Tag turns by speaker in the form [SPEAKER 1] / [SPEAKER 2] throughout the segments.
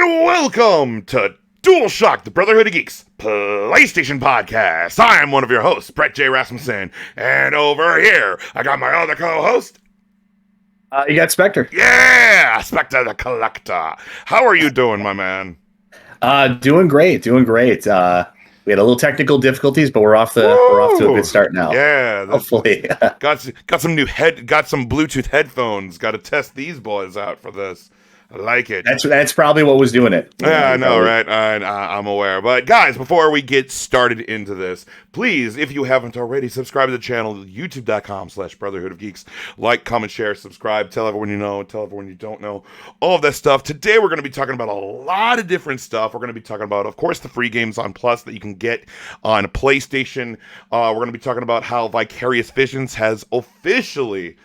[SPEAKER 1] and welcome to Dualshock'd, the Brotherhood of Geeks PlayStation Podcast. I'm one of your hosts, Brett J. Rasmussen, and over here, I got my other co-host.
[SPEAKER 2] You got Spectre.
[SPEAKER 1] Yeah, Spectre the Collector. How are you doing, my man?
[SPEAKER 2] Doing great. We had a little technical difficulties, but we're off to a good start now.
[SPEAKER 1] Yeah,
[SPEAKER 2] hopefully.
[SPEAKER 1] got some Bluetooth headphones. Got to test these boys out for this. I like it.
[SPEAKER 2] That's probably what was doing it.
[SPEAKER 1] Yeah, I know, right? I'm aware. But guys, before we get started into this, please, if you haven't already, subscribe to the channel, youtube.com/Brotherhood of Geeks. Like, comment, share, subscribe, tell everyone you know, tell everyone you don't know, all of that stuff. Today, we're going to be talking about a lot of different stuff. We're going to be talking about, of course, the free games on Plus that you can get on PlayStation. We're going to be talking about how Vicarious Visions has officially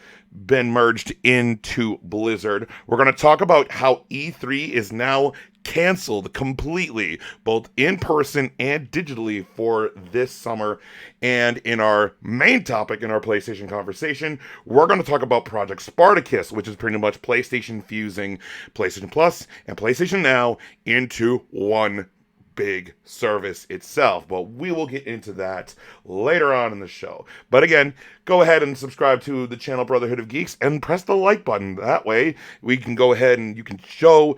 [SPEAKER 1] been merged into Blizzard. We're going to talk about how E3 is now canceled completely, both in person and digitally, for this summer. And in our main topic in our PlayStation conversation, we're going to talk about Project Spartacus, which is pretty much PlayStation fusing PlayStation Plus and PlayStation Now into one big service itself. But we will get into that later on in the show. But again, go ahead and subscribe to the channel Brotherhood of Geeks and press the like button. That way we can go ahead and you can show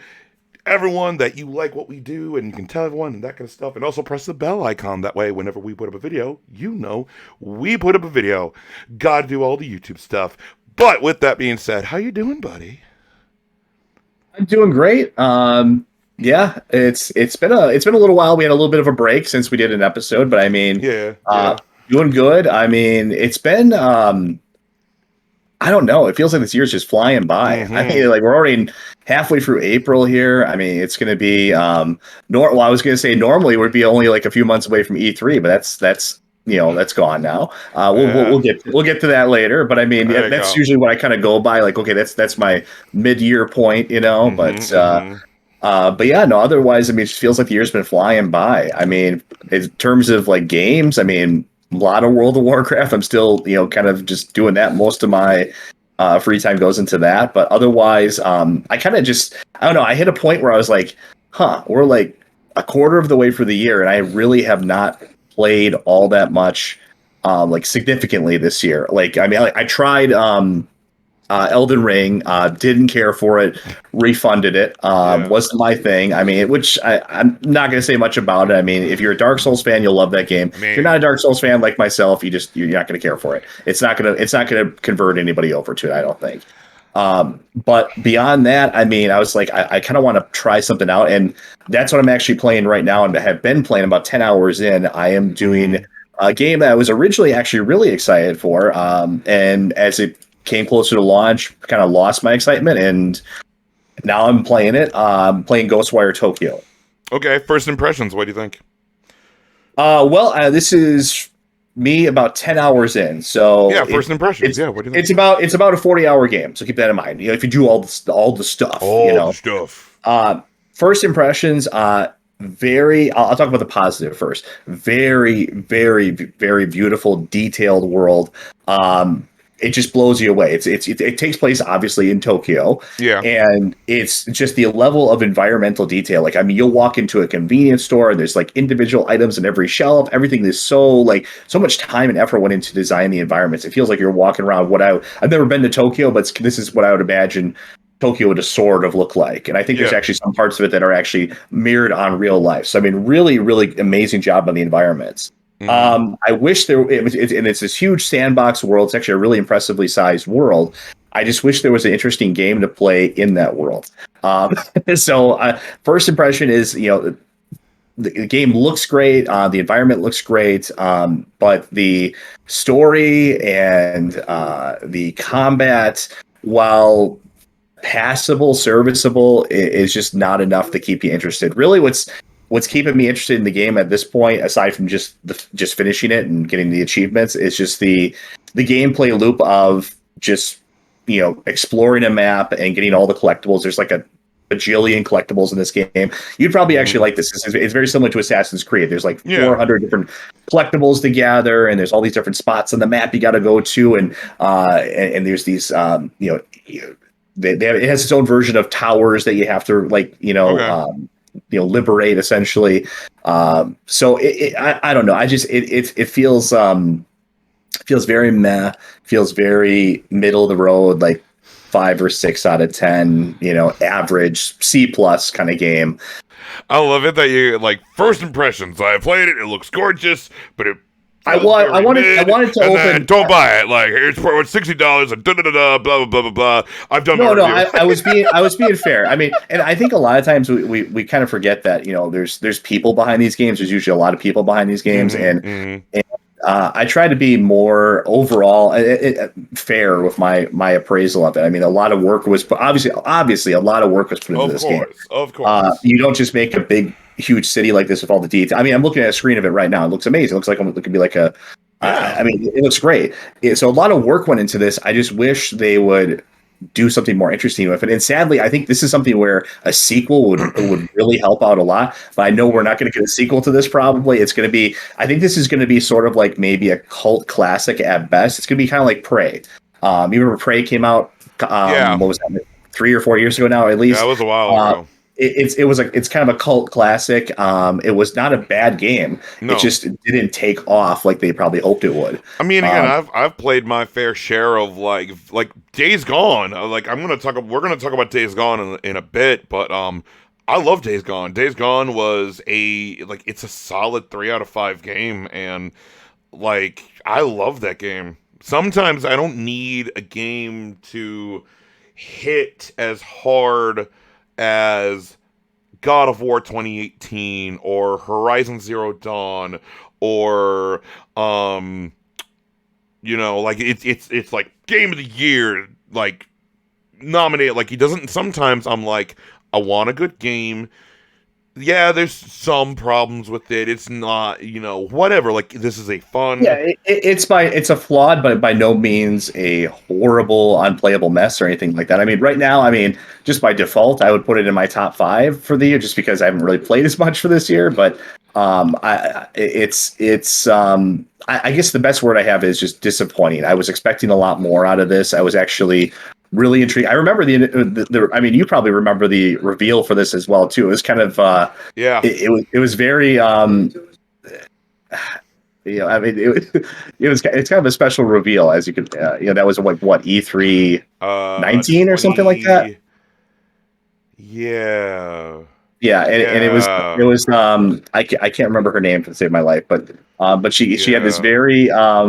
[SPEAKER 1] everyone that you like what we do, and you can tell everyone and that kind of stuff. And also press the bell icon. That way whenever we put up a video, you know we put up a video. Gotta do all the YouTube stuff. But with that being said, how you doing, buddy?
[SPEAKER 2] I'm doing great. Yeah, it's been a little while. We had a little bit of a break since we did an episode, but I mean, doing good. I mean, it's been I don't know. It feels like this year's just flying by. Mm-hmm. I mean, like we're already halfway through April here. I mean, it's going to be well, I was going to say normally we'd be only like a few months away from E3, but that's that's gone now. We'll get to that later. But I mean, that's usually what I kind of go by. Like, okay, that's my mid-year point, Mm-hmm, but yeah, no, otherwise, I mean, it just feels like the year's been flying by. I mean, in terms of like games, I mean, a lot of World of Warcraft. I'm still, kind of just doing that. Most of my free time goes into that. But otherwise, I kind of I don't know. I hit a point where I was like, we're like a quarter of the way for the year. And I really have not played all that much, like significantly this year. Like, I mean, I tried, Elden Ring, didn't care for it, refunded it, wasn't my thing. I mean, which I'm not going to say much about it. I mean, if you're a Dark Souls fan, you'll love that game. If you're not a Dark Souls fan like myself, you're not going to care for it. It's not going to convert anybody over to it, I don't think. But beyond that, I mean, I was like, I kind of want to try something out, and that's what I'm actually playing right now, and have been playing about 10 hours in. I am doing a game that I was originally actually really excited for, and as it came closer to launch, kind of lost my excitement, and now I'm playing it. Playing Ghostwire Tokyo.
[SPEAKER 1] Okay, first impressions. What do you think?
[SPEAKER 2] This is me about 10 hours in. So
[SPEAKER 1] yeah, first impressions. Yeah, what do you think?
[SPEAKER 2] It's about a 40-hour game. So keep that in mind. If you do all the stuff,
[SPEAKER 1] the stuff.
[SPEAKER 2] First impressions. I'll talk about the positive first. Very, very, very beautiful, detailed world. It just blows you away. It takes place obviously in Tokyo. Yeah. And it's just the level of environmental detail. Like, I mean, you'll walk into a convenience store and there's like individual items in every shelf. Everything is so much time and effort went into design the environments. It feels like you're walking around I've never been to Tokyo, but this is what I would imagine Tokyo would sort of look like. And I think there's actually some parts of it that are actually mirrored on real life. So I mean, really, really amazing job on the environments. I wish it's this huge sandbox world. It's actually a really impressively sized world. I just wish there was an interesting game to play in that world. So first impression is, the game looks great. The environment looks great. But the story and the combat, while passable, serviceable, is just not enough to keep you interested. Really, what's keeping me interested in the game at this point, aside from just finishing it and getting the achievements, is just the gameplay loop of just exploring a map and getting all the collectibles. There's like a bajillion collectibles in this game. You'd probably actually like this. It's very similar to Assassin's Creed. There's like 400 different collectibles to gather, and there's all these different spots on the map you got to go to, and there's these it has its own version of towers that you have to liberate essentially. So I don't know. It feels very meh. Feels very middle of the road, like 5 or 6 out of 10. Average C plus kind of game.
[SPEAKER 1] I love it that you like first impressions. I played it. It looks gorgeous, but it.
[SPEAKER 2] I wanted to open.
[SPEAKER 1] Don't buy it. Like it's for $60 and blah blah blah blah blah. I've done.
[SPEAKER 2] I was being fair. I mean, and I think a lot of times we kind of forget that there's people behind these games. There's usually a lot of people behind these games, and I try to be more overall fair with my appraisal of it. I mean, a lot of work was obviously a lot of work was put into this game.
[SPEAKER 1] Of course,
[SPEAKER 2] you don't just make a big, huge city like this with all the detail. I mean, I'm looking at a screen of it right now. It looks amazing. It looks like it could be like a. I mean, it looks great. So a lot of work went into this. I just wish they would do something more interesting with it. And sadly, I think this is something where a sequel would really help out a lot. But I know we're not going to get a sequel to this. Probably it's going to be. I think this is going to be sort of like maybe a cult classic at best. It's going to be kind of like Prey. You remember Prey came out? What was that? 3 or 4 years ago now, at least.
[SPEAKER 1] That was a while ago.
[SPEAKER 2] It's kind of a cult classic. It was not a bad game. No. It just didn't take off like they probably hoped it would.
[SPEAKER 1] I mean, again, I've played my fair share of like Days Gone. Like we're gonna talk about Days Gone in a bit, but I love Days Gone. Days Gone was it's a solid 3 out of 5 game, and like I love that game. Sometimes I don't need a game to hit as hard as God of War 2018 or Horizon Zero Dawn or it's like game of the year, like nominated. Like he doesn't. Sometimes I'm like, I want a good game. Yeah, there's some problems with it. It's not, whatever. Like this is a fun.
[SPEAKER 2] Yeah, it's a flawed, but by no means a horrible, unplayable mess or anything like that. I mean, right now, just by default, I would put it in my top 5 for the year, just because I haven't really played as much for this year. But I guess the best word I have is just disappointing. I was expecting a lot more out of this. I was actually really intrigued. I remember you probably remember the reveal for this as well too. It was kind of it was very it's kind of a special reveal, as you could that was what E3 19 or something like that. And it was I can't remember her name to save my life, but she had this very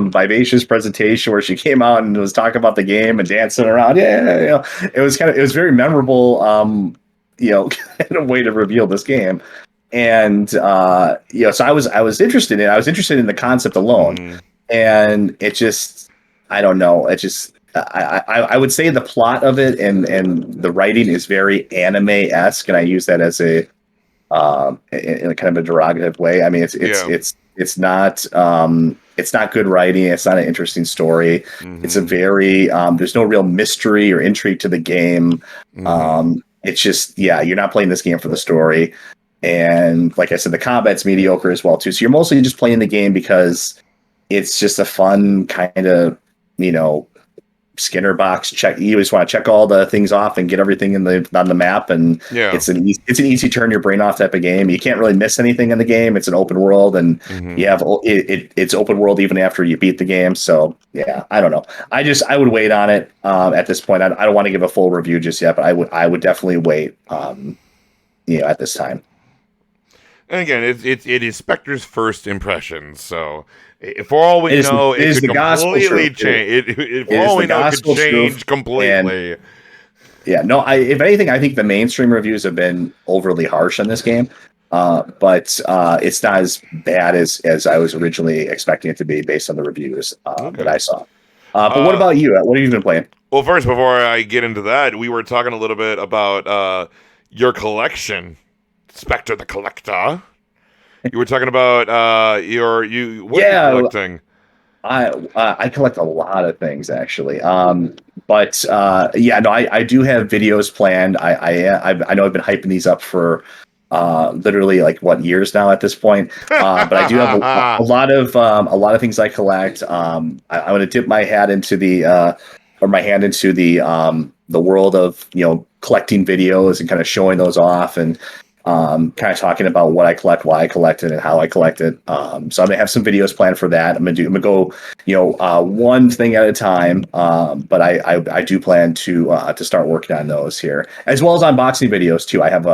[SPEAKER 2] vivacious presentation where she came out and was talking about the game and dancing around. It was very memorable. Kind of way to reveal this game, and so I was interested in it. I was interested in the concept alone, and it just, I don't know, it just. I would say the plot of it and the writing is very anime-esque, and I use that as in a kind of a derogative way. I mean, it's not good writing. It's not an interesting story. It's a very there's no real mystery or intrigue to the game. It's just you're not playing this game for the story, and like I said, the combat's mediocre as well too. So you're mostly just playing the game because it's just a fun kind of Skinner box check. You just want to check all the things off and get everything on the map, and it's an easy turn your brain off type of game. You can't really miss anything in the game. It's an open world, and you have it's open world even after you beat the game. So I don't know. I would wait on it at this point. I don't want to give a full review just yet, but I would definitely wait at this time.
[SPEAKER 1] And again, it is Spectre's first impressions, so for all we know, it could completely change. For all we know, it could change completely.
[SPEAKER 2] If anything, I think the mainstream reviews have been overly harsh on this game, but it's not as bad as I was originally expecting it to be based on the reviews that I saw. But what about you? What have you been playing?
[SPEAKER 1] Well, first, before I get into that, we were talking a little bit about your collection. Spectre the Collector. You were talking about what are you collecting?
[SPEAKER 2] I collect a lot of things actually. I do have videos planned. I know I've been hyping these up for literally years now at this point. But I do have a lot of things I collect. I want to dip my hat into the or my hand into the world of collecting videos and kind of showing those off and kind of talking about what I collect, why I collect it, and how I collect it. So I'm gonna have some videos planned for that. I'm gonna go one thing at a time. But I do plan to start working on those here, as well as unboxing videos too. I have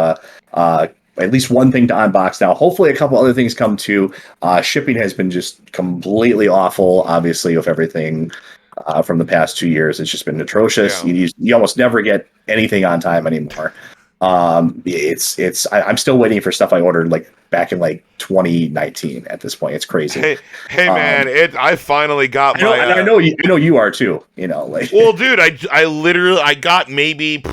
[SPEAKER 2] at least one thing to unbox now. Hopefully a couple other things come too. Shipping has been just completely awful, obviously, with everything from the past 2 years. It's just been atrocious.
[SPEAKER 1] Yeah.
[SPEAKER 2] You almost never get anything on time anymore. I'm still waiting for stuff I ordered like back in like 2019 at this point. It's crazy.
[SPEAKER 1] Hey man, I finally got my
[SPEAKER 2] I know you are too, like.
[SPEAKER 1] Well, dude, I literally got maybe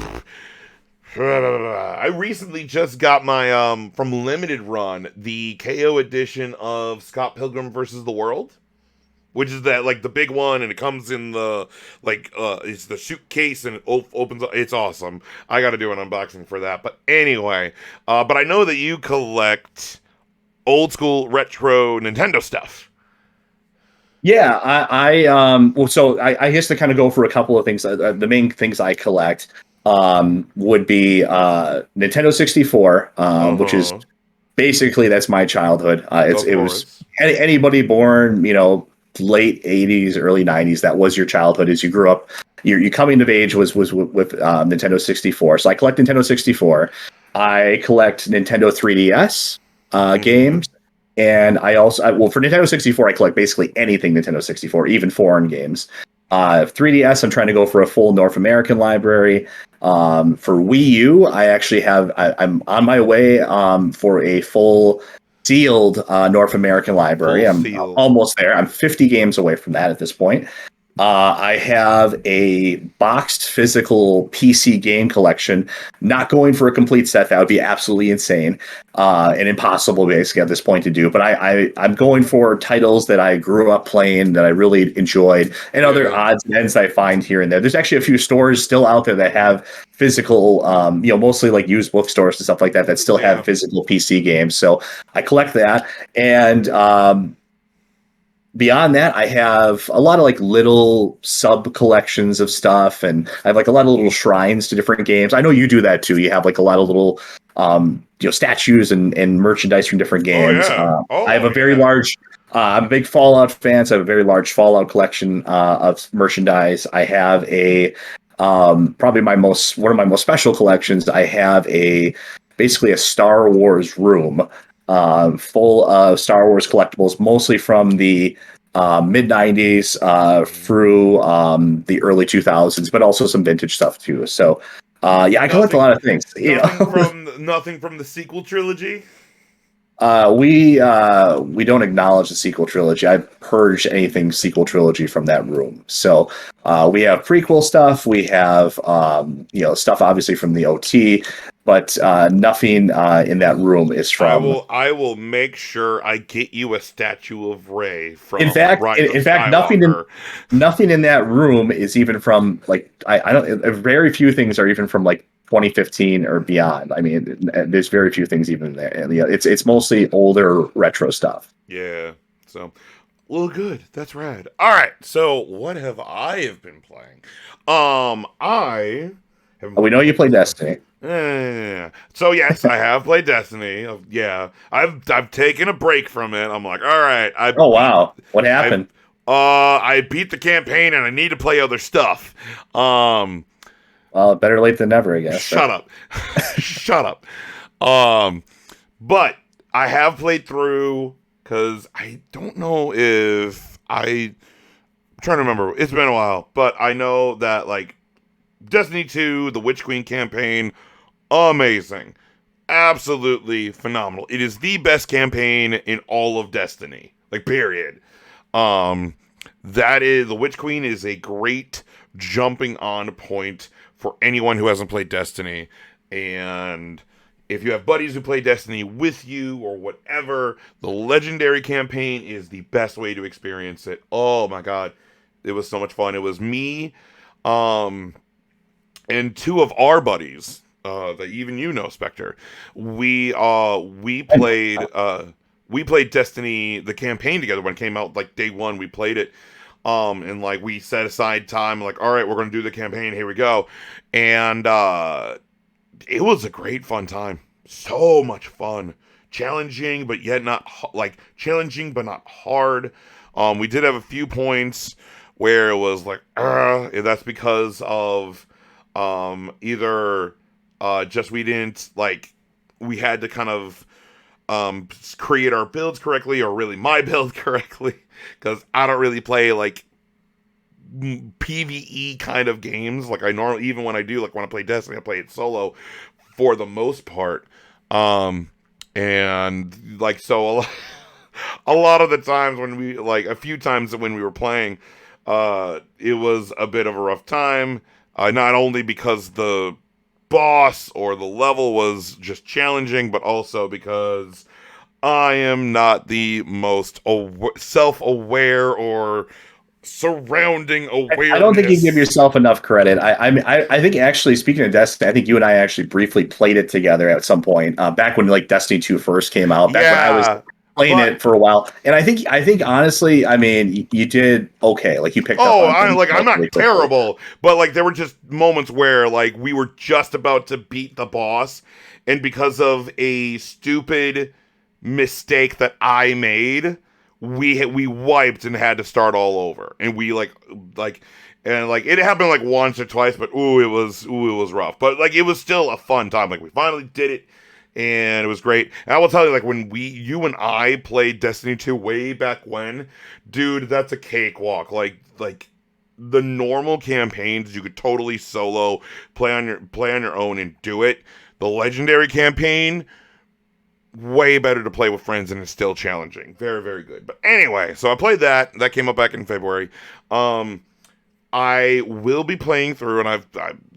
[SPEAKER 1] I recently just got my from Limited Run the KO edition of Scott Pilgrim versus the World, which is that like the big one, and it comes in the it's the suitcase and it opens up. It's awesome. I got to do an unboxing for that. But anyway, but I know that you collect old school retro Nintendo stuff.
[SPEAKER 2] Yeah, I guess to kind of go for a couple of things. The main things I collect would be Nintendo 64, which is basically that's my childhood. It was anybody born, late 80s, early 90s. That was your childhood as you grew up. Your coming of age was with Nintendo 64. So I collect Nintendo 64. I collect Nintendo 3DS games. And I also, for Nintendo 64, I collect basically anything Nintendo 64, even foreign games. 3DS, I'm trying to go for a full North American library. For Wii U, I'm on my way for a full sealed North American library. I'm almost there. I'm 50 games away from that at this point. I have a boxed physical PC game collection. Not going for a complete set. That would be absolutely insane and impossible basically at this point to do. But I'm going for titles that I grew up playing that I really enjoyed and other odds and ends I find here and there. There's actually a few stores still out there that have physical, mostly like used bookstores and stuff like that still have physical PC games. So I collect that. And beyond that, I have a lot of like little sub collections of stuff, and I have like a lot of little shrines to different games. I know you do that too. You have like a lot of little, statues and merchandise from different games. I have a very large. I'm a big Fallout fan, so I have a very large Fallout collection of merchandise. I have a probably one of my most special collections. I have basically a Star Wars room. Full of Star Wars collectibles, mostly from the mid 90s through the early 2000s, but also some vintage stuff too. So, I collect a lot of things.
[SPEAKER 1] Nothing from the sequel trilogy.
[SPEAKER 2] We don't acknowledge the sequel trilogy. I've purged anything sequel trilogy from that room. So we have prequel stuff. We have stuff obviously from the OT, but nothing in that room is from.
[SPEAKER 1] I will make sure I get you a statue of Rey from.
[SPEAKER 2] In fact, nothing in that room is even from like I don't. Very few things are even from like 2015 or beyond. I mean, there's very few things even there. It's mostly older retro stuff.
[SPEAKER 1] Yeah. So, well, good. That's rad. All right. So, what have I been playing?
[SPEAKER 2] We know you play Destiny.
[SPEAKER 1] So yes, I have played Destiny. Yeah, I've taken a break from it. I'm like, all right.
[SPEAKER 2] Wow, what happened?
[SPEAKER 1] I beat the campaign and I need to play other stuff.
[SPEAKER 2] Well, better late than never, I guess.
[SPEAKER 1] Shut up. Shut up. But I have played through because I don't know if I'm trying to remember. It's been a while, but I know that like Destiny 2, the Witch Queen campaign, amazing. Absolutely phenomenal. It is the best campaign in all of Destiny. Like, period. The Witch Queen is a great jumping on point for anyone who hasn't played Destiny. And if you have buddies who play Destiny with you or whatever, the Legendary campaign is the best way to experience it. Oh my god. It was so much fun. It was me, and two of our buddies, that even Spectre. We played Destiny, the campaign together when it came out, like day one, we played it. And like we set aside time, like, all right, we're gonna do the campaign, here we go. And it was a great fun time. So much fun. Challenging, but yet not challenging but not hard. We did have a few points where it was like, that's because of either just we didn't like we had to kind of create our builds correctly, or really my build correctly, because I don't really play like PvE kind of games. Like I normally, even when I do, like when I play Destiny, I play it solo for the most part. And like so a lot of the times when we like a few times when we were playing, it was a bit of a rough time. Not only because the boss or the level was just challenging, but also because I am not the most self-aware or surrounding awareness.
[SPEAKER 2] I don't think you give yourself enough credit. I think actually, speaking of Destiny, I think you and I actually briefly played it together at some point back when like Destiny 2 first came out. Back when I was playing it for a while, and I think honestly, I mean, you did okay. Like you picked up on things.
[SPEAKER 1] I'm not terrible, but like there were just moments where like we were just about to beat the boss, and because of a stupid mistake that I made, we wiped and had to start all over, and we like it happened like once or twice, but it was rough, but like it was still a fun time. Like we finally did it, and it was great. And I will tell you, like when you and I played Destiny 2 way back when, dude, that's a cakewalk. Like the normal campaigns you could totally solo play on your own and do it. The legendary campaign, way better to play with friends, and it's still challenging. Very, very good. But anyway, so I played that. That came up back in February. I will be playing through, and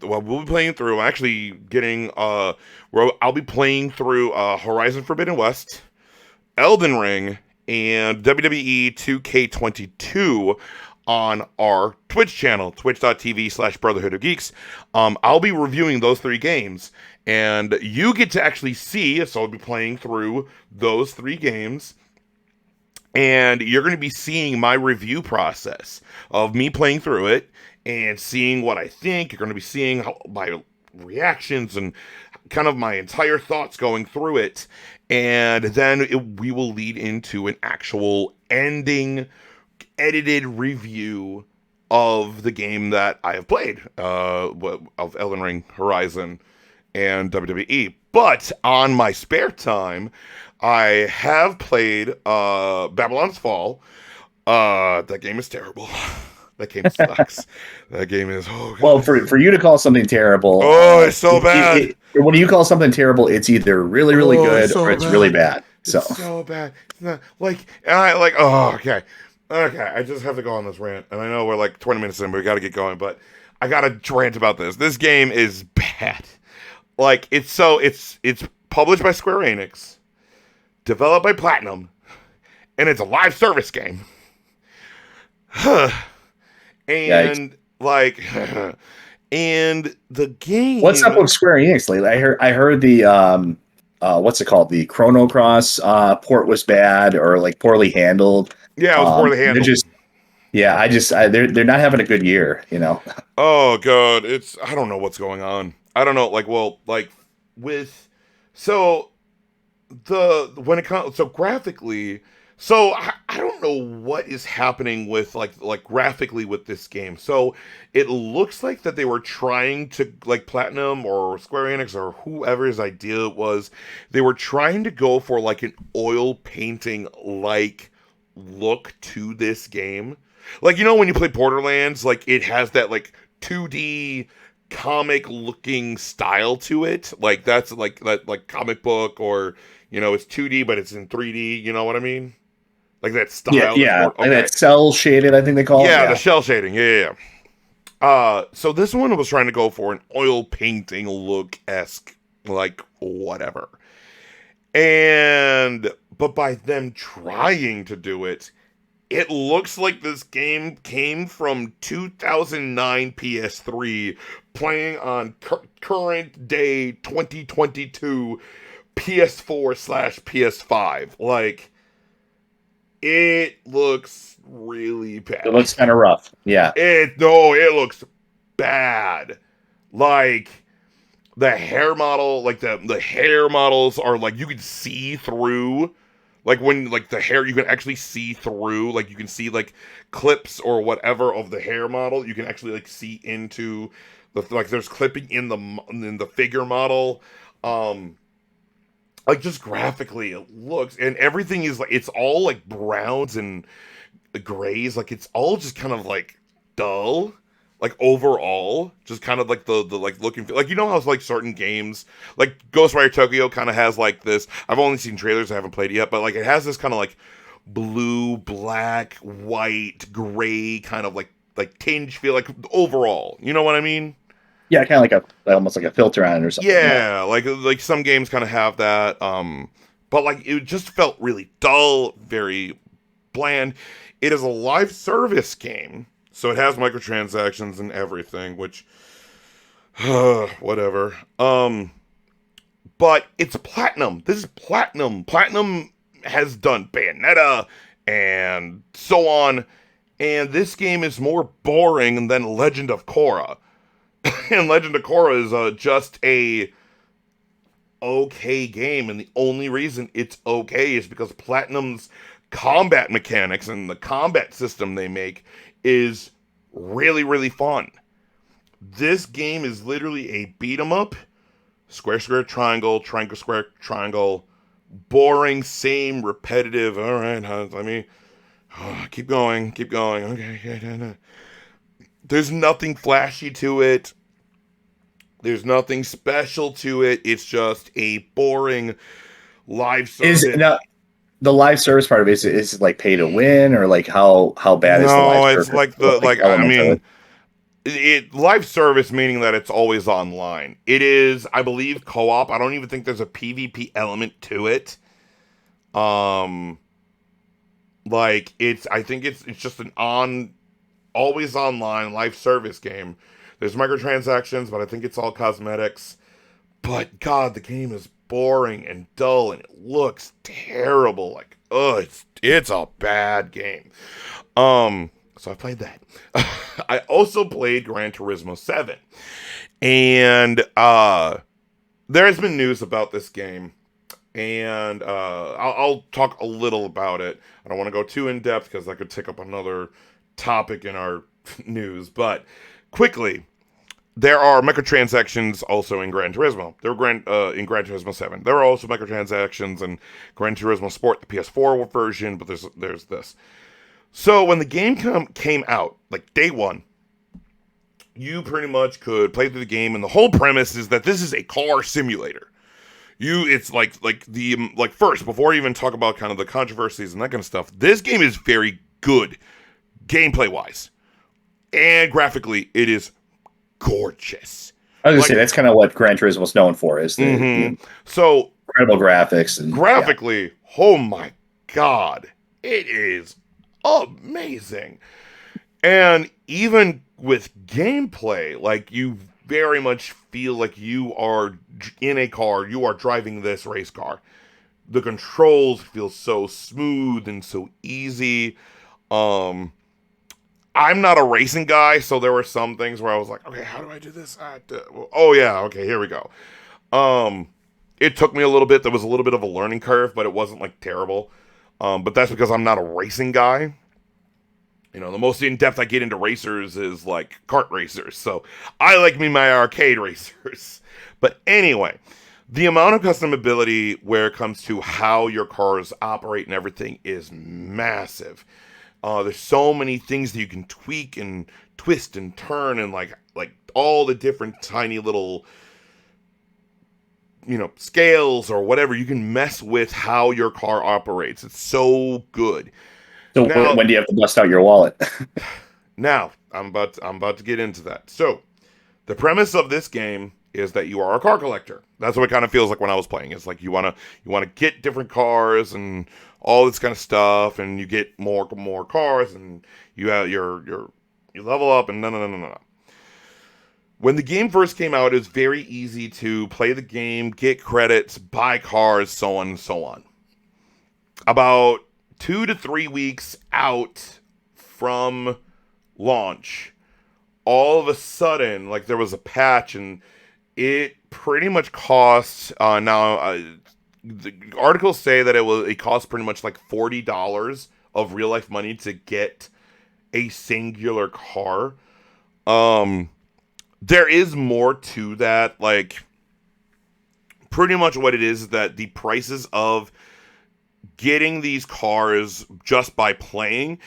[SPEAKER 1] we'll be playing through. I'm actually getting, I'll be playing through Horizon Forbidden West, Elden Ring, and WWE 2K22 on our Twitch channel, twitch.tv/Brotherhood of Geeks. I'll be reviewing those 3 games, and you get to actually see, so I'll be playing through those 3 games, and you're going to be seeing my review process of me playing through it and seeing what I think. You're going to be seeing my reactions and kind of my entire thoughts going through it, and then we will lead into an actual ending edited review of the game that I have played, of Elden Ring, Horizon, and WWE. But on my spare time, I have played Babylon's Fall. That game is terrible. That game sucks. That game is
[SPEAKER 2] well, for you to call something terrible.
[SPEAKER 1] It's so bad.
[SPEAKER 2] When you call something terrible, it's either really really good or it's really bad. So
[SPEAKER 1] it's so bad. It's not okay. Okay, I just have to go on this rant, and I know we're like 20 minutes in, but we got to get going. But I got to rant about this. This game is bad. Like it's published by Square Enix, developed by Platinum, and it's a live service game. And like, and the game.
[SPEAKER 2] What's up with Square Enix lately? I heard the what's it called? The Chrono Cross port was bad or like poorly handled.
[SPEAKER 1] Yeah, it was poorly handled.
[SPEAKER 2] They're not having a good year, you know.
[SPEAKER 1] Oh god, I don't know what's going on. I don't know, graphically, so I don't know what is happening with like graphically with this game. So it looks like that they were trying to, like Platinum or Square Enix or whoever's idea it was, they were trying to go for like an oil painting like look to this game. Like, you know, when you play Borderlands, like it has that like 2D comic looking style to it. Like that's like that, like comic book, or you know, it's 2D but it's in 3D, you know what I mean? Like that style.
[SPEAKER 2] Yeah. Okay. Like that cell shaded, I think they call it.
[SPEAKER 1] Yeah, the shell shading. Yeah. So this one was trying to go for an oil painting look-esque, like whatever. But by them trying to do it, it looks like this game came from 2009 PS3 playing on current day 2022 PS4/PS5. Like, it looks really bad.
[SPEAKER 2] It looks kind of rough. Yeah.
[SPEAKER 1] It looks bad. Like the hair model, like the hair models are like you can see through. Like when like the hair you can actually see through, like you can see like clips or whatever of the hair model. You can actually like see into the like there's clipping in the figure model. Like just graphically it looks, and everything is like it's all like browns and grays, like it's all just kind of like dull, like overall just kind of like the like looking like you know how it's like certain games like Ghostwire Tokyo kind of has like this. I've only seen trailers, I haven't played it yet, but like it has this kind of like blue, black, white, gray kind of like tinge feel, like overall, you know what I mean?
[SPEAKER 2] Yeah, kind of like almost like a filter on it or something.
[SPEAKER 1] Yeah, like some games kind of have that. But like it just felt really dull, very bland. It is a live service game, so it has microtransactions and everything, which whatever. But it's Platinum. This is Platinum. Platinum has done Bayonetta and so on, and this game is more boring than Legend of Korra. And Legend of Korra is just a okay game, and the only reason it's okay is because Platinum's combat mechanics and the combat system they make is really, really fun. This game is literally a beat 'em up, square, square, triangle, triangle, square, triangle, boring, same, repetitive. All right, let me keep going. Okay. There's nothing flashy to it. There's nothing special to it. It's just a boring live service.
[SPEAKER 2] Now, the live service part of it is like pay to win, or like how bad is the live service?
[SPEAKER 1] No, it's like I mean, it live service meaning that it's always online. It is, I believe, co-op. I don't even think there's a PvP element to it. Like I think it's just an always online live service game. There's microtransactions, but I think it's all cosmetics. But God, the game is boring and dull, and it looks terrible. Like, it's a bad game. So I played that. I also played Gran Turismo 7, and there has been news about this game, and I'll talk a little about it. I don't want to go too in depth because that could take up another topic in our news, but quickly. There are microtransactions also in Gran Turismo. There were in Gran Turismo 7. There are also microtransactions in Gran Turismo Sport, the PS4 version, but there's this. So when the game came out, like day one, you pretty much could play through the game, and the whole premise is that this is a car simulator. It's like first, before I even talk about kind of the controversies and that kind of stuff, this game is very good gameplay-wise. And graphically, it is gorgeous.
[SPEAKER 2] I was gonna say that's kind of what Gran Turismo is known for, is the
[SPEAKER 1] so
[SPEAKER 2] incredible graphics and
[SPEAKER 1] graphically. Oh my God, it is amazing. And even with gameplay, like you very much feel like you are in a car, you are driving this race car. The controls feel so smooth and so easy. I'm not a racing guy, so there were some things where I was like, okay, how do I do this? Oh yeah, okay, here we go. It took me a little bit. There was a little bit of a learning curve, but it wasn't like terrible. But that's because I'm not a racing guy. You know, the most in-depth I get into racers is like kart racers. So I like my arcade racers. But anyway, the amount of customability where it comes to how your cars operate and everything is massive. There's so many things that you can tweak and twist and turn, and like all the different tiny little, scales or whatever you can mess with how your car operates. It's so good.
[SPEAKER 2] So now, when do you have to bust out your wallet?
[SPEAKER 1] Now I'm about to get into that. So the premise of this game is that you are a car collector. That's what it kind of feels like when I was playing. It's like you want to get different cars and all this kind of stuff, and you get more cars, and you have you level up, and no. When the game first came out, it was very easy to play the game, get credits, buy cars, so on and so on. About 2 to 3 weeks out from launch, all of a sudden, like, there was a patch, and it pretty much costs, the articles say that it costs pretty much like $40 of real life money to get a singular car. There is more to that. Like, pretty much what it is that the prices of getting these cars just by playing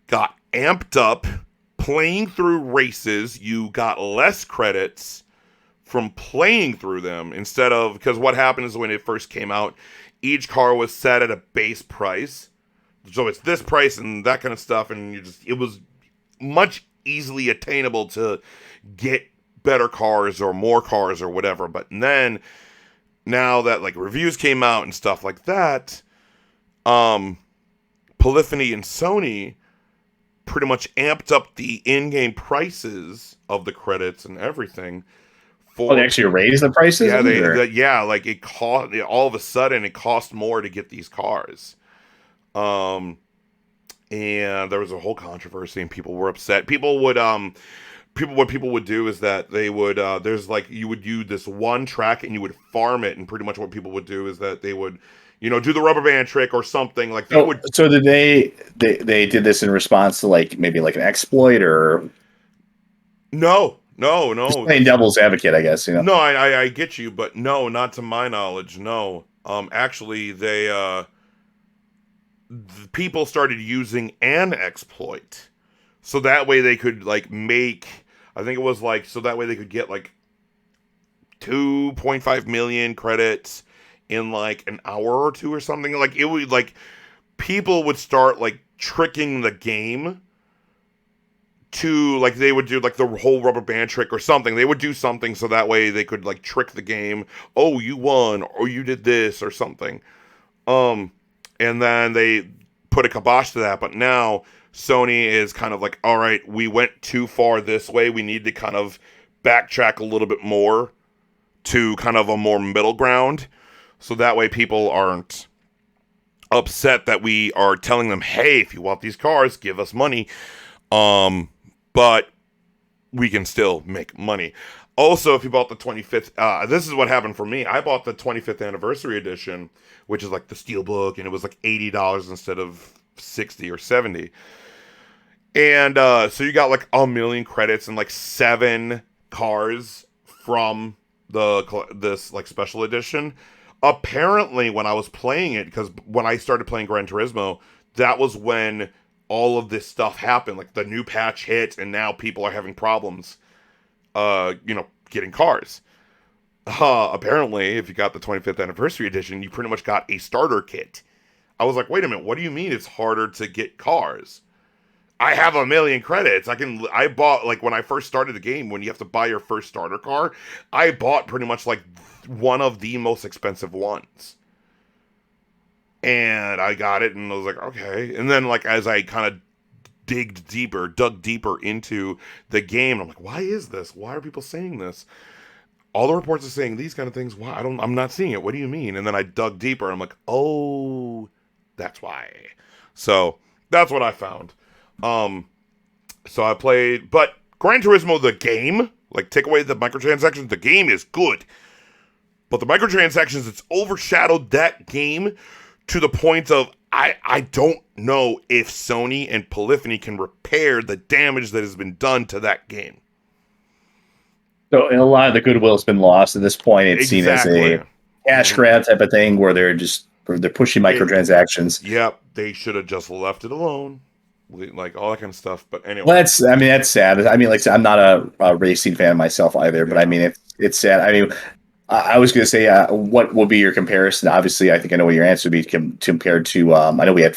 [SPEAKER 1] got amped up. Playing through races, you got less credits from playing through them instead of, because what happened is when it first came out, each car was set at a base price. So it's this price and that kind of stuff, and it was much easily attainable to get better cars or more cars or whatever. But then, now that like reviews came out and stuff like that, Polyphony and Sony pretty much amped up the in-game prices of the credits and everything.
[SPEAKER 2] They actually raised the prices?
[SPEAKER 1] Yeah, like it cost, all of a sudden it cost more to get these cars. And there was a whole controversy and people were upset. What people would do is that they would, you would use this one track and you would farm it, and pretty much what people would do is that they would, do the rubber band trick or something like that.
[SPEAKER 2] So did they did this in response to like maybe like an exploit or?
[SPEAKER 1] No.
[SPEAKER 2] Just playing devil's advocate, I guess.
[SPEAKER 1] No, I get you, but no, not to my knowledge. No. Actually, people started using an exploit, so that way they could like make. I think it was like so that way they could get like 2.5 million credits in like an hour or two or something. Like it would like people would start like tricking the game to like they would do like the whole rubber band trick or something. They would do something so that way they could like trick the game. Oh, you won, or you did this or something. And then they put a kibosh to that. But now Sony is kind of like, all right, we went too far this way. We need to kind of backtrack a little bit more to kind of a more middle ground. So that way people aren't upset that we are telling them, hey, if you want these cars, give us money. But we can still make money. Also, if you bought the 25th, this is what happened for me. I bought the 25th anniversary edition, which is like the Steelbook, and it was like $80 instead of $60 or $70. And so you got like 1 million credits and like 7 cars from this like special edition. Apparently, when I was playing it, because when I started playing Gran Turismo, that was when all of this stuff happened. Like the new patch hit, and now people are having problems, getting cars. Apparently, if you got the 25th anniversary edition, you pretty much got a starter kit. I was like, wait a minute, what do you mean it's harder to get cars? I have 1 million credits. I bought, like, when I first started the game, when you have to buy your first starter car, I bought pretty much, like, one of the most expensive ones. And I got it, and I was like, okay. And then, like, as I kind of dug deeper into the game, I'm like, why is this? Why are people saying this? All the reports are saying these kind of things. Why? I'm not seeing it. What do you mean? And then I dug deeper. I'm like, oh, that's why. So that's what I found. So I played, but Gran Turismo, the game, like take away the microtransactions, the game is good. But the microtransactions, it's overshadowed that game to the point of I don't know if Sony and Polyphony can repair the damage that has been done to that game.
[SPEAKER 2] So a lot of the goodwill has been lost at this point. It's seen as a cash grab type of thing where they're pushing microtransactions.
[SPEAKER 1] Yep, they should have just left it alone. Like all that kind of stuff, but anyway.
[SPEAKER 2] Well, that's sad. I mean, like I'm not a racing fan myself either, but I mean, it's sad. I mean, I was going to say, what will be your comparison? Obviously, I think I know what your answer would be compared to. I know we had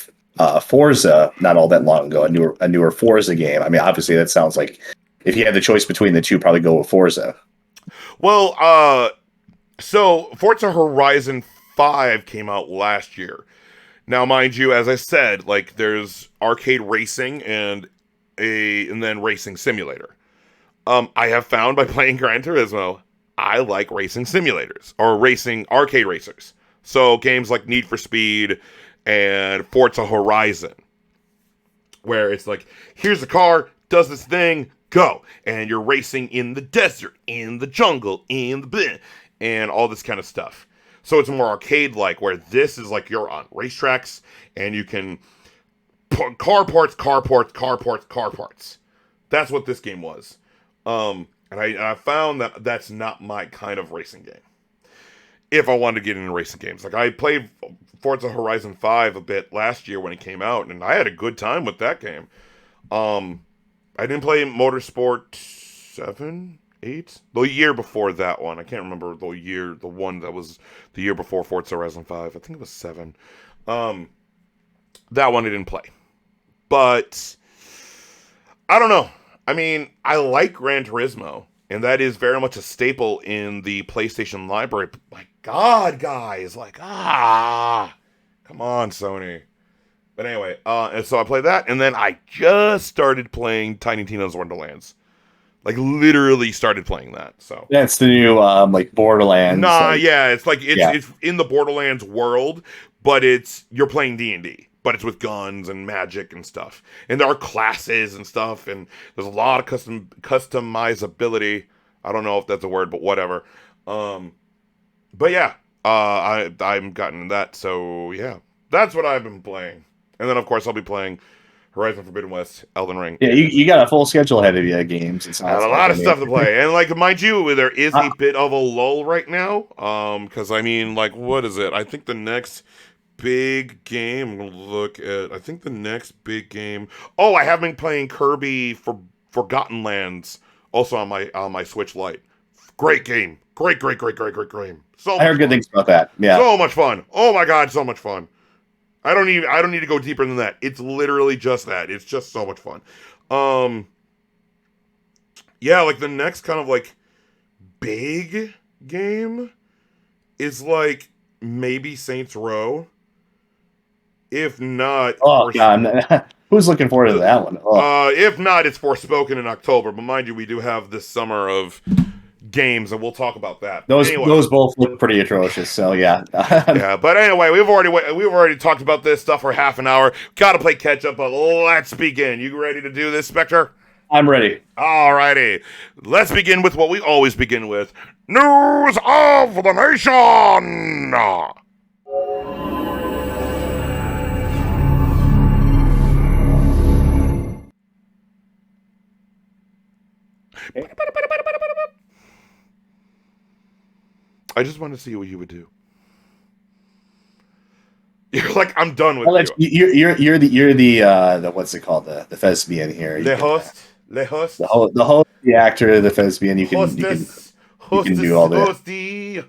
[SPEAKER 2] Forza not all that long ago, a newer Forza game. I mean, obviously, that sounds like if you had the choice between the two, probably go with Forza.
[SPEAKER 1] Well, so Forza Horizon 5 came out last year. Now, mind you, as I said, like there's arcade racing and then racing simulator. I have found by playing Gran Turismo, I like racing simulators or racing arcade racers. So games like Need for Speed and Forza Horizon. where it's like, here's a car, does this thing, go. And you're racing in the desert, in the jungle, in the bleh, and all this kind of stuff. So it's more arcade-like, where this is like you're on racetracks, and you can put car parts. That's what this game was. And I found that that's not my kind of racing game. If I wanted to get into racing games. Like, I played Forza Horizon 5 a bit last year when it came out, and I had a good time with that game. I didn't play Motorsport 7, 8? The year before that one. I can't remember the one that was the year before Forza Horizon 5. I think it was 7. That one I didn't play. But, I don't know. I mean, I like Gran Turismo, and that is very much a staple in the PlayStation library. But my God, guys, like, come on, Sony. But anyway, and so I played that, and then I just started playing Tiny Tina's Wonderlands. Like, literally started playing that. So
[SPEAKER 2] that's the new like Borderlands.
[SPEAKER 1] Yeah, it's like it's in the Borderlands world, but you're playing D&D, but it's with guns and magic and stuff, and there are classes and stuff, and there's a lot of customizability. I don't know if that's a word, but whatever. But yeah, I'm gotten that. So yeah, that's what I've been playing, and then of course I'll be playing Horizon Forbidden West, Elden Ring.
[SPEAKER 2] Yeah, you got a full schedule ahead of you, games.
[SPEAKER 1] I have a lot of stuff to play. And, like, mind you, there is a bit of a lull right now. Because, I mean, like, what is it? I think the next big game, I'm going to look at, I think the next big game. Oh, I have been playing Kirby Forgotten Lands, also on my Switch Lite. Great game. Great game. So
[SPEAKER 2] I heard good things about that. Yeah.
[SPEAKER 1] So much fun. Oh, my God, so much fun. I don't need to go deeper than that. It's literally just that. It's just so much fun. Yeah, like the next kind of like big game is like maybe Saints Row. If not,
[SPEAKER 2] God, who's looking forward to that one?
[SPEAKER 1] If not, it's Forspoken in October. But mind you, we do have this summer of games, and we'll talk about that.
[SPEAKER 2] Those both look pretty atrocious. So yeah,
[SPEAKER 1] yeah. But anyway, we've already talked about this stuff for half an hour. Got to play catch up, but let's begin. You ready to do this, Spectre?
[SPEAKER 2] I'm ready.
[SPEAKER 1] Alrighty, let's begin with what we always begin with: news of the nation. I just want to see what you would do. You're like, I'm done with
[SPEAKER 2] you. You're the what's it called, the thespian here.
[SPEAKER 1] The host,
[SPEAKER 2] the host, the actor, the thespian. You can do all that.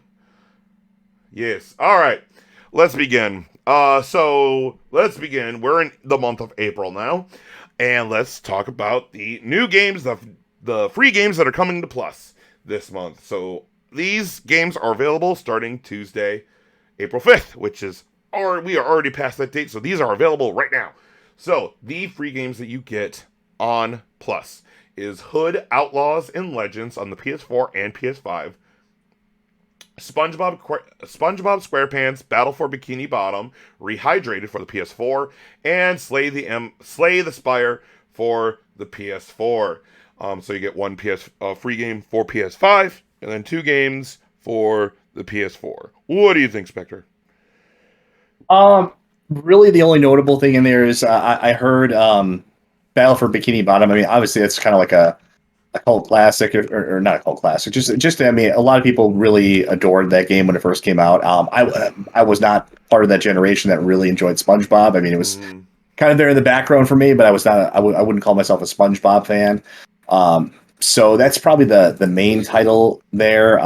[SPEAKER 1] Yes. All right. Let's begin. So let's begin. We're in the month of April now, and let's talk about the new games, the free games that are coming to Plus this month. So these games are available starting Tuesday, April 5th, we are already past that date, so these are available right now. So, the free games that you get on Plus is Hood, Outlaws, and Legends on the PS4 and PS5, SpongeBob SquarePants Battle for Bikini Bottom Rehydrated for the PS4, and Slay the Spire for the PS4. So you get one free game for PS5, and then 2 games for the PS4. What do you think, Spectre?
[SPEAKER 2] Really the only notable thing in there is I heard Battle for Bikini Bottom. I mean, obviously that's kind of like a cult classic, or not a cult classic. Just I mean, a lot of people really adored that game when it first came out. I was not part of that generation that really enjoyed SpongeBob. I mean, it was kind of there in the background for me, but I was not. I wouldn't call myself a SpongeBob fan. So that's probably the main title there.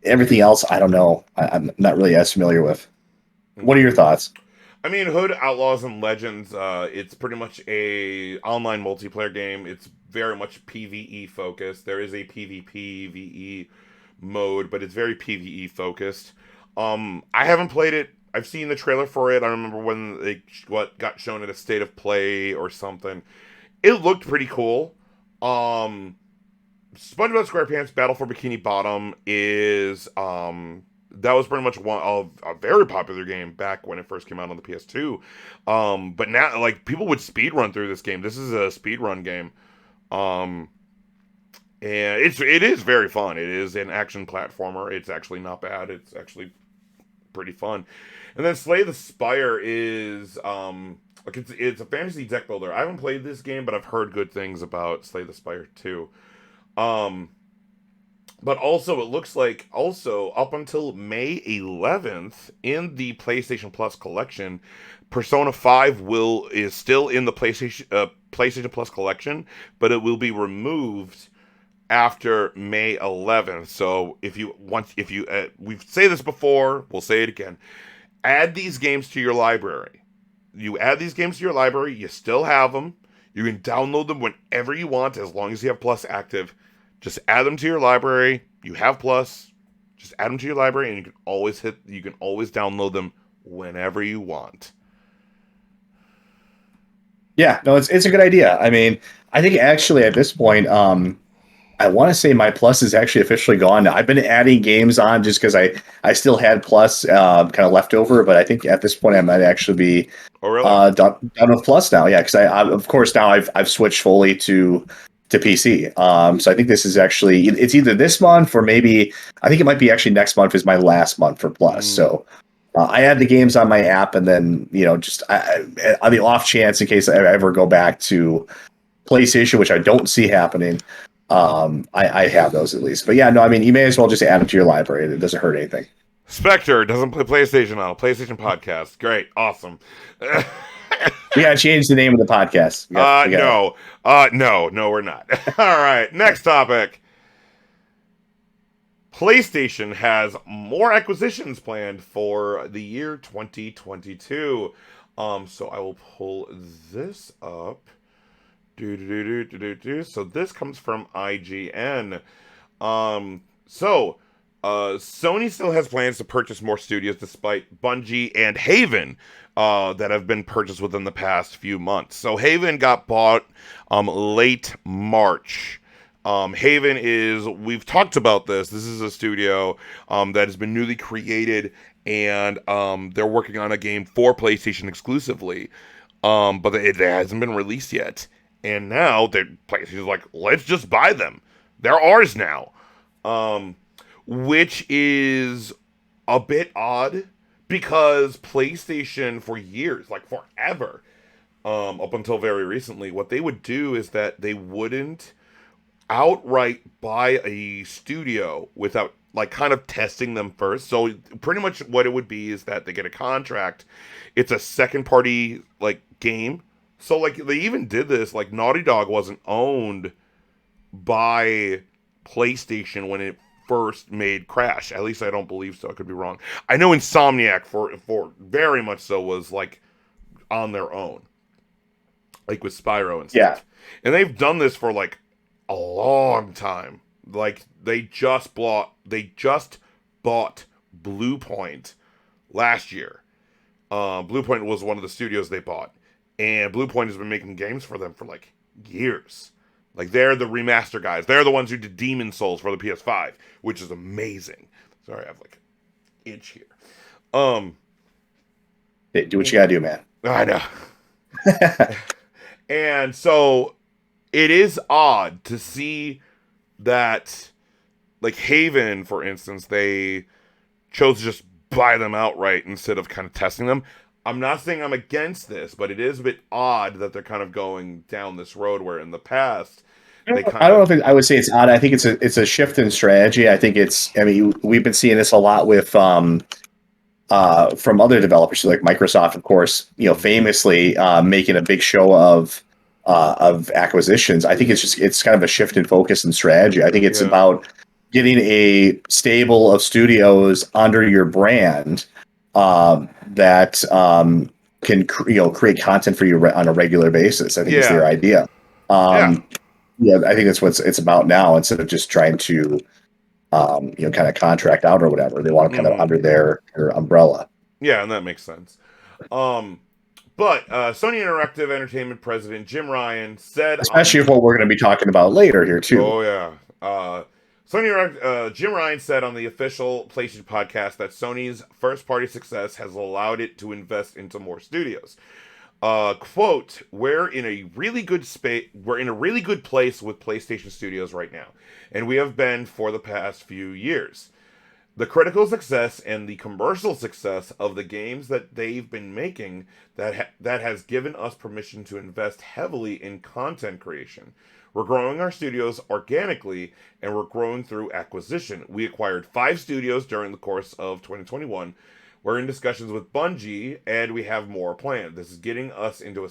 [SPEAKER 2] Everything else, I don't know. I'm not really as familiar with. What are your thoughts?
[SPEAKER 1] I mean, Hood, Outlaws, and Legends, it's pretty much a online multiplayer game. It's very much PvE focused. There is a PvP, VE mode, but it's very PvE focused. I haven't played it. I've seen the trailer for it. I remember when it got shown at a State of Play or something. It looked pretty cool. SpongeBob SquarePants Battle for Bikini Bottom is that was pretty much a very popular game back when it first came out on the PS2. But now, like, people would speed run through this game. This is a speed run game. And it is very fun. It is an action platformer. It's actually not bad. It's actually pretty fun. And then Slay the Spire is like it's a fantasy deck builder. I haven't played this game, but I've heard good things about Slay the Spire too. But also, it looks like also up until May 11th in the PlayStation Plus collection, Persona 5 is still in the PlayStation Plus collection, but it will be removed after May 11th. So we've said this before, we'll say it again. Add these games to your library. You add these games to your library, you still have them. You can download them whenever you want, as long as you have Plus active. Just add them to your library. You have Plus. Just add them to your library, and you can always download them whenever you want.
[SPEAKER 2] Yeah, no, it's a good idea. I mean, I think actually at this point, I want to say my Plus is actually officially gone. I've been adding games on just because I still had Plus kind of left over, but I think at this point I might actually be done with Plus now. Yeah, because I of course now I've switched fully to PC. So I think this is actually it's either this month or maybe I think it might be actually next month is my last month for Plus. So I add the games on my app, and then just on the off chance in case I ever go back to PlayStation, which I don't see happening. I have those at least. But yeah, no, I mean, you may as well just add them to your library. It doesn't hurt anything.
[SPEAKER 1] Spectre doesn't play PlayStation on a PlayStation podcast. Great. Awesome.
[SPEAKER 2] We gotta change the name of the podcast.
[SPEAKER 1] No, we're not. All right, next topic. PlayStation has more acquisitions planned for the year 2022. So I will pull this up. So this comes from IGN. Sony still has plans to purchase more studios despite Bungie and Haven that have been purchased within the past few months. So Haven got bought late March. Haven we've talked about this is a studio that has been newly created, and they're working on a game for PlayStation exclusively, but it hasn't been released yet. And now PlayStation's like, let's just buy them. They're ours now. Which is a bit odd because PlayStation for years, like forever, up until very recently, what they would do is that they wouldn't outright buy a studio without like kind of testing them first. So pretty much what it would be is that they get a contract. It's a second party like game. So, like, they even did this, like, Naughty Dog wasn't owned by PlayStation when it first made Crash. At least I don't believe so. I could be wrong. I know Insomniac, for very much so, was, like, on their own. Like, with Spyro and stuff. Yeah. And they've done this for, like, a long time. Like, they just bought Bluepoint last year. Bluepoint was one of the studios they bought. And Bluepoint has been making games for them for, like, years. Like, they're the remaster guys. They're the ones who did Demon Souls for the PS5, which is amazing. Sorry, I have, like, an itch here.
[SPEAKER 2] Hey, do what you gotta do, man.
[SPEAKER 1] I know. And so, it is odd to see that, like, Haven, for instance, they chose to just buy them outright instead of kind of testing them. I'm not saying I'm against this, but it is a bit odd that they're kind of going down this road where in the past
[SPEAKER 2] I don't know if I would say it's odd. I think it's a shift in strategy. I think we've been seeing this a lot with from other developers like Microsoft, of course, famously making a big show of acquisitions. I think it's kind of a shift in focus and strategy. I think it's about getting a stable of studios under your brand that can create content for you on a regular basis. I think is their idea. I think that's what it's about now. Instead of just trying to kind of contract out or whatever, they want to kind of under their umbrella.
[SPEAKER 1] Yeah, and that makes sense. But Sony Interactive Entertainment President Jim Ryan said,
[SPEAKER 2] especially what we're going to be talking about later here too.
[SPEAKER 1] Oh yeah. Jim Ryan said on the official PlayStation podcast that Sony's first-party success has allowed it to invest into more studios. Quote, we're in a really good place with PlayStation Studios right now, and we have been for the past few years. The critical success and the commercial success of the games that they've been making that has given us permission to invest heavily in content creation. We're growing our studios organically, and we're growing through acquisition. We acquired 5 studios during the course of 2021. We're in discussions with Bungie, and we have more planned. This is getting us into a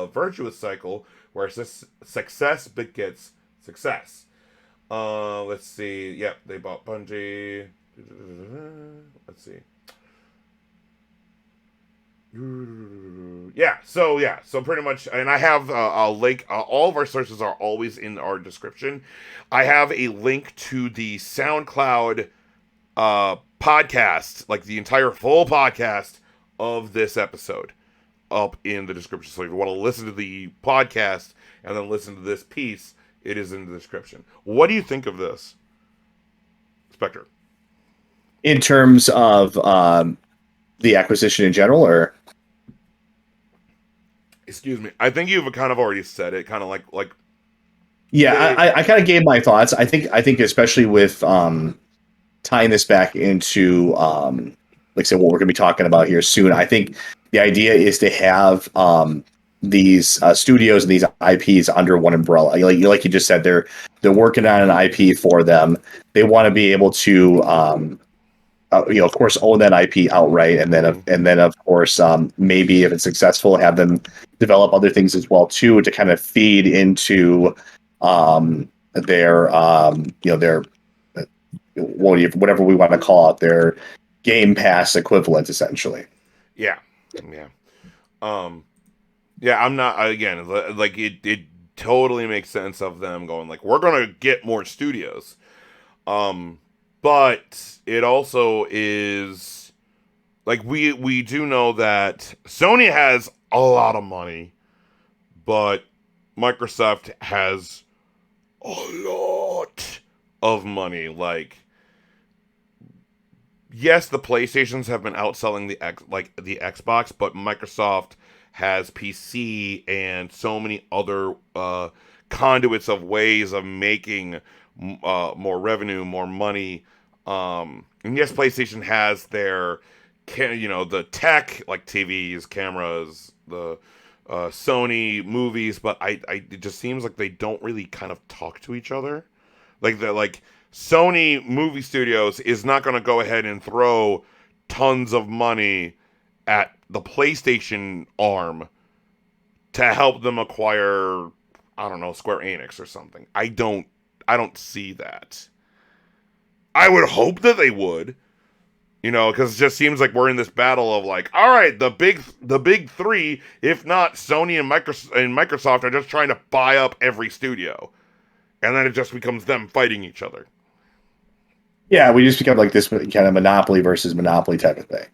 [SPEAKER 1] virtuous cycle, where success begets success. Let's see. Yep, they bought Bungie. Let's see. So pretty much, and I have a link. All of our sources are always in our description. I have a link to the SoundCloud podcast, like the entire full podcast of this episode, up in the description. So if you want to listen to the podcast and then listen to this piece, it is in the description. What do you think of this, Spectre?
[SPEAKER 2] In terms of the acquisition in general, or?
[SPEAKER 1] Excuse me. I think you've kind of already said it, kind of like.
[SPEAKER 2] Yeah, I kind of gave my thoughts. I think especially with tying this back into like I said, what we're going to be talking about here soon. I think the idea is to have these studios and these IPs under one umbrella. Like you just said, they're working on an IP for them. They want to be able to of course, own that IP outright, and then of course, maybe if it's successful, have them develop other things as well too, to kind of feed into their whatever we want to call it, their Game Pass equivalent, essentially.
[SPEAKER 1] Yeah. I'm not, again, like it totally makes sense of them going like, we're gonna get more studios. But it also is like we do know that Sony has a lot of money, but Microsoft has a lot of money. Like, yes, the PlayStations have been outselling the Xbox, but Microsoft has PC and so many other conduits of ways of making more revenue, more money. And yes, PlayStation has their, the tech, like TVs, cameras, the Sony movies, but it just seems like they don't really kind of talk to each other. Like Sony movie studios is not going to go ahead and throw tons of money at the PlayStation arm to help them acquire, I don't know, Square Enix or something. I don't see that. I would hope that they would, because it just seems like we're in this battle of like, all right, the big three, if not Sony and Microsoft, are just trying to buy up every studio, and then it just becomes them fighting each other.
[SPEAKER 2] Yeah, we just become like this kind of monopoly versus monopoly type of thing.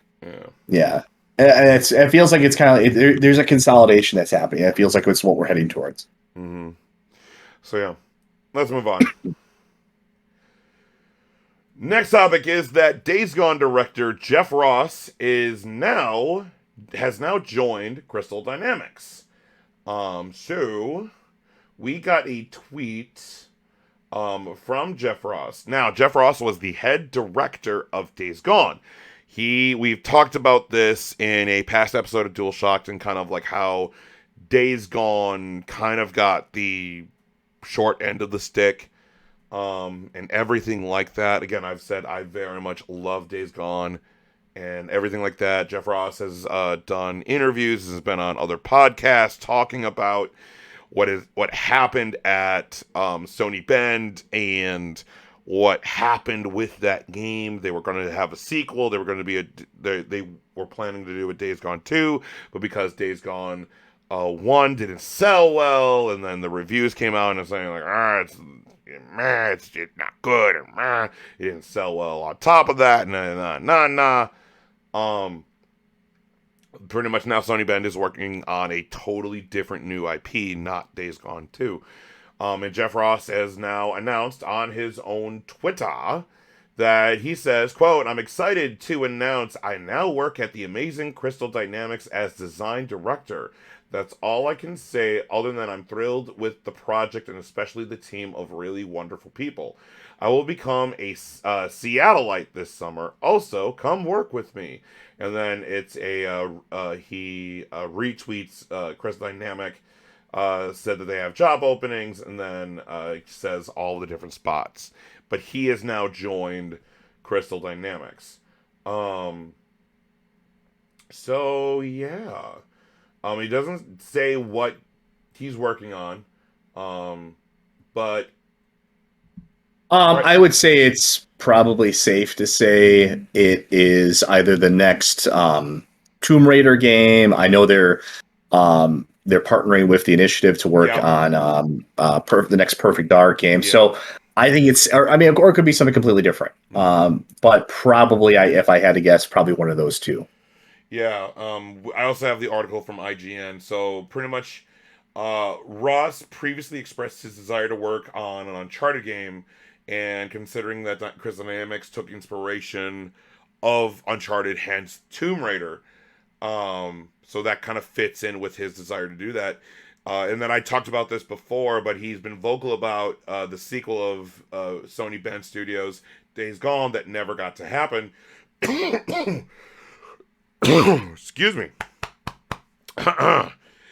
[SPEAKER 2] Yeah, and it feels like it's kind of there's a consolidation that's happening. It feels like it's what we're heading towards.
[SPEAKER 1] Mm-hmm. So yeah, let's move on. Next topic is that Days Gone director Jeff Ross has now joined Crystal Dynamics. So we got a tweet from Jeff Ross. Now, Jeff Ross was the head director of Days Gone. We've talked about this in a past episode of Dualshock'd, and kind of like how Days Gone kind of got the short end of the stick. And everything like that. Again, I've said I very much love Days Gone and everything like that. Jeff Ross has done interviews, has been on other podcasts talking about what happened at Sony Bend and what happened with that game. They were going to have a sequel. They were going to be they were planning to do a Days Gone 2, but because Days Gone 1 didn't sell well, and then the reviews came out and it's saying like, it's just not good, and it didn't sell well. On top of that, pretty much now Sony Bend is working on a totally different new IP, not Days Gone 2. And Jeff Ross has now announced on his own Twitter that he says, quote, "I'm excited to announce I now work at the amazing Crystal Dynamics as design director. That's all I can say other than I'm thrilled with the project and especially the team of really wonderful people. I will become a Seattleite this summer. Also, come work with me." And then it's he retweets Crystal Dynamic, said that they have job openings, and then says all the different spots. But he has now joined Crystal Dynamics. So yeah. He doesn't say what he's working on. But right.
[SPEAKER 2] I would say it's probably safe to say it is either the next Tomb Raider game. I know they're partnering with the Initiative to work on the next Perfect Dark game. Yeah. So I think or it could be something completely different. But probably, if I had to guess, probably one of those two.
[SPEAKER 1] Yeah. I also have the article from IGN. So pretty much, Ross previously expressed his desire to work on an Uncharted game, and considering that Crystal Dynamics took inspiration of Uncharted, hence Tomb Raider. So that kind of fits in with his desire to do that. And then I talked about this before, but he's been vocal about the sequel of Sony Bend Studios' Days Gone that never got to happen. Excuse me.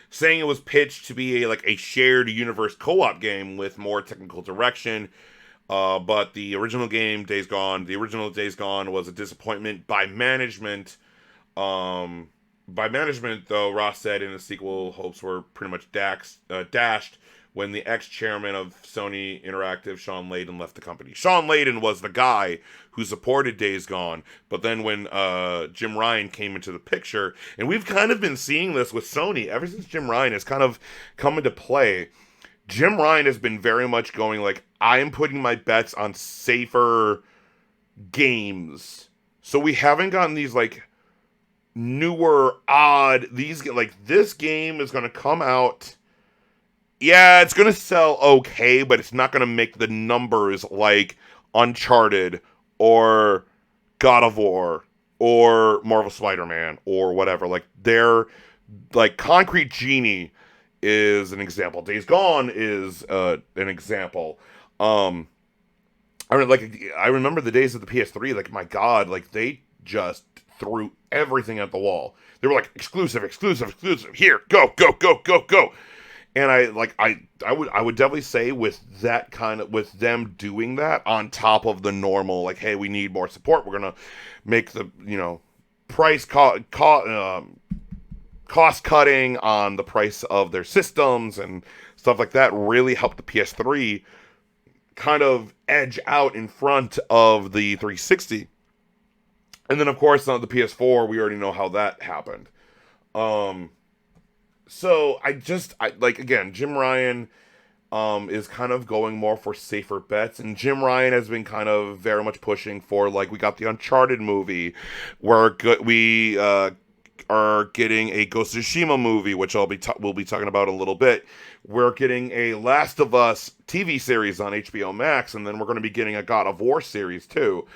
[SPEAKER 1] Saying it was pitched to be a shared universe co-op game with more technical direction. But the original game, Days Gone was a disappointment by management. Though, Ross said in the sequel, hopes were pretty much dashed when the ex-chairman of Sony Interactive, Sean Layden, left the company. Sean Layden was the guy who supported Days Gone, but then when Jim Ryan came into the picture, and we've kind of been seeing this with Sony ever since Jim Ryan has kind of come into play. Jim Ryan has been very much going I am putting my bets on safer games. So we haven't gotten these newer, odd, this game is going to come out. Yeah, it's going to sell okay, but it's not going to make the numbers like Uncharted or God of War or Marvel Spider-Man or whatever. They're Concrete Genie is an example. Days Gone is an example. I remember the days of the PS3. My God, they just threw everything at the wall. They were exclusive. Here, go. And I would definitely say with them doing that on top of the normal, hey, we need more support. We're gonna make the price cost cutting on the price of their systems and stuff like that really helped the PS3 kind of edge out in front of the 360. And then, of course, on the PS4, we already know how that happened. So again, Jim Ryan is kind of going more for safer bets, and Jim Ryan has been kind of very much pushing for we got the Uncharted movie, where we are getting a Ghost of Tsushima movie, which we'll be talking about a little bit. We're getting a Last of Us TV series on HBO Max, and then we're going to be getting a God of War series too.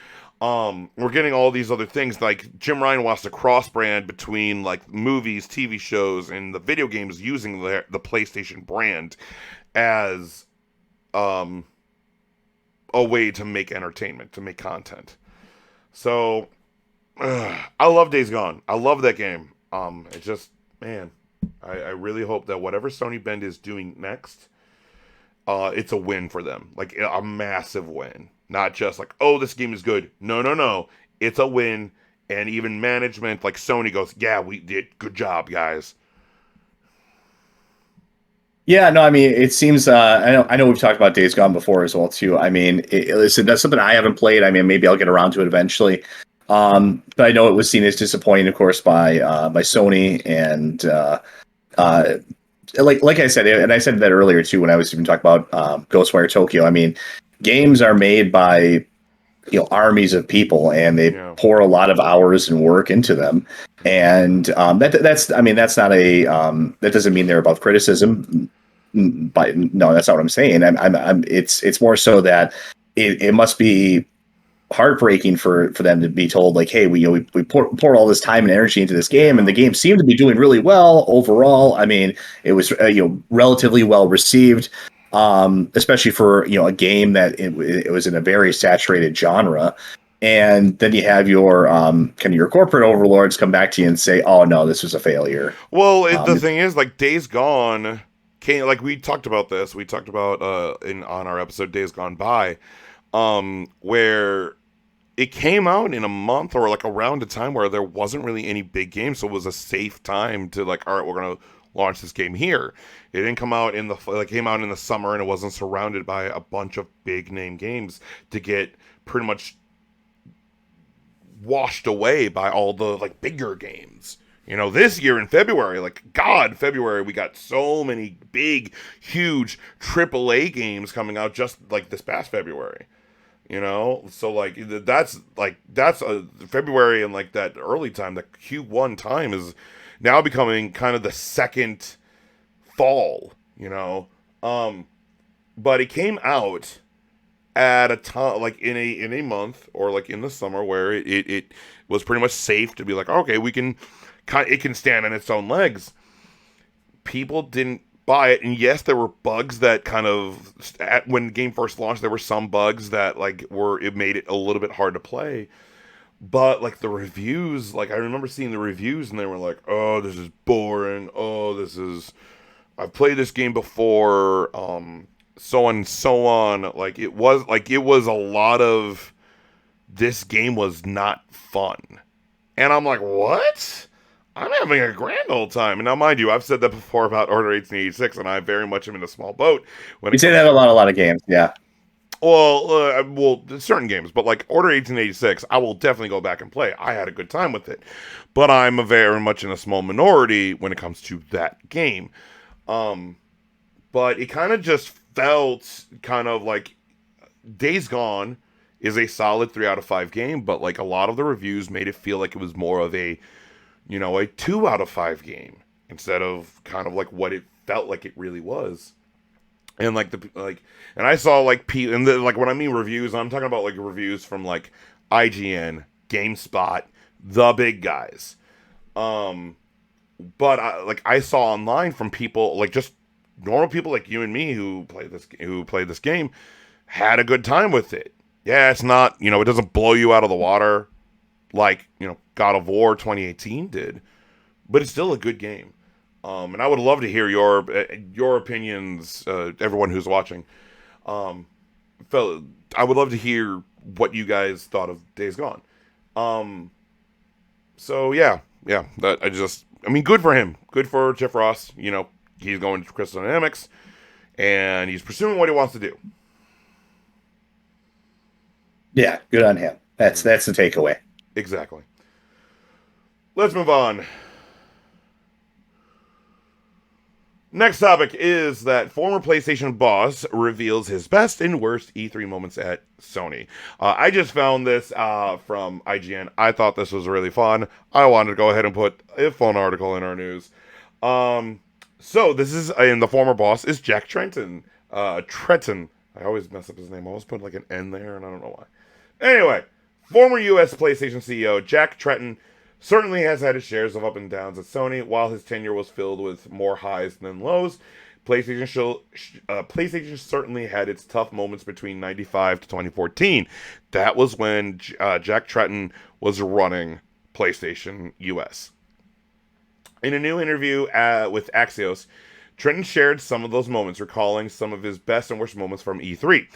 [SPEAKER 1] We're getting all these other things. Jim Ryan wants to cross-brand between movies, TV shows, and the video games using the PlayStation brand as a way to make entertainment, to make content. So I love Days Gone. I love that game. It just, man, I really hope that whatever Sony Bend is doing next, it's a win for them. A massive win. Not just oh, this game is good. No. It's a win. And even management Sony goes, yeah, we did. Good job, guys.
[SPEAKER 2] Yeah, no, it seems, I know we've talked about Days Gone before as well, too. Listen, that's something I haven't played. Maybe I'll get around to it eventually. But I know it was seen as disappointing, of course, by Sony. And like I said, and I said that earlier, too, when I was even talking about Ghostwire Tokyo. Games are made by armies of people, and they pour a lot of hours and work into them. And that doesn't mean they're above criticism. but no, that's not what I'm saying. It's more so that it must be heartbreaking for them to be told like, hey, we pour all this time and energy into this game, and the game seemed to be doing really well overall. I mean, it was relatively well received, especially for a game that it was in a very saturated genre. And then you have your kind of your corporate overlords come back to you and say, oh no, this was a failure.
[SPEAKER 1] Well, the thing is, like, Days Gone came, like, we talked about this. We talked about on our episode Days Gone By, where it came out in a month or like around a time where there wasn't really any big games, so it was a safe time to like, all right, we're gonna launch this game here. It didn't come out came out in the summer, and it wasn't surrounded by a bunch of big name games to get pretty much washed away by all the like bigger games. This year in February, February, we got so many big, huge AAA games coming out just like this past February. So like that's February, and like that early time, the Q1 time is now becoming kind of the second fall, but it came out at a time like in a month or like in the summer where it was pretty much safe to be like, okay, it can stand on its own legs. People didn't buy it, and yes, there were bugs that kind of when the game first launched, there were some bugs that it made it a little bit hard to play. But like the reviews, like I remember seeing the reviews, and they were like, "Oh, this is boring. Oh, I've played this game before." So on and so on. It was a lot of this game was not fun, and I'm like, what? I'm having a grand old time. And now, mind you, I've said that before about Order 1886, and I very much am in a small boat.
[SPEAKER 2] You say that about a lot of games, yeah.
[SPEAKER 1] Well, certain games, but like Order 1886, I will definitely go back and play. I had a good time with it, but I'm very much in a small minority when it comes to that game. But it kind of just felt kind of like Days Gone is a solid 3 out of 5 game, but like a lot of the reviews made it feel like it was more of a 2 out of 5 game instead of kind of like what it felt like it really was. And and I saw when I mean reviews, I'm talking about like reviews from like IGN, GameSpot, the big guys. But I saw online from people like just normal people like you and me who played this game had a good time with it. Yeah, it's not, it doesn't blow you out of the water like, God of War 2018 did, but it's still a good game. And I would love to hear your opinions, everyone who's watching. I would love to hear what you guys thought of Days Gone. So yeah, good for him. Good for Jeff Ross. He's going to Crystal Dynamics, and he's pursuing what he wants to do.
[SPEAKER 2] Yeah, good on him. That's the takeaway.
[SPEAKER 1] Exactly. Let's move on. Next topic is that former PlayStation boss reveals his best and worst E3 moments at Sony. I just found this from IGN. I thought this was really fun. I wanted to go ahead and put a fun article in our news. So this is, and the former boss is Jack Tretton. Tretton. I always mess up his name. I always put like an N there, and I don't know why. Anyway, former U.S. PlayStation CEO Jack Tretton certainly has had his shares of up and downs at Sony. While his tenure was filled with more highs than lows, PlayStation certainly had its tough moments between 95 to 2014. That was when Jack Tretton was running PlayStation US. In a new interview with Axios, Tretton shared some of those moments, recalling some of his best and worst moments from E3.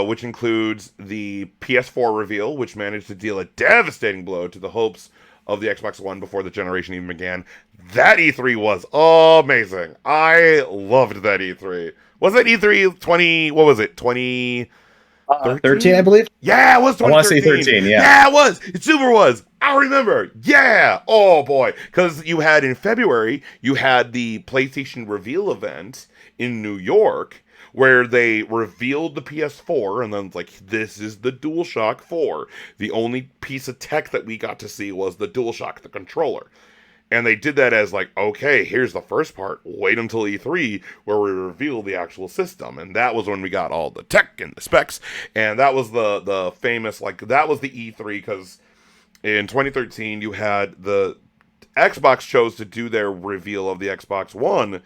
[SPEAKER 1] Which includes the PS4 reveal, which managed to deal a devastating blow to the hopes of the Xbox One before the generation even began. That E3 was amazing. I loved that E3. Was that E3 20, what was it, 2013,
[SPEAKER 2] I believe?
[SPEAKER 1] Yeah, it was 2013.
[SPEAKER 2] I want to say 13, yeah.
[SPEAKER 1] Yeah, it was. It super was. I remember. Yeah. Oh, boy. Because you had in February, you had the PlayStation reveal event in New York, where they revealed the PS4, and then like, this is the DualShock 4. The only piece of tech that we got to see was the DualShock, the controller. And they did that as like, okay, here's the first part. Wait until E3 where we reveal the actual system. And that was when we got all the tech and the specs. And that was the famous, like, that was the E3, because in 2013 you had the Xbox chose to do their reveal of the Xbox One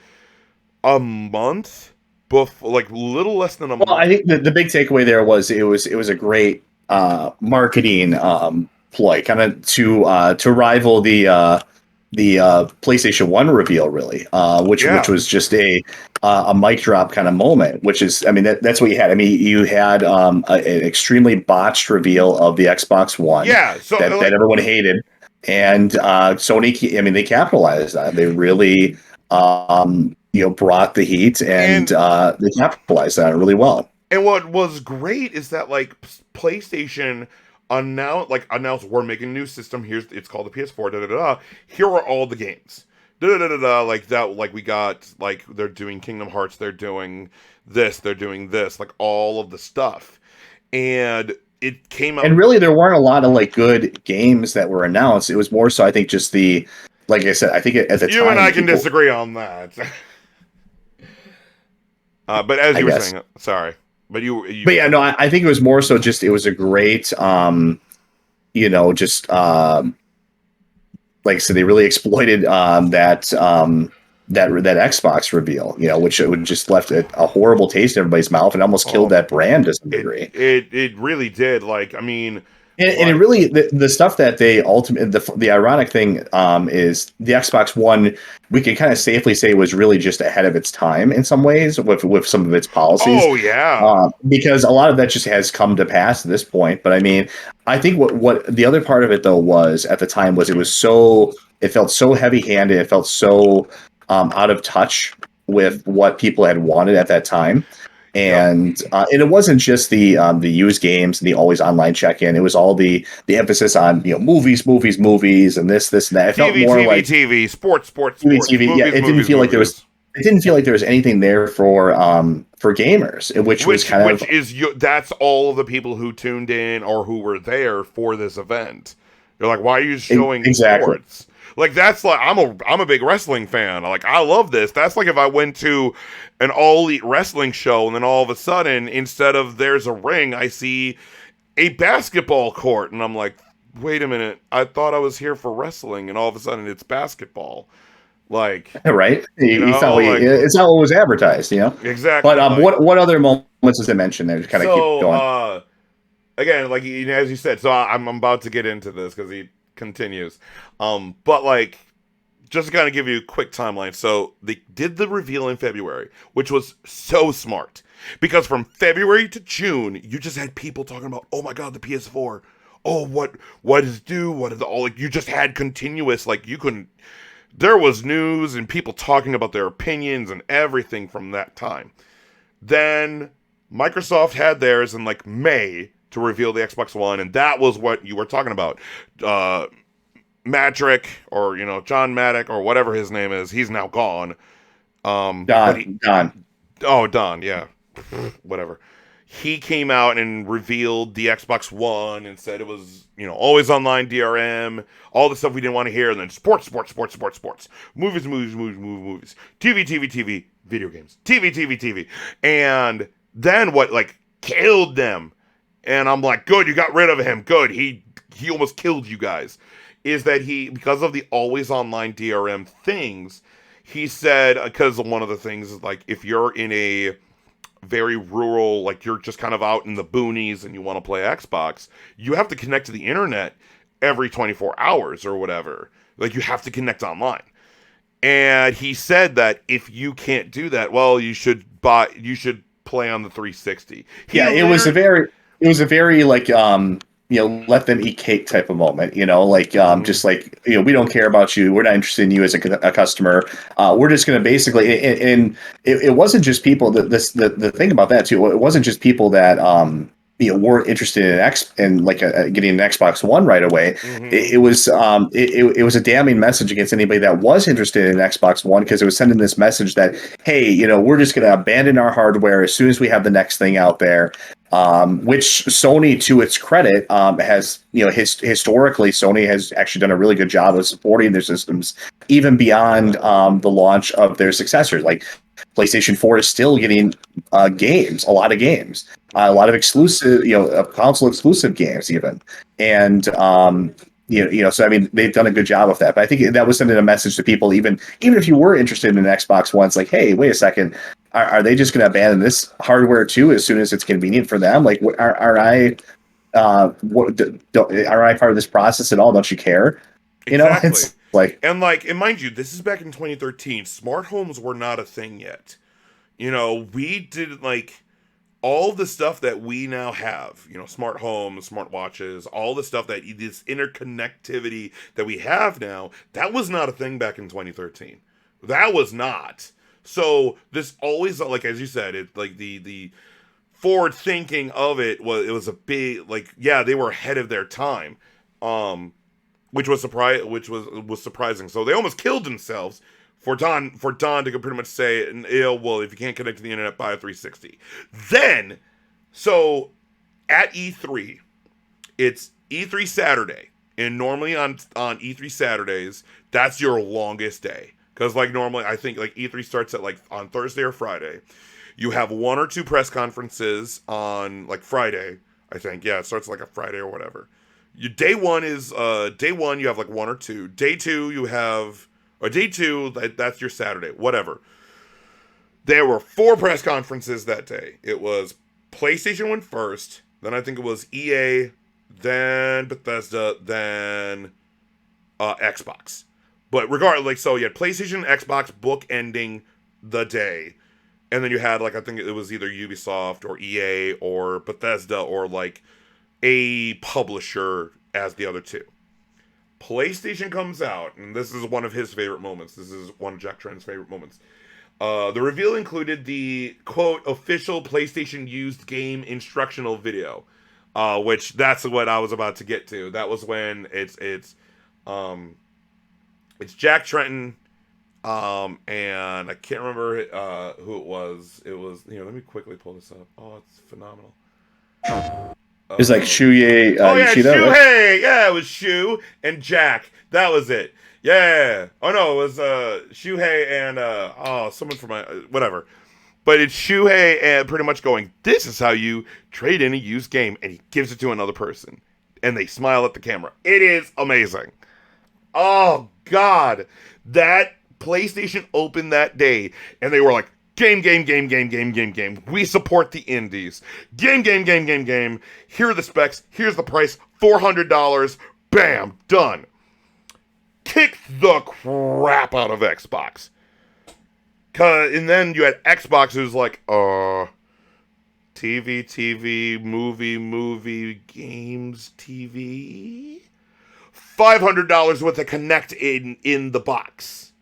[SPEAKER 1] a month before, like little less than a month.
[SPEAKER 2] Well, I think the big takeaway there was it was a great marketing ploy, kind of to rival the PlayStation 1 reveal, really, which was just a mic drop kind of moment, which is, I mean, that's what you had. I mean, you had an extremely botched reveal of the Xbox One that everyone hated. And Sony, I mean, they capitalized on it. They really, brought the heat, and they capitalized on it really well.
[SPEAKER 1] And what was great is that, like, PlayStation announced we're making a new system. It's called the PS4. Da da da. Here are all the games. Da da da da. Like that. Like we got. Like they're doing Kingdom Hearts. They're doing this. They're doing this. Like all of the stuff. And it came out.
[SPEAKER 2] And really, there weren't a lot of like good games that were announced. It was more so, I think, just the. Like I said, I think at the time,
[SPEAKER 1] you and I can disagree on that. But as you were saying, sorry. But
[SPEAKER 2] but yeah, no, I think it was more so just, it was a great, like I said, they really exploited that Xbox reveal, which it just left a horrible taste in everybody's mouth and almost killed that brand to some degree.
[SPEAKER 1] It really did. Like, I mean.
[SPEAKER 2] And it really, the stuff that they ultimately, the ironic thing is the Xbox One, we can kind of safely say, was really just ahead of its time in some ways with some of its policies.
[SPEAKER 1] Oh, yeah.
[SPEAKER 2] Because a lot of that just has come to pass at this point. But I mean, I think what the other part of it, though, was at the time was it felt so heavy handed. It felt so out of touch with what people had wanted at that time. And it wasn't just the used games and the always online check-in. It was all the emphasis on movies, and this and that. It felt more
[SPEAKER 1] TV,
[SPEAKER 2] like
[SPEAKER 1] TV, sports,
[SPEAKER 2] TV. Movies, yeah, it didn't feel like there was. It didn't feel like there was anything there for gamers, which was kind of
[SPEAKER 1] that's all of the people who tuned in or who were there for this event. You're like, why are you showing sports? Like, that's like, I'm a big wrestling fan. Like, I love this. That's like if I went to an All Elite wrestling show and then all of a sudden, instead of there's a ring, I see a basketball court. And I'm like, wait a minute. I thought I was here for wrestling, and all of a sudden it's basketball. Like,
[SPEAKER 2] right? It's not what was advertised,
[SPEAKER 1] Exactly.
[SPEAKER 2] But what other moments does it mention there to kind of keep going?
[SPEAKER 1] Again, like, as you said, so I'm about to get into this because he continues. But like, just to kind of give you a quick timeline. So they did the reveal in February, which was so smart, because from February to June, you just had people talking about, oh my God, the PS4. Oh, what is due? What is all? Like, you just had continuous, like, you couldn't. There was news and people talking about their opinions and everything from that time. Then Microsoft had theirs in like May to reveal the Xbox One, and that was what you were talking about. Madrick, or John Maddock, or whatever his name is, he's now gone.
[SPEAKER 2] Don.
[SPEAKER 1] Oh, Don, yeah. Whatever. He came out and revealed the Xbox One and said it was, always online DRM, all the stuff we didn't want to hear, and then sports. Movies. TV. Video games. TV. And then what, like, killed them. And I'm like, good, you got rid of him. Good. He almost killed you guys. Is that because of the always online DRM things, he said, because one of the things is, like, if you're in a very rural, like, you're just kind of out in the boonies and you want to play Xbox, you have to connect to the internet every 24 hours or whatever. Like, you have to connect online. And he said that if you can't do that, well, you should play on the 360.
[SPEAKER 2] It was a very like, let them eat cake type of moment, just like, we don't care about you. We're not interested in you as a customer. We're just going to basically, and it wasn't just people that the thing about that too, it wasn't just people that, weren't interested in getting an Xbox One right away. Mm-hmm. It was a damning message against anybody that was interested in Xbox One, because it was sending this message that, hey, we're just going to abandon our hardware as soon as we have the next thing out there. which Sony, to its credit, has, historically, Sony has actually done a really good job of supporting their systems, even beyond the launch of their successors. Like PlayStation 4 is still getting games, a lot of games, a lot of exclusive, console exclusive games, even, and so I mean, they've done a good job of that. But I think that was sending a message to people, even if you were interested in an Xbox One, it's like, hey, wait a second, are they just going to abandon this hardware too as soon as it's convenient for them? Like, are I are I part of this process at all? Don't you care?
[SPEAKER 1] Exactly.
[SPEAKER 2] It's like,
[SPEAKER 1] and mind you, this is back in 2013. Smart homes were not a thing yet. We did all the stuff that we now have, smart homes, smart watches, all the stuff that this interconnectivity that we have now, that was not a thing back in 2013. That was not. So this always, as you said, it the forward thinking of it was a big, they were ahead of their time, which was surprising. So they almost killed themselves for Don to pretty much say, well, if you can't connect to the internet, buy a 360. Then, so at E3, it's E3 Saturday, and normally on E3 Saturdays, that's your longest day, because normally I think E3 starts at on Thursday or Friday. You have one or two press conferences on Friday, I think. Yeah, it starts a Friday or whatever. Day one you have one or two. Day two you have. Or day two, that's your Saturday, whatever. There were 4 press conferences that day. It was PlayStation went first, then I think it was EA, then Bethesda, then Xbox. But regardless, so you had PlayStation, Xbox bookending the day. And then you had, I think it was either Ubisoft or EA or Bethesda or, a publisher as the other two. PlayStation comes out, and this is one of his favorite moments. This is one of Jack Trent's favorite moments. The reveal included the, quote, official PlayStation used game instructional video, which that's what I was about to get to. That was when it's Jack Tretton, and I can't remember who it was. It was, let me quickly pull this up. Oh, it's phenomenal.
[SPEAKER 2] It's Shuhei Yoshida,
[SPEAKER 1] Shuhei.
[SPEAKER 2] Right?
[SPEAKER 1] Yeah, it was Shu and Jack. That was it. Yeah. Oh no, it was Shuhei and someone from my whatever. But it's Shuhei and pretty much going, this is how you trade in a used game, and he gives it to another person, and they smile at the camera. It is amazing. Oh God, that PlayStation opened that day, and they were like, game. We support the indies. Game. Here are the specs. Here's the price. $400. Bam. Done. Kick the crap out of Xbox. And then you had Xbox who's like, TV, movie, games, TV. $500 worth of Connect in the box.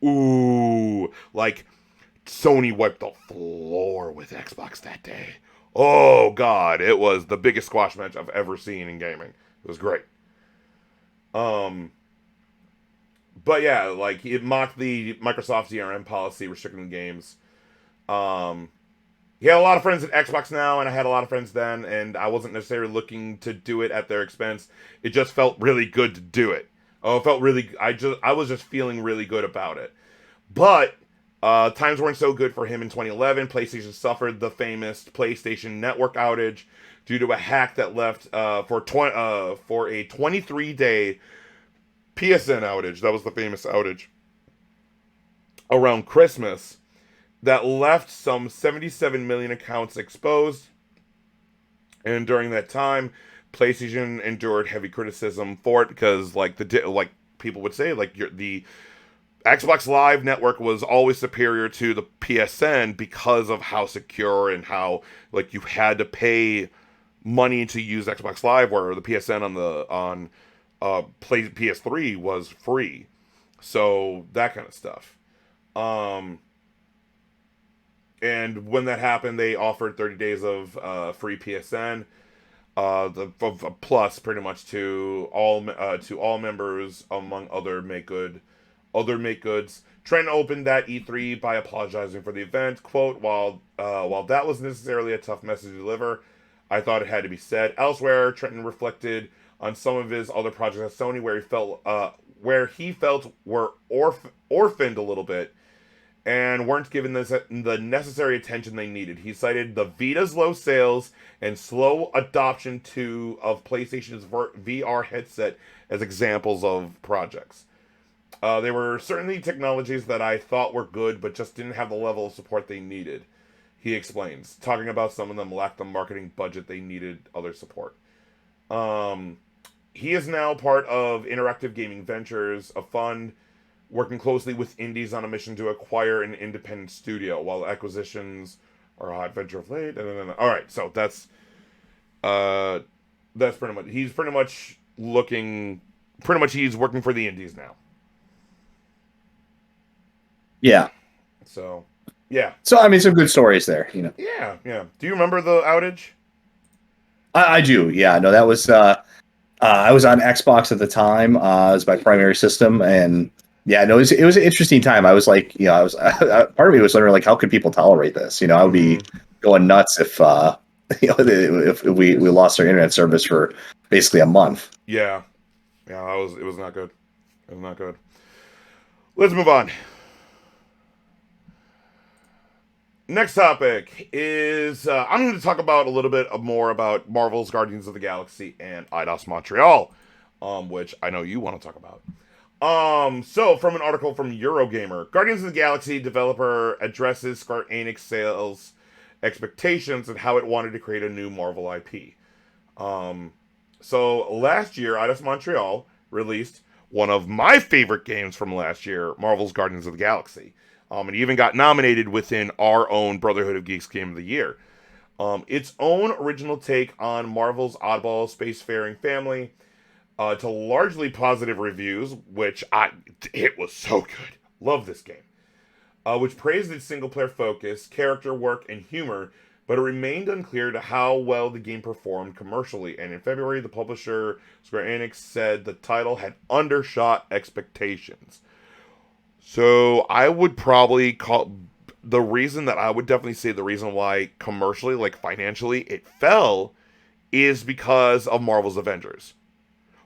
[SPEAKER 1] Ooh. Sony wiped the floor with Xbox that day. Oh, God. It was the biggest squash match I've ever seen in gaming. It was great. But yeah, it mocked the Microsoft DRM policy restricting games. He had a lot of friends at Xbox now, and I had a lot of friends then, and I wasn't necessarily looking to do it at their expense. It just felt really good to do it. It felt really, I was just feeling really good about it. But times weren't so good for him in 2011. PlayStation suffered the famous PlayStation Network outage due to a hack that left for a 23-day PSN outage. That was the famous outage around Christmas that left some 77 million accounts exposed. And during that time, PlayStation endured heavy criticism for it because, people would say, the Xbox Live network was always superior to the PSN because of how secure and how you had to pay money to use Xbox Live, where the PSN on PS3 was free. So that kind of stuff. And when that happened, they offered 30 days of free PSN, plus pretty much to all members, among other make goods. Tretton opened that E3 by apologizing for the event. Quote, while that was necessarily a tough message to deliver, I thought it had to be said. Elsewhere, Tretton reflected on some of his other projects at Sony where he felt were orphaned a little bit and weren't given the necessary attention they needed. He cited the Vita's low sales and slow adoption of PlayStation's VR headset as examples of projects. They were certainly technologies that I thought were good, but just didn't have the level of support they needed, he explains, talking about some of them lacked the marketing budget they needed other support. He is now part of Interactive Gaming Ventures, a fund working closely with indies on a mission to acquire an independent studio, while acquisitions are a hot venture of late. All right, so that's pretty much. He's pretty much he's working for the indies now.
[SPEAKER 2] Yeah.
[SPEAKER 1] So, yeah.
[SPEAKER 2] So I mean, some good stories there, you know.
[SPEAKER 1] Yeah. Do you remember the outage?
[SPEAKER 2] I do. Yeah. No, that was. I was on Xbox at the time. It was my primary system, and yeah, no, it was an interesting time. I was like, you know, part of me was wondering, like, how could people tolerate this? You know, I would be going nuts if if we lost our internet service for basically a month.
[SPEAKER 1] Yeah, it was not good. It was not good. Let's move on. Next topic is I'm going to talk about a little bit more about Marvel's Guardians of the Galaxy and Eidos Montreal, which I know you want to talk about. So from an article from Eurogamer, Guardians of the Galaxy developer addresses Square Enix sales expectations and how it wanted to create a new Marvel IP. So last year, Eidos Montreal released one of my favorite games from last year, Marvel's Guardians of the Galaxy. And even got nominated within our own Brotherhood of Geeks Game of the Year. Its own original take on Marvel's oddball spacefaring family, to largely positive reviews, it was so good. Love this game. Which praised its single-player focus, character work, and humor, but it remained unclear to how well the game performed commercially. And in February, the publisher, Square Enix, said the title had undershot expectations. So I would probably the reason why commercially, like financially, it fell is because of Marvel's Avengers.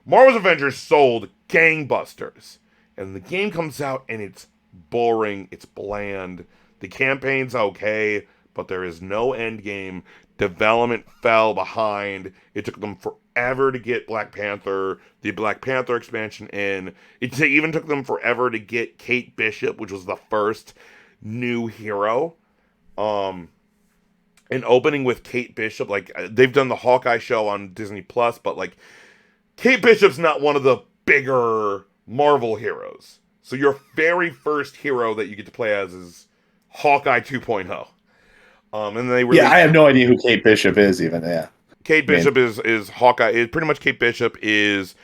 [SPEAKER 1] Marvel's Avengers sold gangbusters. And the game comes out and it's boring, it's bland. The campaign's okay, but there is no end game. Development fell behind. It took them forever to get the Black Panther expansion in. It even took them forever to get Kate Bishop, which was the first new hero. And opening with Kate Bishop, like, they've done the Hawkeye show on Disney Plus, but like, Kate Bishop's not one of the bigger Marvel heroes. So your very first hero that you get to play as is Hawkeye 2.0. And they released,
[SPEAKER 2] I have no idea who Kate Bishop is even. Yeah,
[SPEAKER 1] Kate Bishop is Hawkeye. Pretty much Kate Bishop is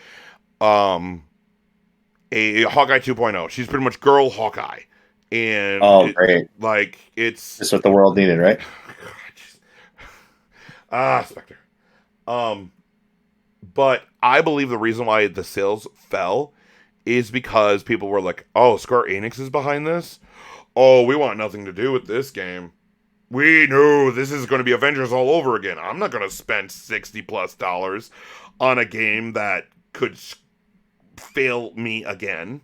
[SPEAKER 1] a Hawkeye 2.0. She's pretty much girl Hawkeye. And
[SPEAKER 2] great.
[SPEAKER 1] Like, it's
[SPEAKER 2] just what the world needed, right?
[SPEAKER 1] Spectre. But I believe the reason why the sales fell is because people were like, oh, Square Enix is behind this? Oh, we want nothing to do with this game. We knew this is going to be Avengers all over again. I'm not going to spend $60+ on a game that could fail me again.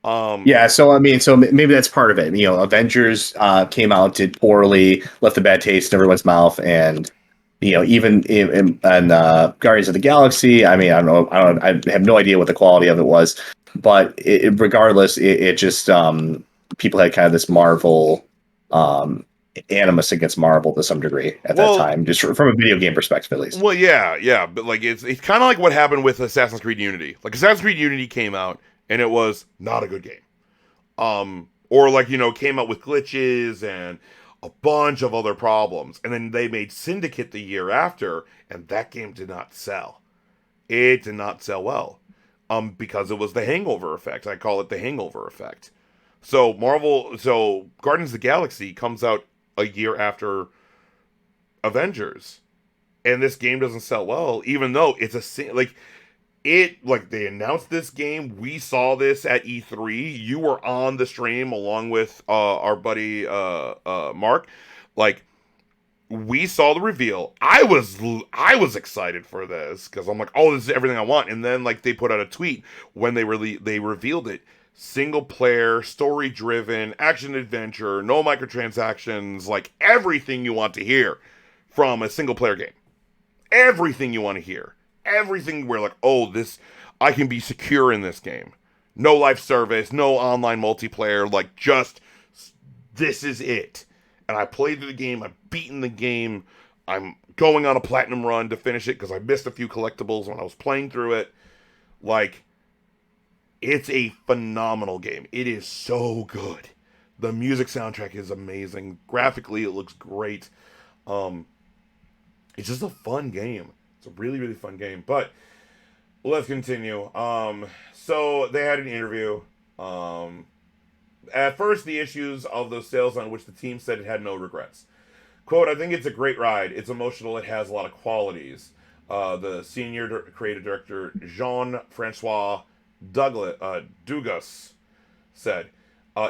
[SPEAKER 2] Yeah, so I mean, so maybe that's part of it. You know, Avengers came out, did poorly, left a bad taste in everyone's mouth, and you know, even in Guardians of the Galaxy, I mean, I have no idea what the quality of it was, but regardless, it just people had kind of this Marvel animus against Marvel to some degree at that time, just from a video game perspective, at least.
[SPEAKER 1] Well, yeah, but like it's kind of like what happened with Assassin's Creed Unity. Like Assassin's Creed Unity came out and it was not a good game, or like, you know, came out with glitches and a bunch of other problems, and then they made Syndicate the year after, and that game did not sell. It did not sell well, because it was the hangover effect. I call it the hangover effect. So Guardians of the Galaxy comes out a year after Avengers, and this game doesn't sell well, even though it's like, they announced this game. We saw this at E3. You were on the stream along with our buddy Mark. Like, we saw the reveal. I was excited for this because I'm like, oh, this is everything I want. And then, like, they put out a tweet when they revealed it. Single player, story driven, action adventure, no microtransactions, like everything you want to hear from a single player game. Everything you want to hear. Everything where, like, oh, this, I can be secure in this game. No live service, no online multiplayer, like, just, this is it. And I played the game, I've beaten the game, I'm going on a platinum run to finish it because I missed a few collectibles when I was playing through it. Like, it's a phenomenal game. It is so good. The music soundtrack is amazing. Graphically, it looks great. It's just a fun game. It's a really, really fun game. But let's continue. So they had an interview. At first, the issues of those sales on which the team said it had no regrets. Quote, I think it's a great ride. It's emotional. It has a lot of qualities. The senior creative director, Jean-Francois Dugas, said,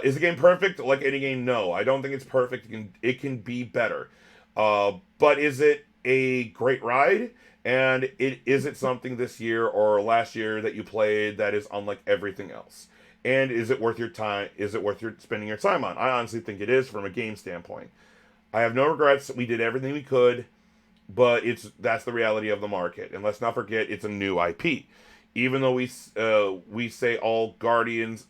[SPEAKER 1] is the game perfect? Like any game, no. I don't think it's perfect. It can be better. But is it a great ride? And is it something this year or last year that you played that is unlike everything else? And is it worth your time? Is it worth your spending your time on? I honestly think it is from a game standpoint. I have no regrets. We did everything we could, but that's the reality of the market. And let's not forget, it's a new IP. Even though we say all Guardians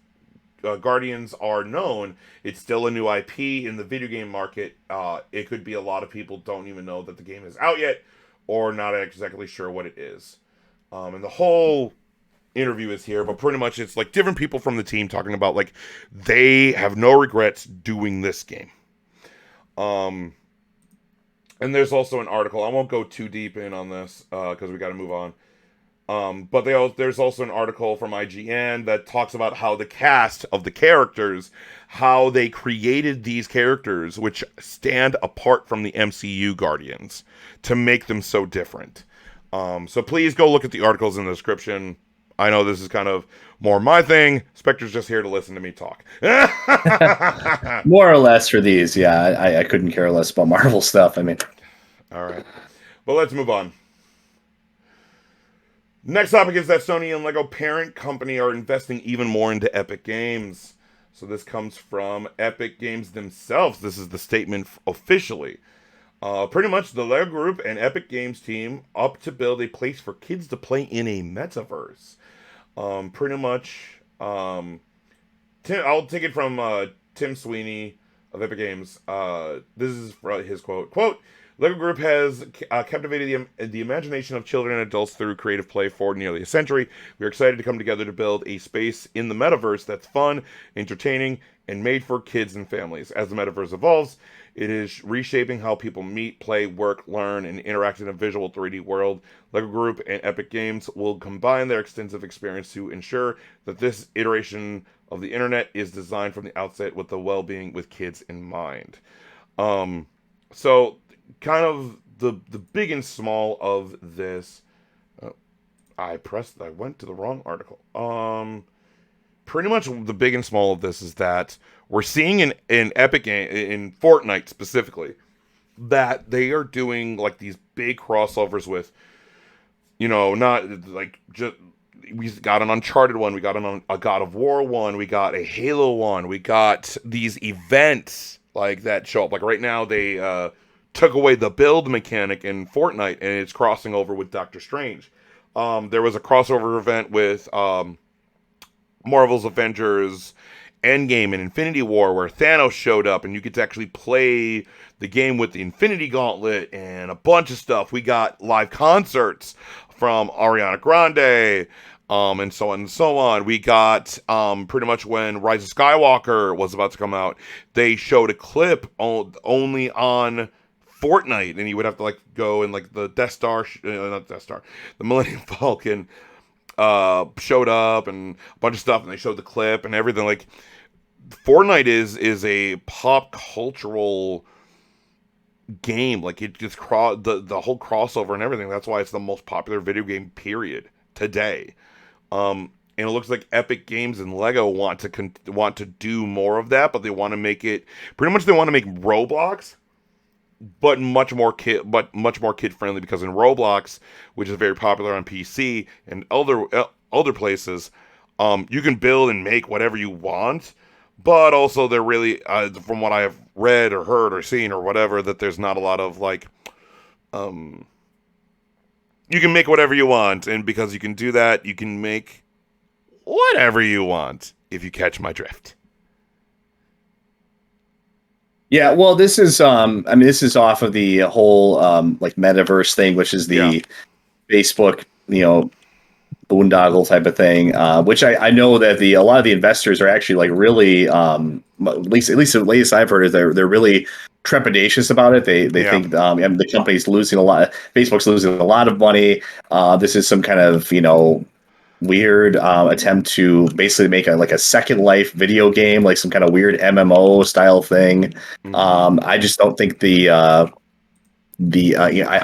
[SPEAKER 1] are known, it's still a new IP in the video game market. It could be a lot of people don't even know that the game is out yet, or not exactly sure what it is. And the whole interview is here, but pretty much it's like different people from the team talking about, like, they have no regrets doing this game. And there's also an article. I won't go too deep in on this because we got to move on. But there's also an article from IGN that talks about how the cast of the characters, how they created these characters, which stand apart from the MCU Guardians, to make them so different. So please go look at the articles in the description. I know this is kind of more my thing. Spectre's just here to listen to me talk.
[SPEAKER 2] More or less for these, yeah. I couldn't care less about Marvel stuff. I mean,
[SPEAKER 1] all right. But let's move on. Next topic is that Sony and LEGO parent company are investing even more into Epic Games. So this comes from Epic Games themselves. This is the statement officially. Pretty much the LEGO Group and Epic Games team up to build a place for kids to play in a metaverse. Pretty much, I'll take it from Tim Sweeney of Epic Games. This is his quote. Quote, LEGO Group has captivated the imagination of children and adults through creative play for nearly a century. We are excited to come together to build a space in the metaverse that's fun, entertaining, and made for kids and families. As the metaverse evolves, it is reshaping how people meet, play, work, learn, and interact in a visual 3D world. LEGO Group and Epic Games will combine their extensive experience to ensure that this iteration of the internet is designed from the outset with the well-being with kids in mind. So kind of the big and small of this. I went to the wrong article. Pretty much the big and small of this is that we're seeing in Epic Game, in Fortnite specifically, that they are doing like these big crossovers with, not like just, we got an Uncharted one, we got a God of War one, we got a Halo one, we got these events like that show up. Like right now they took away the build mechanic in Fortnite, and it's crossing over with Doctor Strange. There was a crossover event with Marvel's Avengers Endgame and Infinity War where Thanos showed up, and you get to actually play the game with the Infinity Gauntlet and a bunch of stuff. We got live concerts from Ariana Grande, and so on and so on. We got, pretty much when Rise of Skywalker was about to come out, they showed a clip only on Fortnite, and you would have to like go and like the Death Star, not Death Star, the Millennium Falcon showed up and a bunch of stuff, and they showed the clip and everything. Like Fortnite is a pop cultural game. Like it just the whole crossover and everything. That's why it's the most popular video game period today. And it looks like Epic Games and Lego want to do more of that, but they want to make it pretty much, they want to make Roblox, but much more kid friendly, because in Roblox, which is very popular on PC and other places, you can build and make whatever you want, but also they're really, from what I have read or heard or seen or whatever, that there's not a lot of like, you can make whatever you want, and because you can do that, you can make whatever you want, if you catch my drift.
[SPEAKER 2] Yeah, well, this is this is off of the whole like metaverse thing, which is the Facebook, boondoggle type of thing, which I know that a lot of the investors are actually like really, at least the latest I've heard is they're really trepidatious about it. They think the company's losing a lot. Facebook's losing a lot of money. This is some kind of weird attempt to basically make a Second Life video game, like some kind of weird MMO style thing. I just don't think I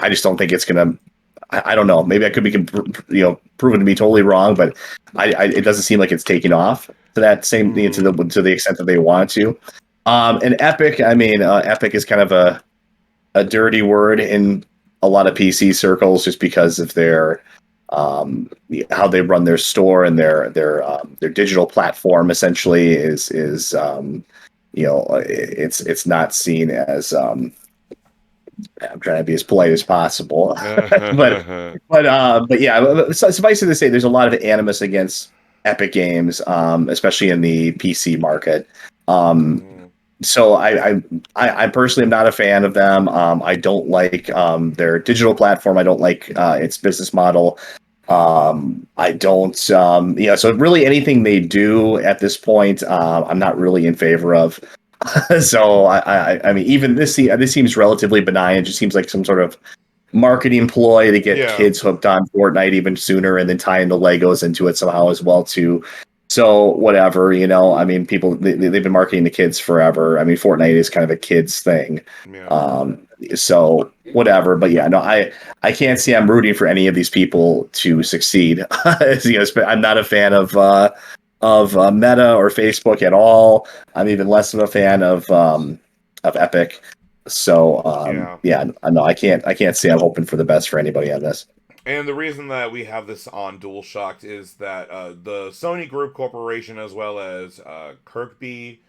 [SPEAKER 2] just don't think it's gonna. I don't know. Maybe I could be proven to be totally wrong, but it doesn't seem like it's taking off to that same to the extent that they want to. And Epic, Epic is kind of a dirty word in a lot of PC circles, just because of their how they run their store and their digital platform. Essentially is it's not seen as I'm trying to be as polite as possible, but yeah. Suffice it to say, there's a lot of animus against Epic Games, especially in the PC market. So I personally am not a fan of them. I don't like their digital platform. I don't like its business model. I don't, so really anything they do at this point, I'm not really in favor of. So I mean, even this seems relatively benign. It just seems like some sort of marketing ploy to get kids hooked on Fortnite even sooner, and then tie in the Legos into it somehow as well too. So whatever, I mean, people they've been marketing to kids forever. I mean, Fortnite is kind of a kids thing. So whatever, but yeah, no, I can't say I'm rooting for any of these people to succeed. I'm not a fan of Meta or Facebook at all. I'm even less of a fan of Epic. So no, I can't say I'm hoping for the best for anybody on this.
[SPEAKER 1] And the reason that we have this on Dualshock'd is that the Sony Group Corporation, as well as Kirkby,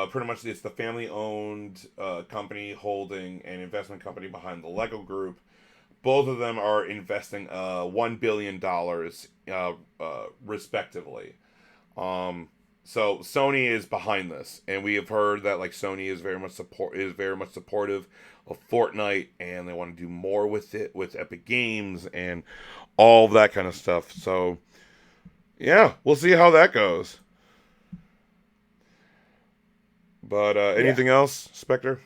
[SPEAKER 1] pretty much it's the family-owned company holding an investment company behind the Lego Group. Both of them are investing $1 billion respectively. So Sony is behind this, and we have heard that like Sony is very much supportive of Fortnite, and they want to do more with it with Epic Games and all of that kind of stuff. So yeah, we'll see how that goes. But anything else, Spectre?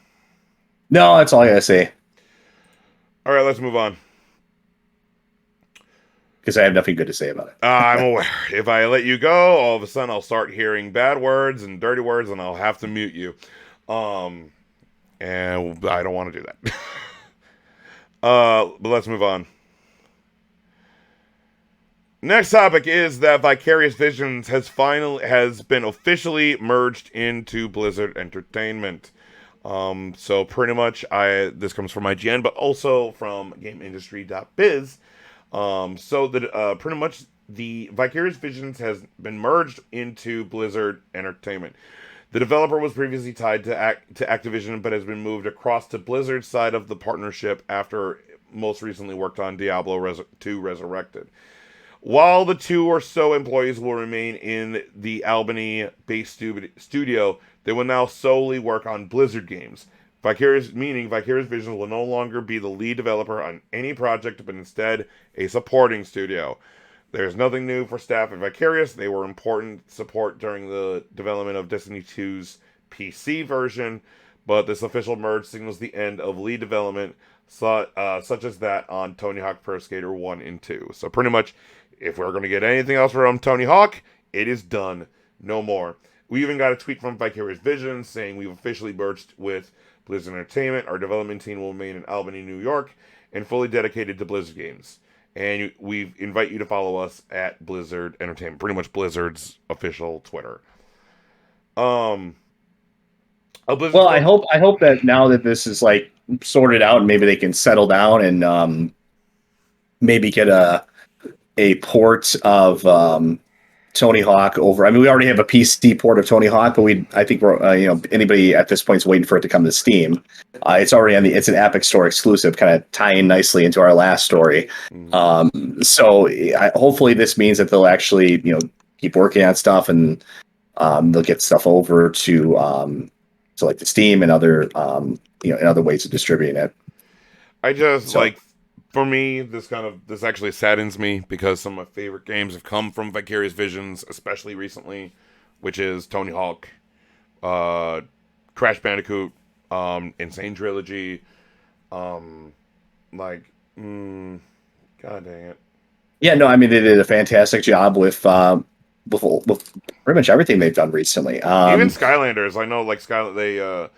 [SPEAKER 2] No, that's all I gotta say.
[SPEAKER 1] All right, let's move on.
[SPEAKER 2] Because I have nothing good to say about it.
[SPEAKER 1] I'm aware. If I let you go, all of a sudden I'll start hearing bad words and dirty words, and I'll have to mute you. And I don't want to do that. But let's move on. Next topic is that Vicarious Visions has been officially merged into Blizzard Entertainment. So pretty much this comes from IGN, but also from GameIndustry.biz. So that pretty much the Vicarious Visions has been merged into Blizzard Entertainment. The developer was previously tied to Activision, but has been moved across to Blizzard's side of the partnership after most recently worked on Diablo 2 Resurrected. While the 2 or so employees will remain in the Albany-based studio, they will now solely work on Blizzard games. Vicarious Visions will no longer be the lead developer on any project, but instead a supporting studio. There's nothing new for staff at Vicarious. They were important support during the development of Destiny 2's PC version, but this official merge signals the end of lead development, such as that on Tony Hawk Pro Skater 1 and 2. So pretty much, if we're going to get anything else from Tony Hawk, it is done. No more. We even got a tweet from Vicarious Visions saying we've officially merged with Blizzard Entertainment. Our development team will remain in Albany, New York, and fully dedicated to Blizzard games. and we invite you to follow us at Blizzard Entertainment, pretty much Blizzard's official Twitter.
[SPEAKER 2] Well, I hope that now that this is like sorted out, and maybe they can settle down and maybe get a port of Tony Hawk over. I mean, we already have a PC port of Tony Hawk, but I think we're anybody at this point is waiting for it to come to Steam. It's already it's an Epic Store exclusive, kind of tying nicely into our last story. So hopefully this means that they'll actually keep working on stuff, and they'll get stuff over to like the Steam and other and other ways of distributing it.
[SPEAKER 1] For me, this actually saddens me because some of my favorite games have come from Vicarious Visions, especially recently, which is Tony Hawk, Crash Bandicoot, Insane Trilogy, God dang it. Yeah,
[SPEAKER 2] no, I mean they did a fantastic job with pretty much everything they've done recently.
[SPEAKER 1] Even Skylanders, I know, it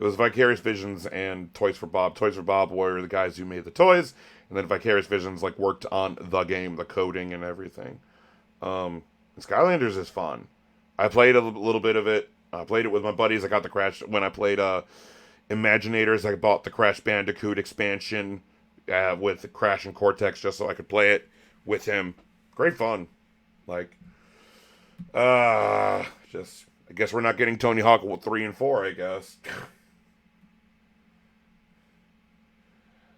[SPEAKER 1] was Vicarious Visions and Toys for Bob. Toys for Bob were the guys who made the toys, and then Vicarious Visions worked on the game, the coding and everything. Skylanders is fun. I played a little bit of it. I played it with my buddies. I got the Crash when I played Imaginators. I bought the Crash Bandicoot expansion with Crash and Cortex just so I could play it with him. Great fun. I guess we're not getting Tony Hawk 3 and 4, I guess.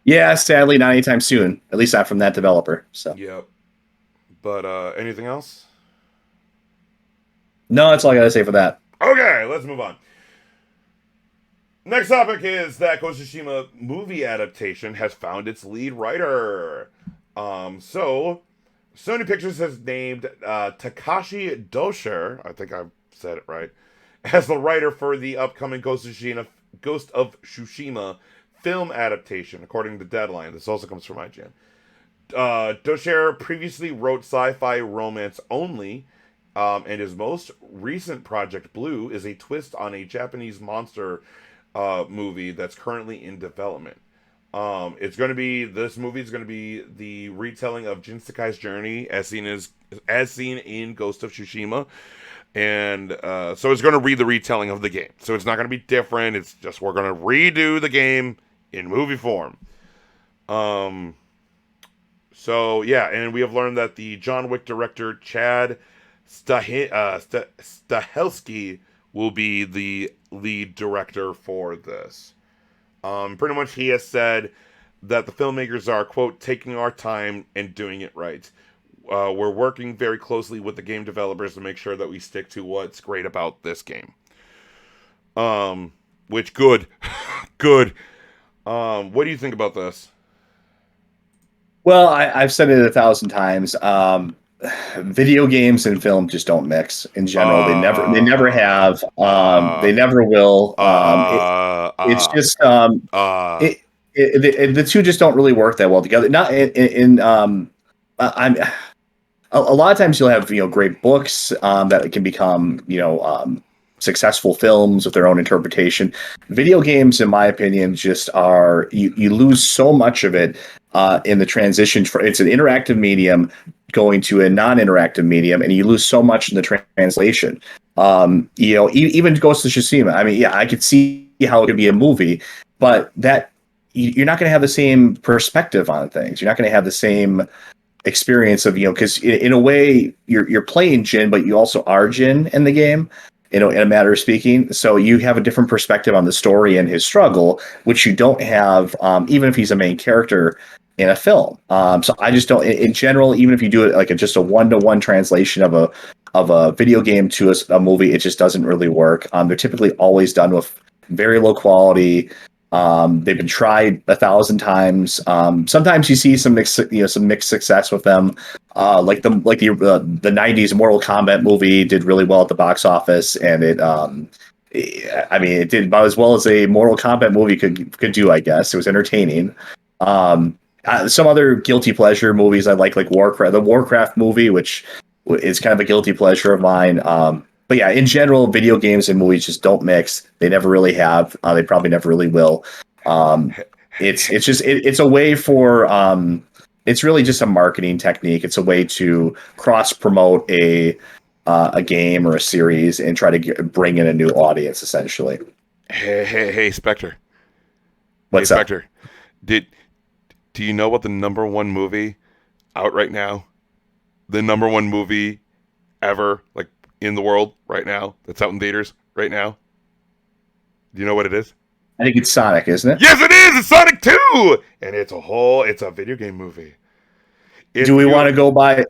[SPEAKER 2] Yeah, sadly, not anytime soon. At least not from that developer. So.
[SPEAKER 1] Yep. But anything else?
[SPEAKER 2] No, that's all I gotta say for that.
[SPEAKER 1] Okay, let's move on. Next topic is that Ghost of Tsushima movie adaptation has found its lead writer. So Sony Pictures has named Takashi Dosher, I think I said it right, as the writer for the upcoming Ghost of Tsushima film adaptation, according to Deadline. This also comes from IGN. Dosher previously wrote sci-fi romance only, and his most recent project, Blue, is a twist on a Japanese monster movie that's currently in development. This movie is going to be the retelling of Jin Sakai's journey as seen in Ghost of Tsushima. And so it's going to read the retelling of the game. So it's not going to be different. It's just we're going to redo the game in movie form. So yeah, and we have learned that the John Wick director Chad Stahelski will be the lead director for this. Pretty much he has said that the filmmakers are, quote, taking our time and doing it right. We're working very closely with the game developers to make sure that we stick to what's great about this game. Which, good. Good. What do you think about this?
[SPEAKER 2] Well, I've said it 1,000 times. Video games and film just don't mix in general. They never have. They never will. It's just the two just don't really work that well together. Not a lot of times you'll have great books that can become successful films with their own interpretation. Video games, in my opinion, just are you lose so much of it in the transition. It's an interactive medium going to a non-interactive medium, and you lose so much in the translation. Even Ghost of Tsushima. I mean, yeah, I could see how it could be a movie, but that you're not going to have the same perspective on things. You're not going to have the same experience of because in a way you're playing Jin, but you also are Jin in the game. In a matter of speaking, so you have a different perspective on the story and his struggle, which you don't have even if he's a main character in a film. So I just don't. In general, even if you do it just a 1-to-1 translation of a video game to a movie, it just doesn't really work. They're typically always done with very low quality. They've been tried 1,000 times. Sometimes you see some mixed success with them. Like the 90s Mortal Kombat movie did really well at the box office, and it did about as well as a Mortal Kombat movie could do. I guess it was entertaining. Some other guilty pleasure movies I like Warcraft, the Warcraft movie, which is kind of a guilty pleasure of mine. But yeah, in general, video games and movies just don't mix. They never really have. They probably never really will. It's a way for it's really just a marketing technique. It's a way to cross promote a game or a series and try to bring in a new audience, essentially.
[SPEAKER 1] Hey, Spectre.
[SPEAKER 2] What's
[SPEAKER 1] hey, Spectre. Do you know what the number one movie out right now? The number one movie ever, like in the world right now, that's out in theaters right now. Do you know what it is?
[SPEAKER 2] I think it's Sonic, isn't it?
[SPEAKER 1] Yes, it is. It's Sonic 2, and it's a video game movie.
[SPEAKER 2] Do we want to go by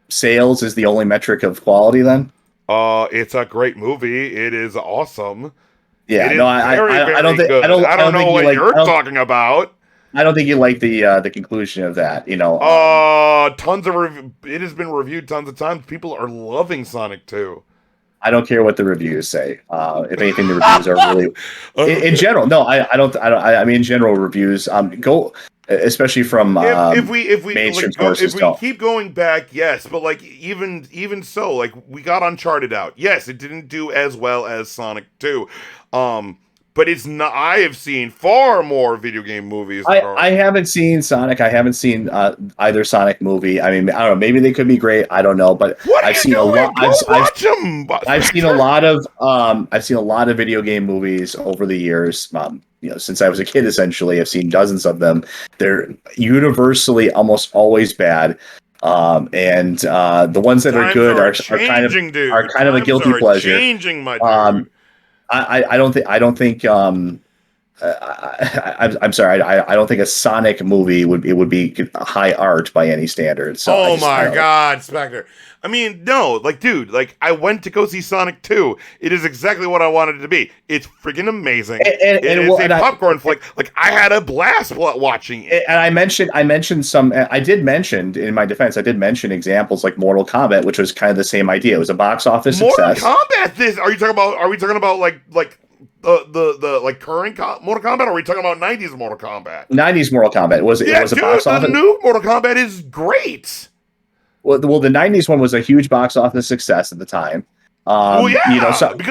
[SPEAKER 2] sales as the only metric of quality then?
[SPEAKER 1] It's a great movie. It is awesome.
[SPEAKER 2] Yeah,
[SPEAKER 1] it is
[SPEAKER 2] no, I don't think
[SPEAKER 1] good. I don't know what you're talking about.
[SPEAKER 2] I don't think you like the conclusion of that. You know,
[SPEAKER 1] it has been reviewed tons of times. People are loving Sonic 2.
[SPEAKER 2] I don't care what the reviews say. If anything, the reviews are really in general. No, I don't. I mean, in general, reviews go, especially from
[SPEAKER 1] if we
[SPEAKER 2] mainstream
[SPEAKER 1] like,
[SPEAKER 2] sources.
[SPEAKER 1] If we keep going back, yes, but like even so, like we got Uncharted out. Yes, it didn't do as well as Sonic 2. But it's not. I have seen far more video game movies.
[SPEAKER 2] I haven't seen Sonic. I haven't seen either Sonic movie. I mean, I don't know. Maybe they could be great. I don't know. But I've seen a lot. I've seen a lot of video game movies over the years. Since I was a kid, essentially, I've seen dozens of them. They're universally almost always bad. And the ones that are good are kind of a guilty pleasure.
[SPEAKER 1] Changing, my dude.
[SPEAKER 2] I don't think. I'm sorry. I don't think a Sonic movie would be high art by any standard. So
[SPEAKER 1] oh my God, Spectre! I mean, no, like, dude, like, I went to go see Sonic 2. It is exactly what I wanted it to be. It's freaking amazing. It is a popcorn flick. Like, I had a blast watching it.
[SPEAKER 2] And I mentioned some. I did mention, in my defense, I did mention examples like Mortal Kombat, which was kind of the same idea. It was a box office success.
[SPEAKER 1] Mortal Kombat. Are we talking about like the like current Mortal Kombat, or are we talking about 90s Mortal Kombat?
[SPEAKER 2] 90s Mortal Kombat. It was a box office.
[SPEAKER 1] The new Mortal Kombat is great.
[SPEAKER 2] Well, the 90s one was a huge box office success at the time.
[SPEAKER 1] Because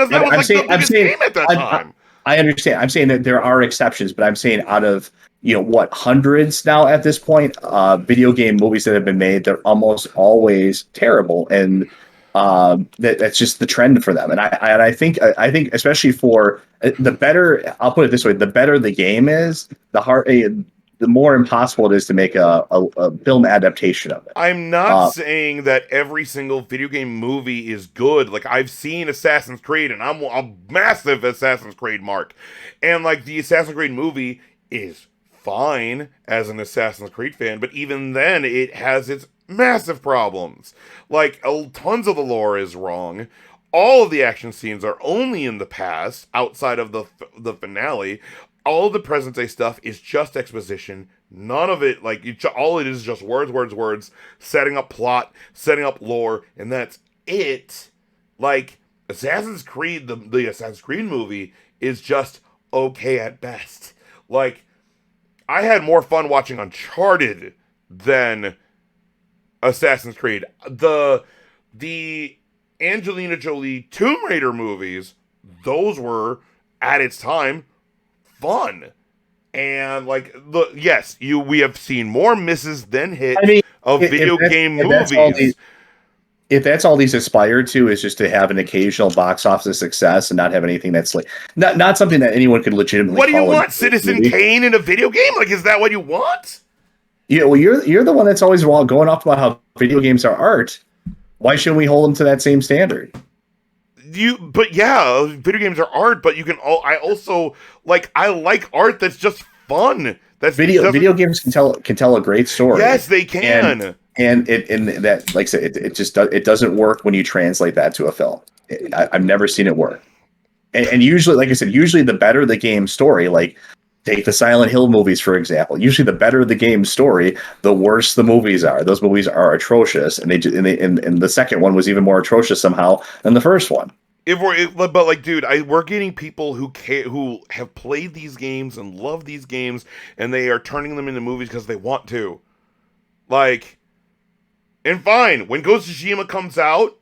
[SPEAKER 1] that was the biggest game at that time.
[SPEAKER 2] I understand. I'm saying that there are exceptions, but I'm saying out of, hundreds now at this point, video game movies that have been made, they're almost always terrible. And that's just the trend for them. And I think especially for the better, I'll put it this way, the better the game is, the more impossible it is to make a film adaptation of it.
[SPEAKER 1] I'm not saying that every single video game movie is good. Like, I've seen Assassin's Creed, and I'm a massive Assassin's Creed mark. And, like, the Assassin's Creed movie is fine as an Assassin's Creed fan, but even then, it has its massive problems. Like, tons of the lore is wrong. All of the action scenes are only in the past, outside of the finale. All of the present day stuff is just exposition. None of it, like, all it is just words, setting up plot, setting up lore, and that's it. Like, Assassin's Creed, the Assassin's Creed movie is just okay at best. Like, I had more fun watching Uncharted than Assassin's Creed. The Angelina Jolie Tomb Raider movies, those were, at its time, fun. And like, we have seen more misses than hits of video game movies.
[SPEAKER 2] If that's all these aspire to, is just to have an occasional box office success and not have anything that's like not something that anyone could legitimately.
[SPEAKER 1] What do you want, Citizen Kane in a video game? Like, is that what you want?
[SPEAKER 2] Yeah, well, you're the one that's always going off about how video games are art. Why shouldn't we hold them to that same standard?
[SPEAKER 1] Video games are art, but you can. I also like art that's just fun. That's
[SPEAKER 2] video games can tell a great story.
[SPEAKER 1] Yes, they can.
[SPEAKER 2] And that, like I said, it doesn't work when you translate that to a film. I've never seen it work. And usually, like I said, the better the game story, like take the Silent Hill movies, for example. Usually the better the game story, the worse the movies are. Those movies are atrocious. And the second one was even more atrocious somehow than the first one.
[SPEAKER 1] We're getting people who have played these games and love these games, and they are turning them into movies because they want to. Like, and fine, when Ghost of Tsushima comes out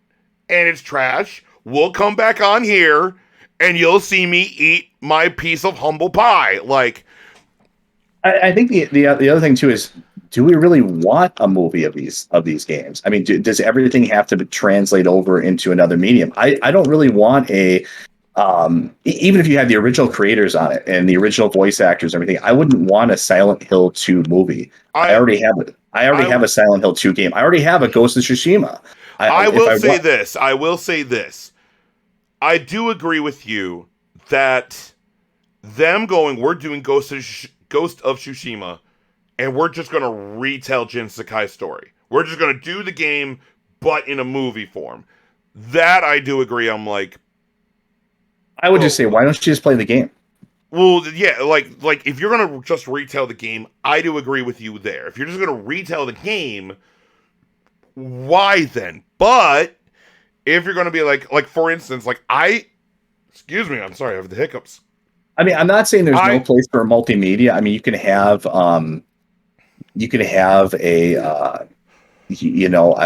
[SPEAKER 1] and it's trash, we'll come back on here and you'll see me eat my piece of humble pie. Like,
[SPEAKER 2] I think the other thing too is, do we really want a movie of these games? I mean, does everything have to translate over into another medium? I don't really want a even if you had the original creators on it and the original voice actors and everything, I wouldn't want a Silent Hill 2 movie. I
[SPEAKER 1] I
[SPEAKER 2] already have it. I already
[SPEAKER 1] I
[SPEAKER 2] have a Silent Hill 2 game. I already have a Ghost of Tsushima.
[SPEAKER 1] I
[SPEAKER 2] If
[SPEAKER 1] will
[SPEAKER 2] I
[SPEAKER 1] say
[SPEAKER 2] want,
[SPEAKER 1] this. I will say this. I do agree with you that them going, we're doing Ghost of Tsushima, and we're just gonna retell Jin Sakai's story. We're just gonna do the game, but in a movie form. That I do agree. I'm like,
[SPEAKER 2] I would just say,
[SPEAKER 1] well,
[SPEAKER 2] why don't you just play the game?
[SPEAKER 1] well, yeah, like if you're gonna just retell the game, I do agree with you there. If you're just gonna retell the game, why then? But if you're gonna be like for instance, excuse me, I'm sorry, I have the hiccups.
[SPEAKER 2] I mean, I'm not saying there's no
[SPEAKER 1] I
[SPEAKER 2] place for multimedia. I mean, you can have a I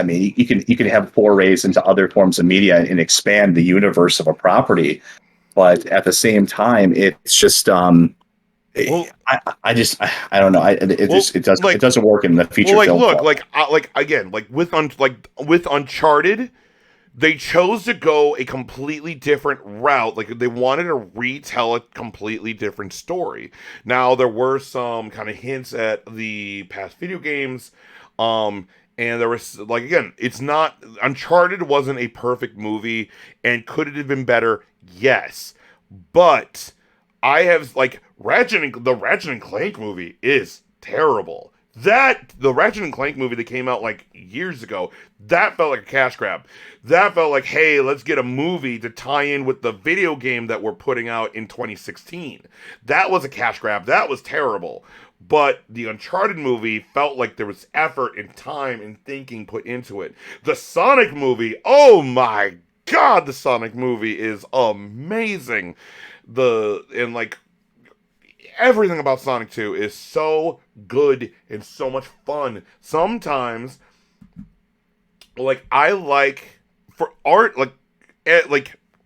[SPEAKER 2] mean, you can have forays into other forms of media and expand the universe of a property, but at the same time, it's just
[SPEAKER 1] well,
[SPEAKER 2] I don't know.
[SPEAKER 1] well,
[SPEAKER 2] It doesn't work in the
[SPEAKER 1] well,
[SPEAKER 2] feature film
[SPEAKER 1] look,
[SPEAKER 2] form.
[SPEAKER 1] like again, like with Uncharted, they chose to go a completely different route. Like they wanted to retell a completely different story. Now there were some kind of hints at the past video games, and there was like again, it's not Uncharted wasn't a perfect movie, and could it have been better? Yes, but I have like the Ratchet and Clank movie is terrible. The Ratchet and Clank movie that came out like years ago, that felt like a cash grab. That felt like, hey, let's get a movie to tie in with the video game that we're putting out in 2016. That was a cash grab. That was terrible. But the Uncharted movie felt like there was effort and time and thinking put into it. The Sonic movie, oh my god, the Sonic movie is amazing. Like everything about Sonic 2 is so good and so much fun. Sometimes, like I like for art, like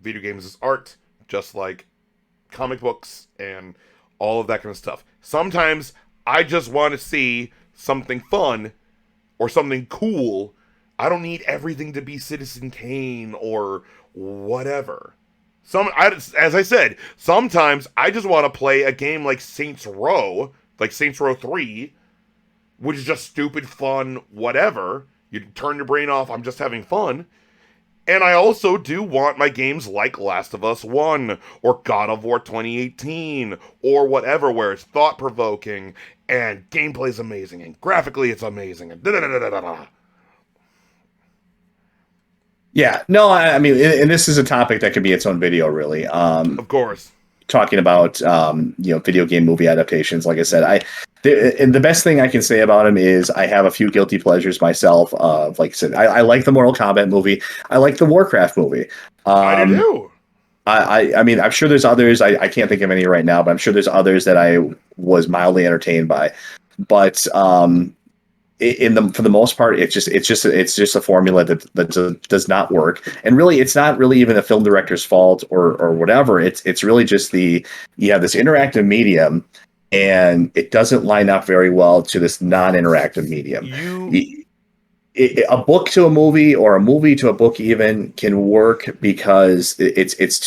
[SPEAKER 1] video games is art, just like comic books and all of that kind of stuff. Sometimes I just want to see something fun or something cool. I don't need everything to be Citizen Kane or whatever. As I said, sometimes I just want to play a game like Saints Row 3, which is just stupid fun, whatever. You turn your brain off, I'm just having fun. And I also do want my games like Last of Us 1 or God of War 2018 or whatever, where it's thought provoking and gameplay's amazing and graphically it's amazing and da da da da da da.
[SPEAKER 2] Yeah, no, I mean, and this is a topic that could be its own video, really.
[SPEAKER 1] Of course.
[SPEAKER 2] Talking about video game movie adaptations. Like I said, the best thing I can say about him is I have a few guilty pleasures myself. Of like I said, I like the Mortal Kombat movie. I like the Warcraft movie.
[SPEAKER 1] I do too.
[SPEAKER 2] I mean, I'm sure there's others. I can't think of any right now, but I'm sure there's others that I was mildly entertained by. But for the most part, it's just a formula that does not work. And really, it's not really even a film director's fault or whatever. It's really just you have this interactive medium, and it doesn't line up very well to this non-interactive medium. A book to a movie or a movie to a book even can work because it's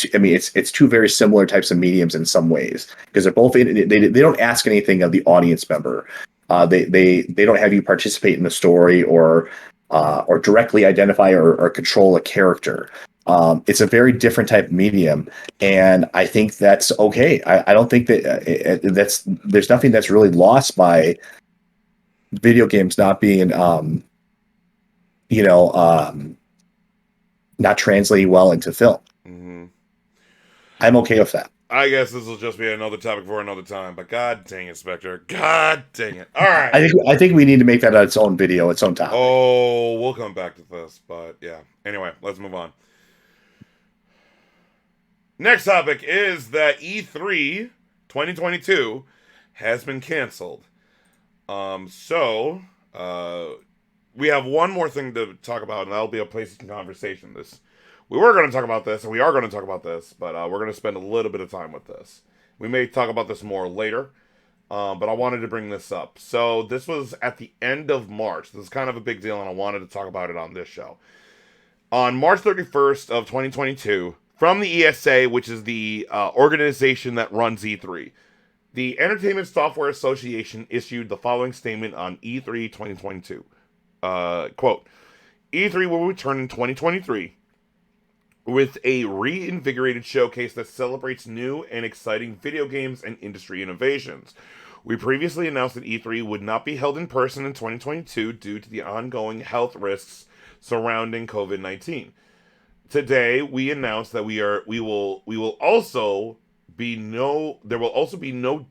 [SPEAKER 2] two very similar types of mediums in some ways, because they're both they don't ask anything of the audience member. They don't have you participate in the story or directly identify or control a character. It's a very different type of medium, and I think that's okay. I don't think that there's nothing that's really lost by video games not being not translating well into film.
[SPEAKER 1] Mm-hmm.
[SPEAKER 2] I'm okay with that.
[SPEAKER 1] I guess this will just be another topic for another time, but god dang it, Spectre. God dang it. Alright.
[SPEAKER 2] I think we need to make that its own video, its own topic.
[SPEAKER 1] Oh, we'll come back to this, but yeah. Anyway, let's move on. Next topic is that E3 2022 has been canceled. We have one more thing to talk about, and that'll be a place of conversation. We were going to talk about this, and we are going to talk about this, but we're going to spend a little bit of time with this. We may talk about this more later, But I wanted to bring this up. So this was at the end of March. This is kind of a big deal, and I wanted to talk about it on this show. On March 31st of 2022, from the ESA, which is the organization that runs E3, the Entertainment Software Association issued the following statement on E3 2022. Quote, E3 will return in 2023 with a reinvigorated showcase that celebrates new and exciting video games and industry innovations. We previously announced that E3 would not be held in person in 2022 due to the ongoing health risks surrounding COVID-19. Today, we announced that there will also be no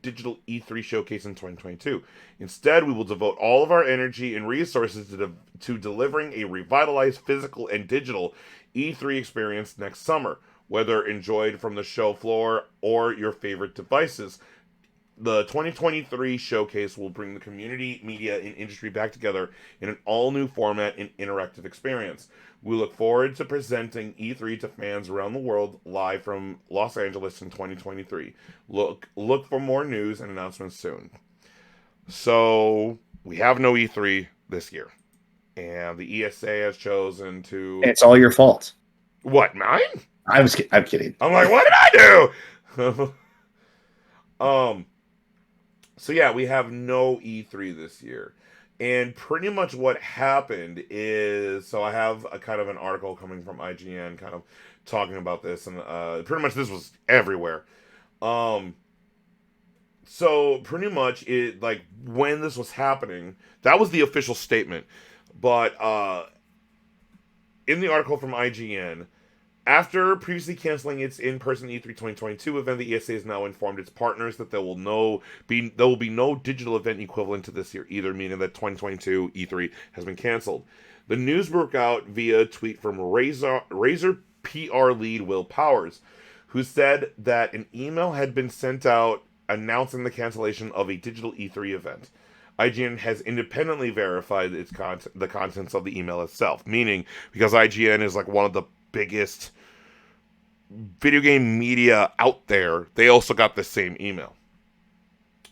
[SPEAKER 1] digital E3 showcase in 2022. Instead, we will devote all of our energy and resources to delivering a revitalized physical and digital E3 experience next summer, whether enjoyed from the show floor or your favorite devices. The 2023 showcase will bring the community, media, and industry back together in an all-new format and interactive experience. We look forward to presenting E3 to fans around the world live from Los Angeles in 2023. Look for more news and announcements soon. So, we have no E3 this year. And the ESA has chosen to...
[SPEAKER 2] It's all your fault.
[SPEAKER 1] What, mine?
[SPEAKER 2] I'm kidding.
[SPEAKER 1] I'm like, what did I do? So yeah, we have no E3 this year. And pretty much what happened is, so I have a kind of an article coming from IGN kind of talking about this, and pretty much this was everywhere. So pretty much it, like, when this was happening, that was the official statement. But in the article from IGN, after previously canceling its in-person E3 2022 event, the ESA has now informed its partners that there will be no digital event equivalent to this year either, meaning that 2022 E3 has been canceled. The news broke out via a tweet from Razer PR lead Will Powers, who said that an email had been sent out announcing the cancellation of a digital E3 event. IGN has independently verified the contents of the email itself, meaning because IGN is like one of the biggest video game media out there, they also got the same email.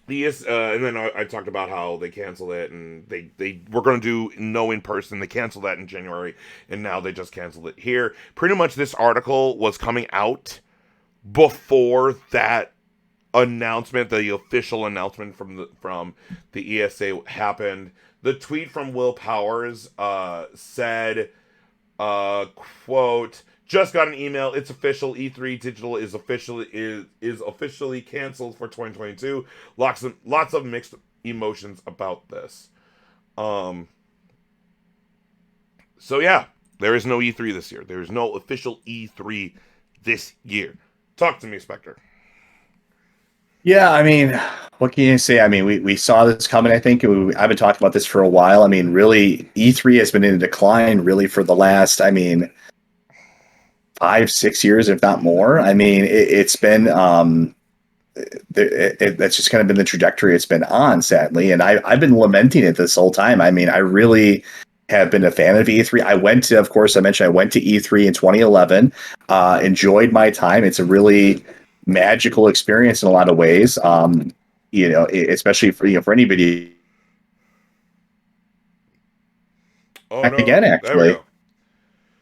[SPEAKER 1] And then I talked about how they canceled it, and they were going to do no in-person. They canceled that in January, and now they just canceled it here. Pretty much this article was coming out before that announcement, the official announcement from the ESA happened. The tweet from Will Powers said, quote, "Just got an email. It's official. E3 Digital is officially canceled for 2022. Lots of mixed emotions about this." So yeah, there is no E3 this year. There is no official E3 this year. Talk to me, Spectre.
[SPEAKER 2] Yeah, I mean, what can you say? I mean, we saw this coming, I think. I've been talking about this for a while. I mean, really, E3 has been in decline, really, for the last, 5-6 years, if not more. I mean, it's been, that's just kind of been the trajectory it's been on, sadly. And I've been lamenting it this whole time. I mean, I really have been a fan of E3. I went to E3 in 2011, enjoyed my time. It's a really magical experience in a lot of ways. Especially for any video.
[SPEAKER 1] Oh, no.
[SPEAKER 2] Again, actually.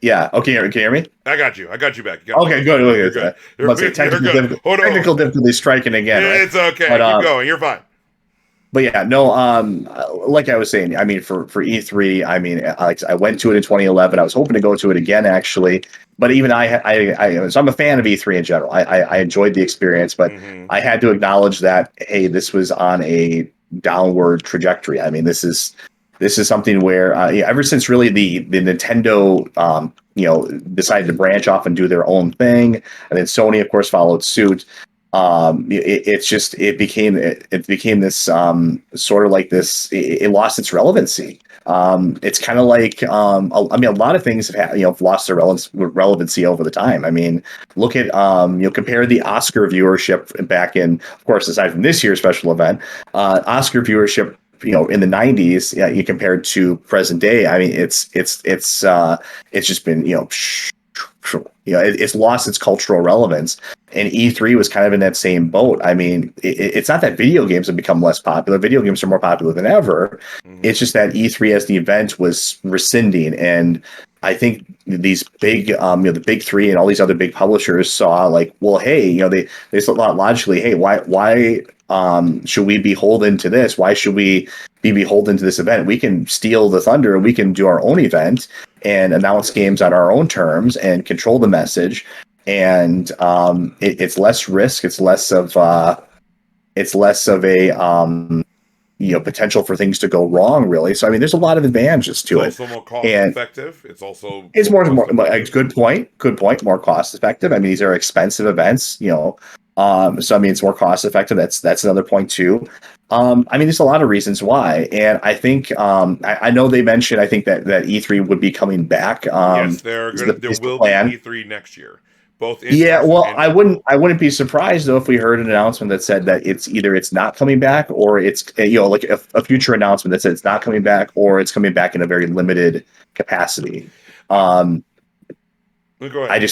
[SPEAKER 2] Yeah. Okay. Can you hear me?
[SPEAKER 1] I got you back.
[SPEAKER 2] Okay. Good.
[SPEAKER 1] You're good.
[SPEAKER 2] Technical difficulty striking again. Right?
[SPEAKER 1] It's okay. Keep going. You're fine.
[SPEAKER 2] But yeah, no. Like I was saying, I mean, for E3, I mean, I went to it in 2011. I was hoping to go to it again, actually. But even so I'm a fan of E3 in general. I enjoyed the experience, but I had to acknowledge that, hey, this was on a downward trajectory. I mean, this is something where ever since really the Nintendo decided to branch off and do their own thing, and then Sony, of course, followed suit. It became this sort of like this. It lost its relevancy. It's kind of like a lot of things have lost their relevancy over the time. I mean, look at compare the Oscar viewership back in, of course, aside from this year's special event, Oscar viewership. In the 90s, you compared to present day. I mean, it's just been it's lost its cultural relevance. And E3 was kind of in that same boat. I mean, it's not that video games have become less popular. Video games are more popular than ever. Mm-hmm. It's just that E3 as the event was rescinding. And I think these big, the big three and all these other big publishers saw like, well, hey, they thought logically, hey, why should we be beholden to this? Why should we be beholden to this event? We can steal the thunder and we can do our own event and announce games on our own terms and control the message. And it's less risk. It's less of a potential for things to go wrong, really. So I mean, there's a lot of advantages to it.
[SPEAKER 1] It's also more cost effective. It's
[SPEAKER 2] more good point. More cost effective. I mean, these are expensive events, so I mean, it's more cost effective. That's another point too. I mean, there's a lot of reasons why, and I think I know they mentioned I think that E3 would be coming back.
[SPEAKER 1] Yes, there will be E3 next year.
[SPEAKER 2] I wouldn't be surprised though if we heard an announcement that said that it's not coming back, or it's like a future announcement that said it's not coming back, or it's coming back in a very limited capacity. Go ahead.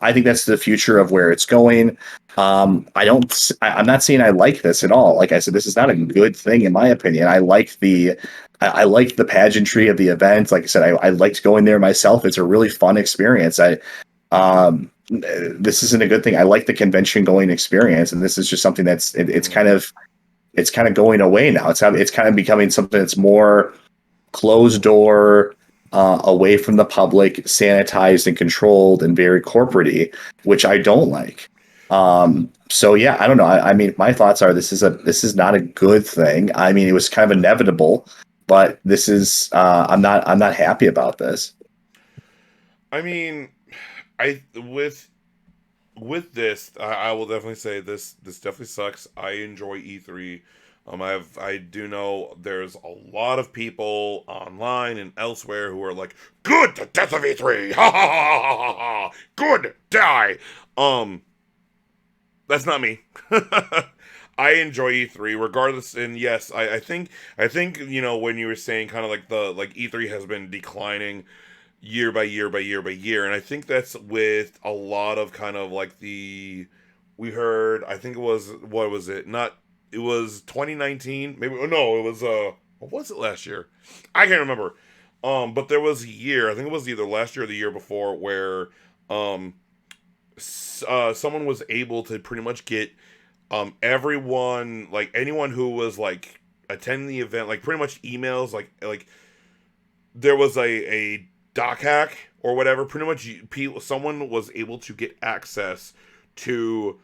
[SPEAKER 2] I think that's the future of where it's going. I'm not saying I like this at all. Like I said, this is not a good thing in my opinion. I like the pageantry of the event. Like I said, I liked going there myself. It's a really fun experience. This isn't a good thing. I like the convention going experience, and this is just something that's it's kind of going away now. It's kind of becoming something that's more closed door, away from the public, sanitized and controlled, and very corporate-y, which I don't like. So yeah, I don't know. I mean, my thoughts are this is not a good thing. I mean, it was kind of inevitable, but this is I'm not happy about this.
[SPEAKER 1] I mean, with this, I will definitely say this definitely sucks. I enjoy E3. I do know there's a lot of people online and elsewhere who are like, "Good, the death of E3, ha ha ha ha ha, good, die." That's not me. I enjoy E3 regardless, and yes, I think when you were saying kind of like E3 has been declining year by year by year by year, and I think that's with a lot of kind of like we heard, I think it was, what was it, not, it was 2019 maybe, no, it was what was it, last year, I can't remember, but there was a year, I think it was either last year or the year before, where someone was able to pretty much get everyone, like anyone who was like attending the event, like pretty much emails, like there was a doc hack or whatever. Pretty much someone was able to get access to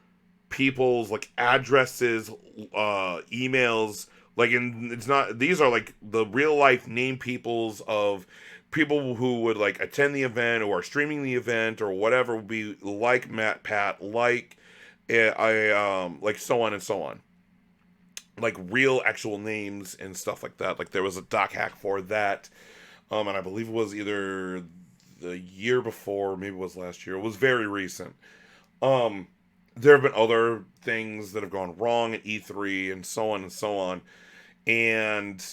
[SPEAKER 1] people's like addresses, emails, like, and it's not, these are like the real life name peoples of people who would like attend the event or are streaming the event or whatever, would be like Matt Pat, like like so on and so on, like real actual names and stuff like that. Like there was a doc hack for that. And I believe it was either the year before, or maybe it was last year. It was very recent. There have been other things that have gone wrong at E3 and so on and so on. And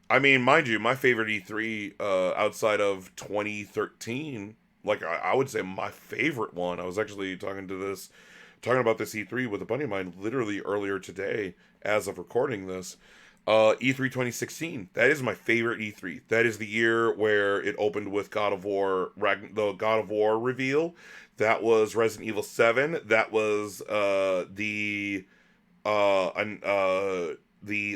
[SPEAKER 1] I mean, mind you, my favorite E3 outside of 2013, like I would say my favorite one. I was actually talking about this E3 with a buddy of mine literally earlier today as of recording this. E3 2016. That is my favorite E3. That is the year where it opened with God of War, the God of War reveal. That was Resident Evil 7. That was the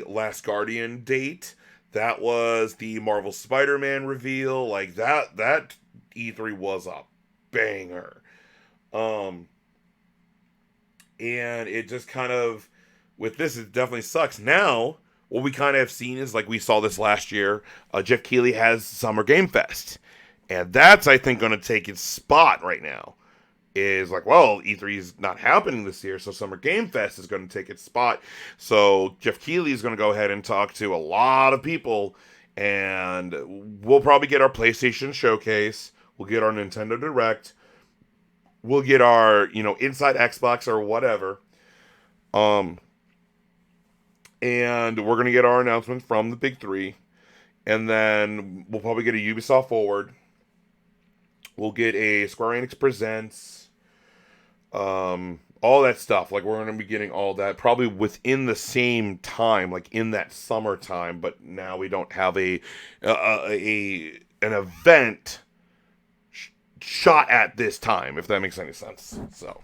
[SPEAKER 1] Last Guardian date. That was the Marvel Spider-Man reveal. Like that E3 was a banger. And it just kind of, with this, it definitely sucks. Now, what we kind of have seen is, like we saw this last year, Jeff Keighley has Summer Game Fest. And that's, I think, going to take its spot right now. Is like, well, E3 is not happening this year, so Summer Game Fest is going to take its spot. So Jeff Keighley is going to go ahead and talk to a lot of people, and we'll probably get our PlayStation Showcase. We'll get our Nintendo Direct. We'll get our, Inside Xbox or whatever. And we're going to get our announcements from the big three. And then we'll probably get a Ubisoft Forward. We'll get a Square Enix Presents, all that stuff. Like, we're going to be getting all that probably within the same time, like in that summertime. But now we don't have an event shot at this time, if that makes any sense. So.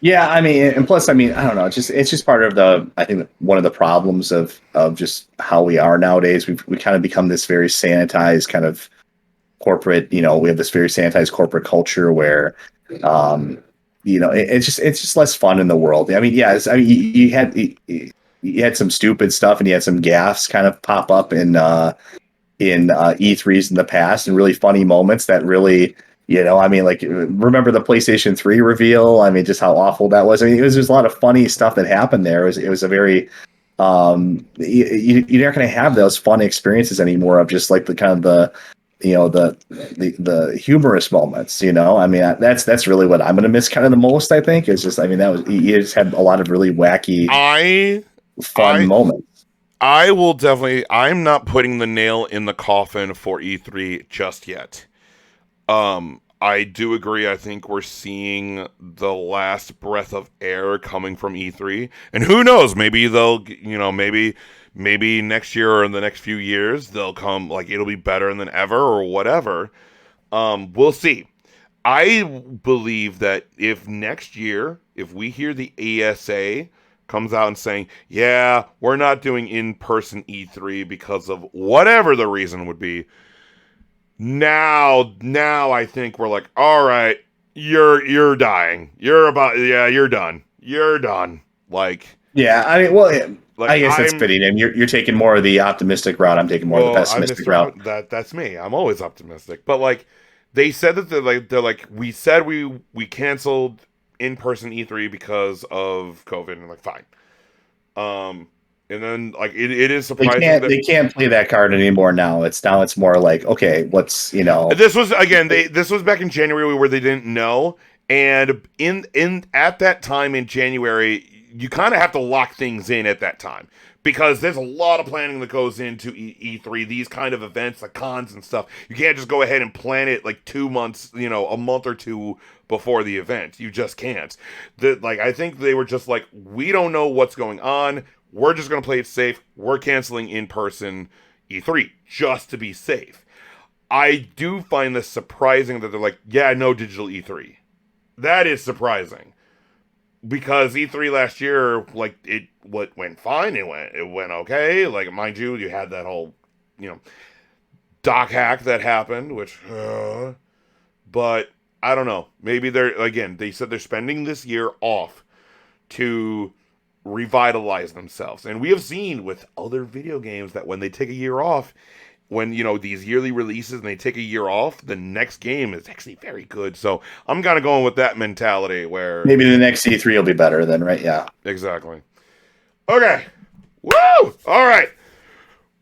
[SPEAKER 2] Yeah, I mean, and plus, I mean, I don't know. It's just part of I think one of the problems of just how we are nowadays. We kind of become this very sanitized kind of corporate. We have this very sanitized corporate culture where, it's just less fun in the world. I mean, yes, I mean, you had some stupid stuff and you had some gaffes kind of pop up in E3s in the past, and really funny moments that really. I mean, like, remember the PlayStation 3 reveal? I mean, just how awful that was. I mean, there's a lot of funny stuff that happened there. It was a very, you're not going to have those fun experiences anymore of just like the kind of the humorous moments. I mean, that's really what I'm going to miss kind of the most. I think is just, I mean, you just had a lot of really wacky, fun moments.
[SPEAKER 1] I will definitely. I'm not putting the nail in the coffin for E3 just yet. I do agree. I think we're seeing the last breath of air coming from E3, and who knows? Maybe they'll, maybe next year or in the next few years they'll come. Like, it'll be better than ever or whatever. We'll see. I believe that if next year, if we hear the ESA comes out and saying, yeah, we're not doing in-person E3 because of whatever the reason would be. Now I think we're like, all right, you're dying. You're done. You're done. Like,
[SPEAKER 2] yeah, I mean, well, like, I guess that's fitting. And you're taking more of the optimistic route. I'm taking more of the pessimistic route.
[SPEAKER 1] That's me. I'm always optimistic. But like, they said that they're like we said we canceled in-person E3 because of COVID, and like, fine. And then, like, it is surprising
[SPEAKER 2] they can't play that card anymore now. It's more like, okay, what's
[SPEAKER 1] This was back in January where they didn't know, and in at that time in January, you kind of have to lock things in at that time because there's a lot of planning that goes into E3. These kind of events, like cons and stuff, you can't just go ahead and plan it like 2 months, a month or two before the event. You just can't. I think they were just like, we don't know what's going on. We're just going to play it safe. We're canceling in-person E3 just to be safe. I do find this surprising that they're like, yeah, no digital E3. That is surprising. Because E3 last year, like, went fine. It went okay. Like, mind you had that whole, doc hack that happened, which, but I don't know. Maybe they said they're spending this year off to revitalize themselves. And we have seen with other video games that when they take a year off, when these yearly releases and they take a year off, the next game is actually very good. So I'm kind of going with that mentality where
[SPEAKER 2] maybe the next E3 will be better then, right? Yeah,
[SPEAKER 1] exactly. Okay. Woo! All right,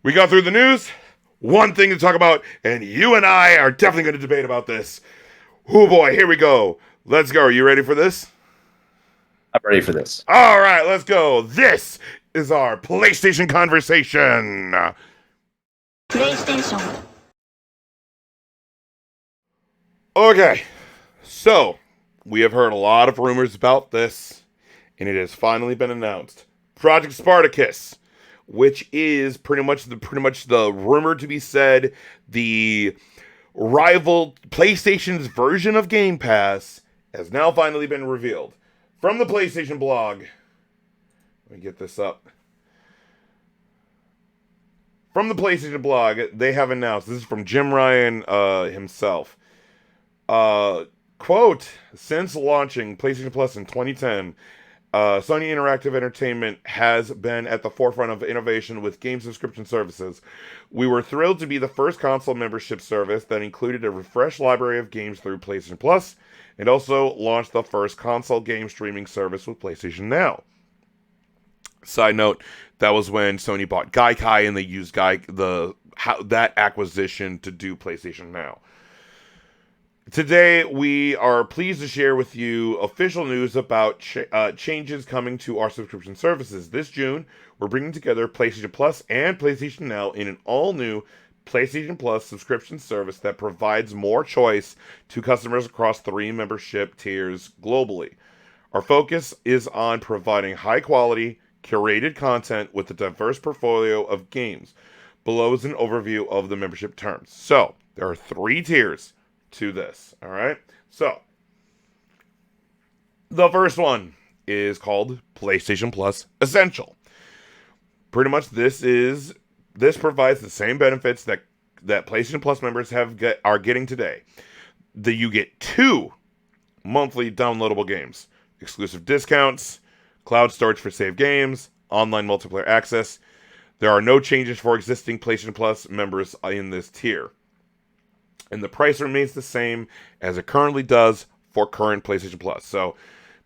[SPEAKER 1] we got through the news. One thing to talk about, and you and I are definitely going to debate about this. Oh boy, here we go. Let's go. Are you ready for this?
[SPEAKER 2] I'm ready for this.
[SPEAKER 1] All right, let's go. This is our PlayStation conversation. PlayStation. Okay, so we have heard a lot of rumors about this, and it has finally been announced. Project Spartacus, which is pretty much the rumor to be said, the rival PlayStation's version of Game Pass, has now finally been revealed. From the PlayStation blog, let me get this up. From the PlayStation blog, they have announced, this is from Jim Ryan himself, quote, since launching PlayStation Plus in 2010, Sony Interactive Entertainment has been at the forefront of innovation with game subscription services. We were thrilled to be the first console membership service that included a refreshed library of games through PlayStation Plus, and also launched the first console game streaming service with PlayStation Now. Side note, that was when Sony bought Gaikai, and they used that acquisition to do PlayStation Now. Today, we are pleased to share with you official news about changes coming to our subscription services. This June, we're bringing together PlayStation Plus and PlayStation Now in an all-new PlayStation Plus subscription service that provides more choice to customers across 3 membership tiers globally. Our focus is on providing high-quality, curated content with a diverse portfolio of games. Below is an overview of the membership terms. So, there are 3 tiers to this, all right? So, the first one is called PlayStation Plus Essential. Pretty much this provides the same benefits that PlayStation Plus members are getting today. You get 2 monthly downloadable games, exclusive discounts, cloud storage for saved games, online multiplayer access. There are no changes for existing PlayStation Plus members in this tier. And the price remains the same as it currently does for current PlayStation Plus. So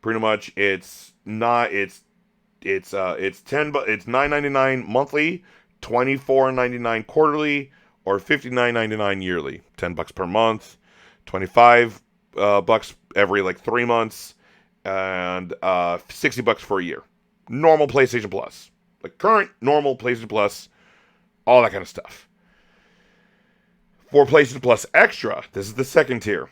[SPEAKER 1] pretty much it's $9.99 monthly, $24.99 quarterly, or $59.99 yearly. $10 per month, $25 bucks every like 3 months, and $60 for a year. Normal PlayStation Plus, like current normal PlayStation Plus, all that kind of stuff. For PlayStation Plus Extra, this is the second tier.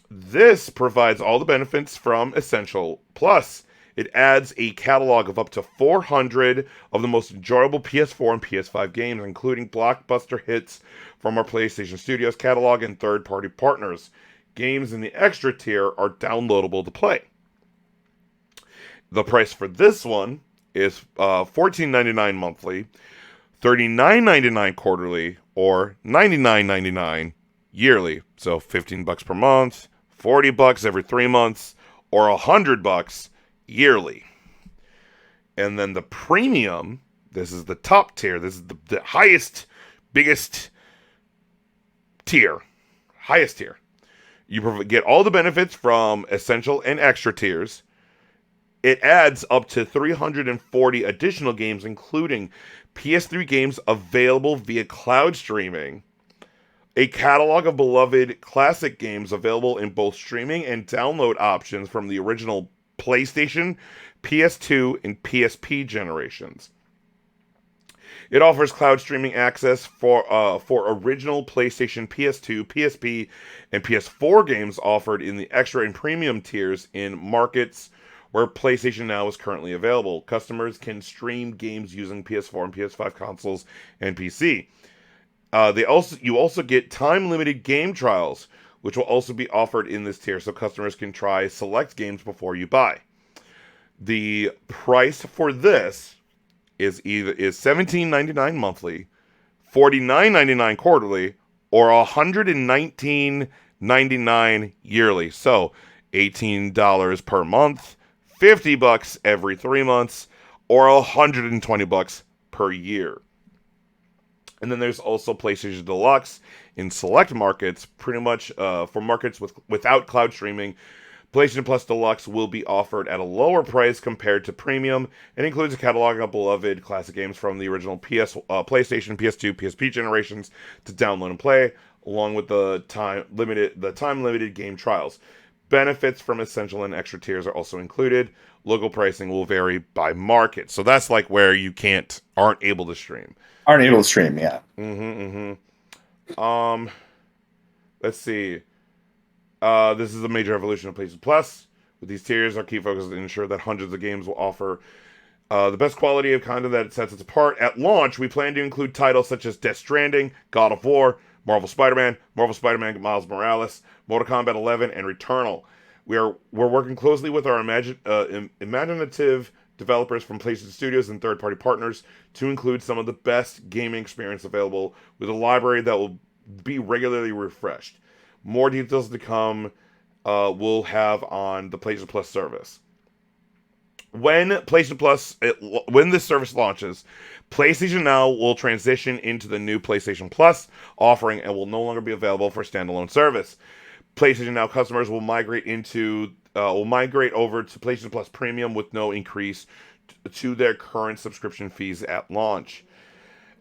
[SPEAKER 1] This provides all the benefits from Essential Plus. It adds a catalog of up to 400 of the most enjoyable PS4 and PS5 games, including blockbuster hits from our PlayStation Studios catalog and third-party partners. Games in the Extra tier are downloadable to play. The price for this one is $14.99 monthly, $39.99 quarterly, or $99.99 yearly. So $15 per month, $40 every 3 months, or $100 yearly. And then the premium, this is the top tier. This is the highest, biggest tier. Highest tier. You get all the benefits from Essential and Extra tiers. It adds up to 340 additional games, including PS3 games available via cloud streaming, a catalog of beloved classic games available in both streaming and download options from the original PlayStation, PS2, and PSP generations. It offers cloud streaming access for original PlayStation, PS2, PSP, and PS4 games offered in the Extra and Premium tiers in markets where PlayStation Now is currently available. Customers can stream games using PS4 and PS5 consoles and PC. You also get time-limited game trials, which will also be offered in this tier, so customers can try select games before you buy. The price for this is $17.99 monthly, $49.99 quarterly, or $119.99 yearly. So $18 per month, $50 every 3 months, or $120 per year. And then there's also PlayStation Deluxe in select markets, pretty much for markets without cloud streaming. PlayStation Plus Deluxe will be offered at a lower price compared to Premium and includes a catalog of beloved classic games from the original PlayStation, PS2, PSP generations to download and play, along with the time-limited game trials. Benefits from Essential and Extra tiers are also included. Local pricing will vary by market. So that's like where you aren't able to stream.
[SPEAKER 2] Yeah.
[SPEAKER 1] Let's see. This is a major evolution of PlayStation Plus. With these tiers, our key focus is to ensure that hundreds of games will offer the best quality of content that sets us apart. At launch, we plan to include titles such as Death Stranding, God of War, Marvel Spider-Man Miles Morales, Mortal Kombat 11, and Returnal. We're working closely with our imaginative developers from PlayStation Studios and third-party partners to include some of the best gaming experience available with a library that will be regularly refreshed. More details to come we'll have on the PlayStation Plus service. When this service launches, PlayStation Now will transition into the new PlayStation Plus offering and will no longer be available for standalone service. PlayStation Now customers will migrate over to PlayStation Plus Premium with no increase to their current subscription fees at launch.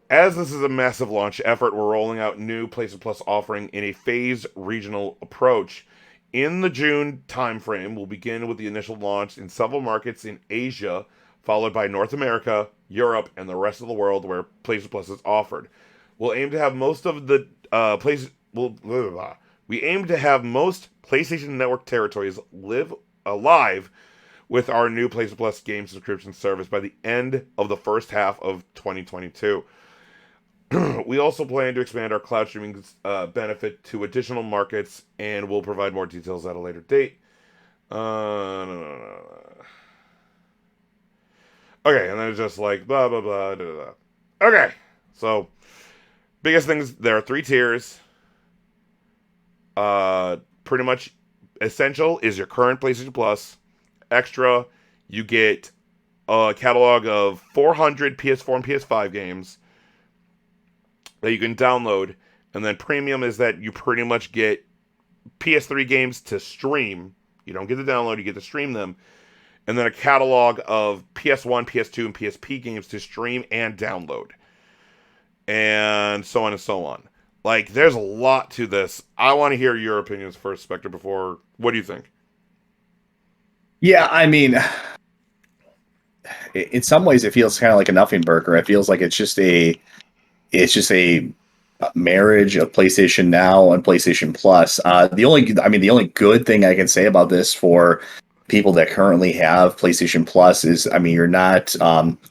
[SPEAKER 1] As this is a massive launch effort, we're rolling out new PlayStation Plus offering in a phased regional approach. In the June timeframe, we'll begin with the initial launch in several markets in Asia, followed by North America, Europe, and the rest of the world where PlayStation Plus is offered. We'll aim to have most of the places. We aim to have most PlayStation Network territories live alive with our new PlayStation Plus game subscription service by the end of the first half of 2022. We also plan to expand our cloud streaming benefit to additional markets, and we'll provide more details at a later date. Okay, and then it's just like blah blah blah. Blah, blah. Okay, so biggest things, there are 3 tiers. Pretty much essential is your current PlayStation Plus. Extra, you get a catalog of 400 PS4 and PS5 games that you can download. And then premium is that you pretty much get PS3 games to stream. You don't get to download, you get to stream them. And then a catalog of PS1, PS2, and PSP games to stream and download. And so on and so on. Like, there's a lot to this. I want to hear your opinions first, Spectre, before... What do you think?
[SPEAKER 2] Yeah, I mean, in some ways it feels kind of like a nothing burger. It feels like it's just a marriage of PlayStation Now and PlayStation Plus. The only good thing I can say about this for people that currently have PlayStation Plus is, I mean, you're not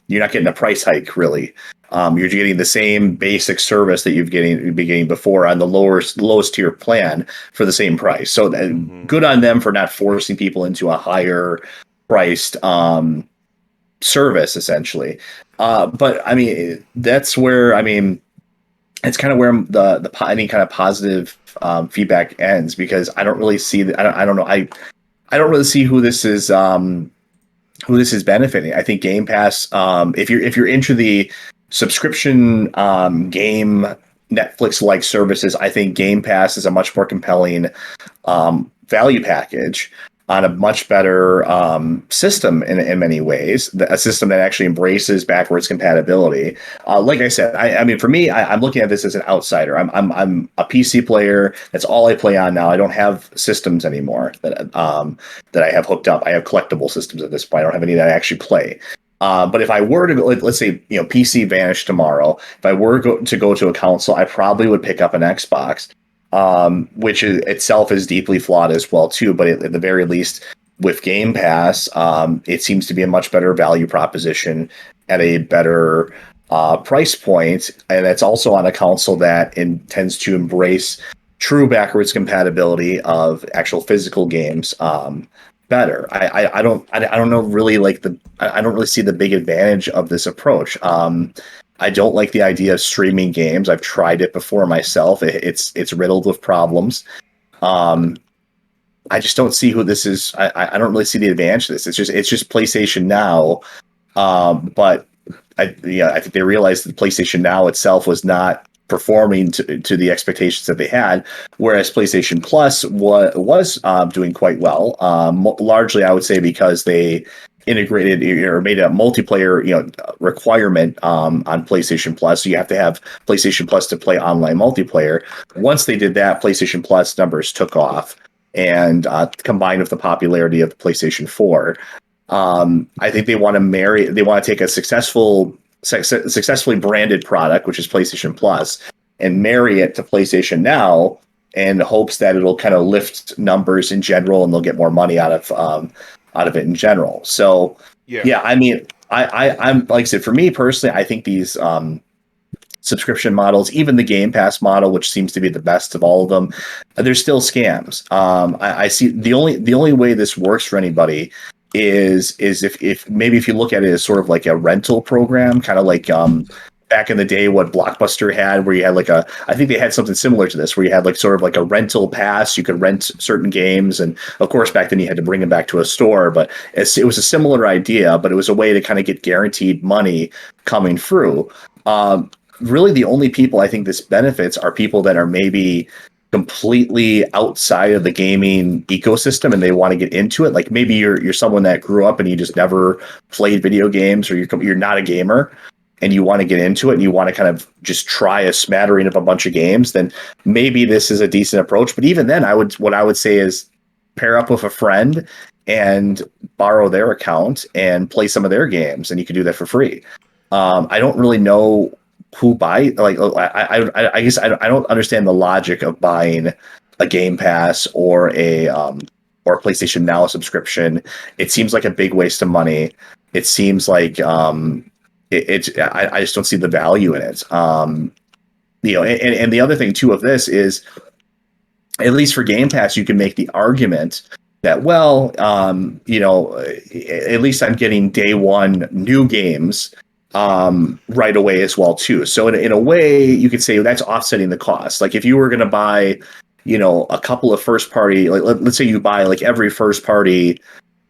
[SPEAKER 2] getting a price hike really. You're getting the same basic service that you've been getting before on the lowest tier plan for the same price. So good on them for not forcing people into a higher priced service, essentially. But I mean, that's where, I mean, it's kind of where the any kind of positive feedback ends, because I don't really see I don't know. I don't really see who this is benefiting. I think Game Pass, if you're into the subscription game Netflix-like services, I think Game Pass is a much more compelling value package on a much better system in many ways, a system that actually embraces backwards compatibility. Like I said, I mean, for me, I'm looking at this as an outsider. I'm a PC player. That's all I play on now. I don't have systems anymore that I have hooked up. I have collectible systems at this point. I don't have any that I actually play. But if I were to go, let's say, PC vanished tomorrow, if I were to go to a console, I probably would pick up an Xbox, which itself is deeply flawed as well too. But at the very least, with Game Pass, it seems to be a much better value proposition at a better price point, and it's also on a console that intends to embrace true backwards compatibility of actual physical games. Better. I don't know really I don't really see the big advantage of this approach. I don't like the idea of streaming games. I've tried it before myself. It's riddled with problems. I just don't see who this is. I don't really see the advantage of this. It's just PlayStation Now. But I think they realized that PlayStation Now itself was not performing to the expectations that they had, whereas PlayStation Plus was doing quite well, largely I would say because they integrated or made a multiplayer requirement on PlayStation Plus. So you have to have PlayStation Plus to play online multiplayer. Once they did that, PlayStation Plus numbers took off, and combined with the popularity of the PlayStation 4, I think they want to take a successfully branded product, which is PlayStation Plus, and marry it to PlayStation Now in hopes that it'll kind of lift numbers in general, and they'll get more money out of it in general. So yeah, I mean, I'm like I said, for me personally, I think these subscription models, even the Game Pass model, which seems to be the best of all of them, they're still scams. I see the only way this works for anybody is if maybe if you look at it as sort of like a rental program, kind of like back in the day what Blockbuster had, where you had I think they had something similar to this, where you had like sort of like a rental pass. You could rent certain games, and of course back then you had to bring them back to a store, but it was a similar idea, but it was a way to kind of get guaranteed money coming through. Really the only people I think this benefits are people that are maybe completely outside of the gaming ecosystem and they want to get into it. Like maybe you're someone that grew up and you just never played video games, or you're not a gamer and you want to get into it and you want to kind of just try a smattering of a bunch of games, then maybe this is a decent approach. But even then, what I would say is pair up with a friend and borrow their account and play some of their games, and you can do that for free. I don't really know who buy like I guess I don't understand the logic of buying a Game Pass or a PlayStation Now subscription. It seems like a big waste of money. It seems like I just don't see the value in it. And the other thing too of this is, at least for Game Pass, you can make the argument that, well, at least I'm getting day one new games right away as well too. So in a way, you could say that's offsetting the cost. Like if you were going to buy, a couple of first party, like let's say you buy like every first party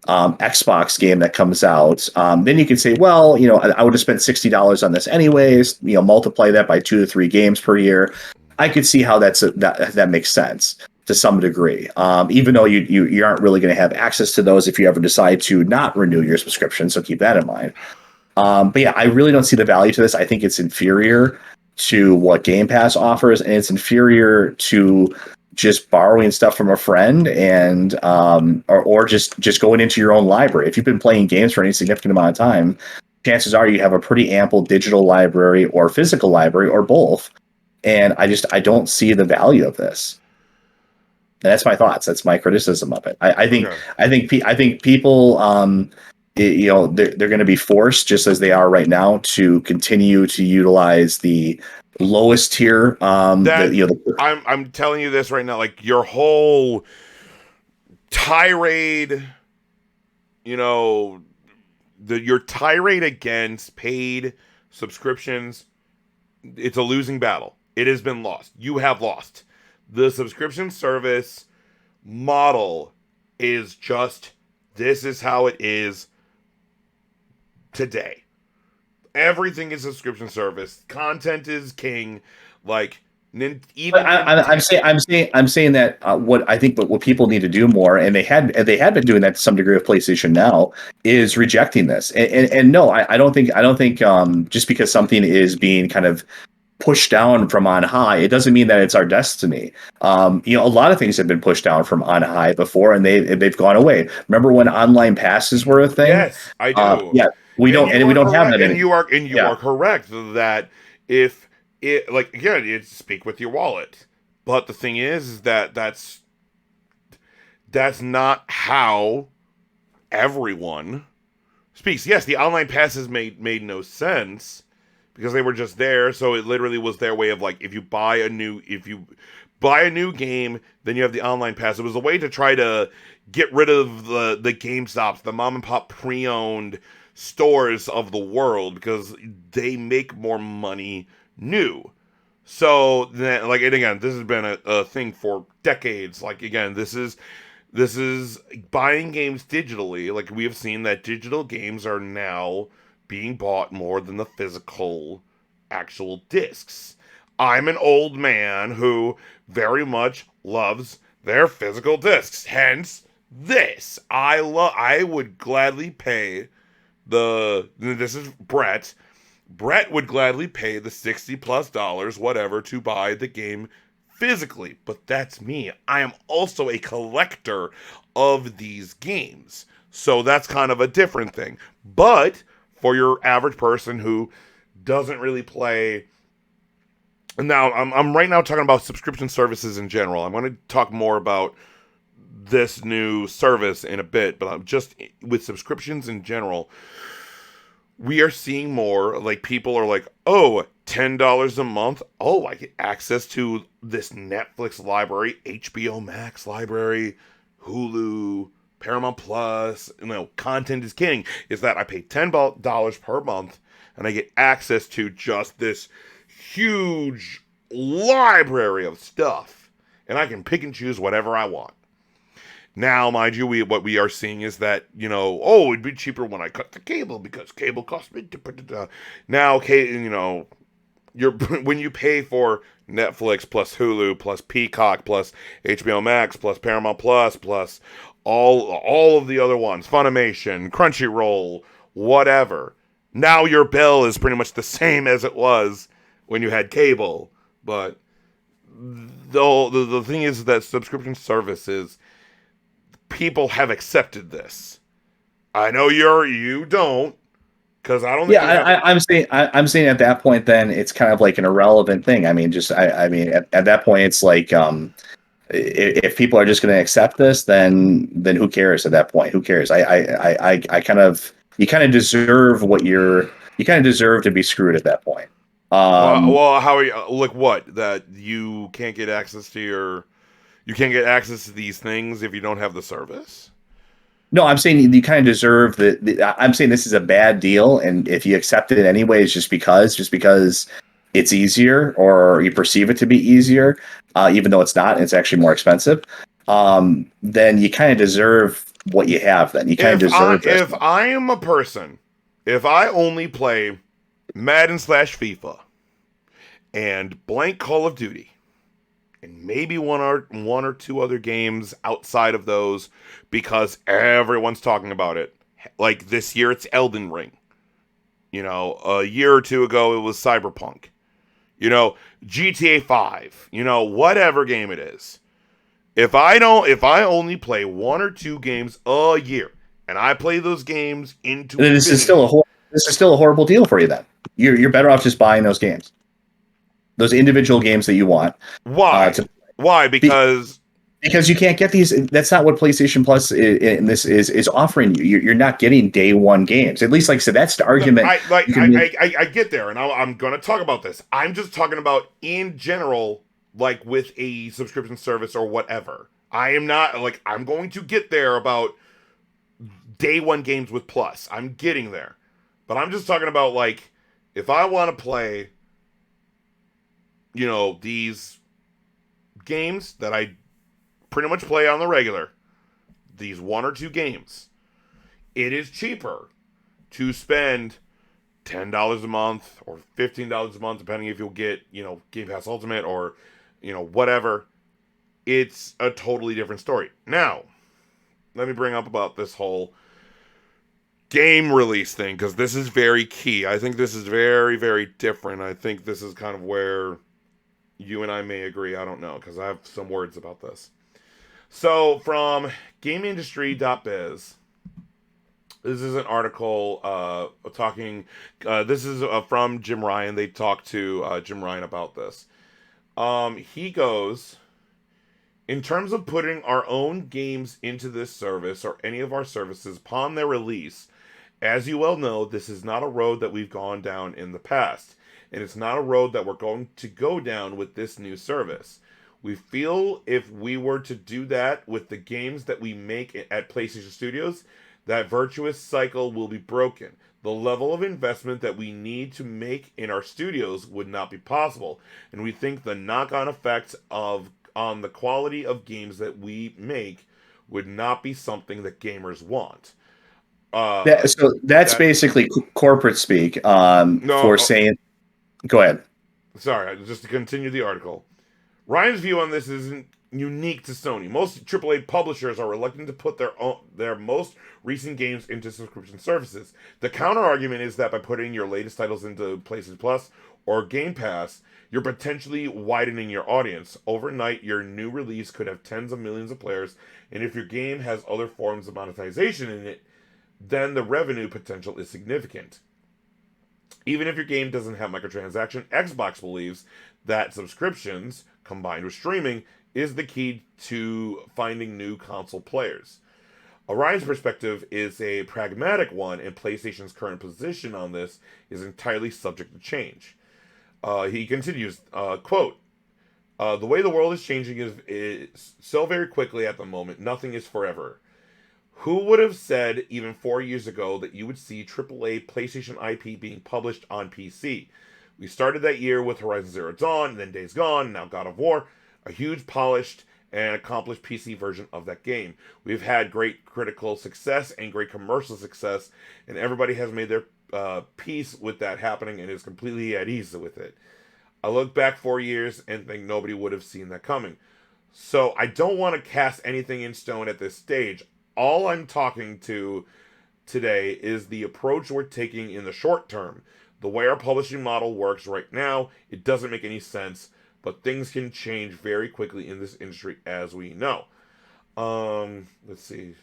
[SPEAKER 2] Xbox game that comes out, then you could say, well, I would have spent $60 on this anyways. Multiply that by 2 to 3 games per year. I could see how that makes sense to some degree, even though you aren't really going to have access to those if you ever decide to not renew your subscription. So keep that in mind. But yeah, I really don't see the value to this. I think it's inferior to what Game Pass offers, and it's inferior to just borrowing stuff from a friend and or just going into your own library. If you've been playing games for any significant amount of time, chances are you have a pretty ample digital library or physical library or both. And I don't see the value of this. And that's my thoughts. That's my criticism of it. I think people they're going to be forced, just as they are right now, to continue to utilize the lowest tier.
[SPEAKER 1] I'm telling you this right now, like your whole tirade, your tirade against paid subscriptions, it's a losing battle. It has been lost. You have lost. The subscription service model is just, this is how it is today. Everything is subscription service. Content is king. Like
[SPEAKER 2] I'm saying that what people need to do more, and they had been doing that to some degree with PlayStation Now, is rejecting this. And no, I don't think just because something is being kind of pushed down from on high, it doesn't mean that it's our destiny. A lot of things have been pushed down from on high before, and they've gone away. Remember when online passes were a thing?
[SPEAKER 1] Yes, I do.
[SPEAKER 2] Yeah, we don't have that anymore.
[SPEAKER 1] And you are correct that if it, like, again, you speak with your wallet, but the thing is that that's not how everyone speaks. Yes, the online passes made no sense, because they were just there, so it literally was their way of, like, if you buy a new game, then you have the online pass. It was a way to try to get rid of the GameStops, the mom and pop pre-owned stores of the world, because they make more money new. So then, like, and again, this has been a thing for decades. Like, again, this is buying games digitally. Like, we have seen that digital games are now being bought more than the physical actual discs. I'm an old man who very much loves their physical discs. Hence, this. I would gladly pay this is Brett. Brett would gladly pay the $60+ whatever to buy the game physically. But that's me. I am also a collector of these games. So that's kind of a different thing. But for your average person who doesn't really play, and now I'm right now talking about subscription services in general. I'm going to talk more about this new service in a bit, but I'm just with subscriptions in general. We are seeing more, like, people are like, oh, $10 a month. Oh, I get access to this Netflix library, HBO Max library, Hulu, Paramount Plus, content is king. Is that I pay $10 per month and I get access to just this huge library of stuff, and I can pick and choose whatever I want. Now, mind you, what we are seeing is that, it'd be cheaper when I cut the cable because cable costs me. Now, when you pay for Netflix plus Hulu plus Peacock plus HBO Max plus Paramount Plus plus all of the other ones, Funimation, Crunchyroll, whatever. Now your bill is pretty much the same as it was when you had cable. But the thing is that subscription services, people have accepted this. I know you don't, Because I don't think
[SPEAKER 2] Yeah,
[SPEAKER 1] you have.
[SPEAKER 2] I'm saying at that point, then it's kind of like an irrelevant thing. I mean, I mean, at that point, it's like, if people are just going to accept this, then who cares at that point? Who cares? I kind of, you kind of deserve you kind of deserve to be screwed at that point.
[SPEAKER 1] Well, how are you? Look, what that you can't get access to you can't get access to these things if you don't have the service.
[SPEAKER 2] No, I'm saying you kind of deserve I'm saying this is a bad deal, and if you accept it anyways, just because it's easier or you perceive it to be easier, even though it's not, it's actually more expensive. Then you kind of deserve what you have. Then you kind of deserve this.
[SPEAKER 1] If I am a person, if I only play Madden slash FIFA and blank Call of Duty and maybe one or two other games outside of those because everyone's talking about it. Like this year it's Elden Ring. You know, a year or two ago it was Cyberpunk. You know, GTA 5. You know, whatever game it is. If I only play one or two games a year and I play those games into
[SPEAKER 2] this is still a horrible deal for you then. You're better off just buying those games. Those individual games that you want.
[SPEAKER 1] Why? Why? Because
[SPEAKER 2] you can't get these. That's not what PlayStation Plus is offering you. You're not getting day one games. At least, like I said, that's the argument.
[SPEAKER 1] I get there, and I'm going to talk about this. I'm just talking about in general, like with a subscription service or whatever. I am not like I'm going to get there about day one games with Plus. I'm getting there, but I'm just talking about like if I want to play, you know, these games that I pretty much play on the regular, these one or two games, it is cheaper to spend $10 a month or $15 a month, depending if you'll get, you know, Game Pass Ultimate or, you know, whatever. It's a totally different story. Now, let me bring up about this whole game release thing, because this is very key. I think this is very, very different. I think this is kind of where you and I may agree. I don't know, because I have some words about this. So, from GameIndustry.biz, this is an article talking. This is from Jim Ryan. They talked to Jim Ryan about this. He goes, in terms of putting our own games into this service or any of our services upon their release, as you well know, this is not a road that we've gone down in the past, and it's not a road that we're going to go down with this new service. We feel if we were to do that with the games that we make at PlayStation Studios, that virtuous cycle will be broken. The level of investment that we need to make in our studios would not be possible, and we think the knock-on effects on the quality of games that we make would not be something that gamers want.
[SPEAKER 2] That's basically corporate speak for saying. Go ahead.
[SPEAKER 1] Sorry, just to continue the article. Ryan's view on this isn't unique to Sony. Most AAA publishers are reluctant to put their most recent games into subscription services. The counter argument is that by putting your latest titles into PlayStation Plus or Game Pass, you're potentially widening your audience. Overnight, your new release could have tens of millions of players, and if your game has other forms of monetization in it, then the revenue potential is significant. Even if your game doesn't have microtransaction, Xbox believes that subscriptions, combined with streaming, is the key to finding new console players. Orion's perspective is a pragmatic one, and PlayStation's current position on this is entirely subject to change. He continues, quote, the way the world is changing is so very quickly at the moment, nothing is forever. Who would have said even 4 years ago that you would see AAA PlayStation IP being published on PC? We started that year with Horizon Zero Dawn, and then Days Gone, and now God of War, a huge, polished, and accomplished PC version of that game. We've had great critical success and great commercial success, and everybody has made their peace with that happening and is completely at ease with it. I look back 4 years and think nobody would have seen that coming. So I don't want to cast anything in stone at this stage. All I'm talking to today is the approach we're taking in the short term. The way our publishing model works right now, it doesn't make any sense, but things can change very quickly in this industry, as we know. Let's see.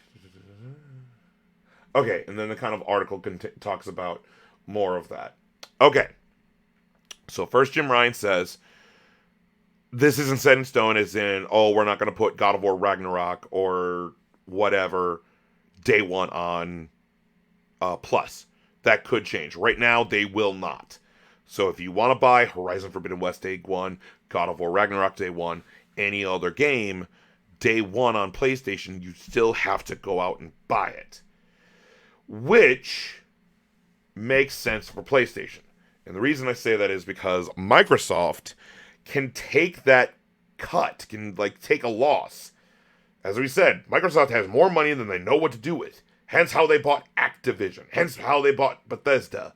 [SPEAKER 1] Okay, and then the kind of article talks about more of that. Okay. So first Jim Ryan says, this isn't set in stone as in, oh, we're not going to put God of War Ragnarok or whatever day one on Plus. That could change. Right now, they will not. So if you want to buy Horizon Forbidden West day one, God of War Ragnarok day one, any other game, day one on PlayStation, you still have to go out and buy it. Which makes sense for PlayStation. And the reason I say that is because Microsoft can take that cut, can take a loss. As we said, Microsoft has more money than they know what to do with. Hence how they bought Activision. Hence how they bought Bethesda.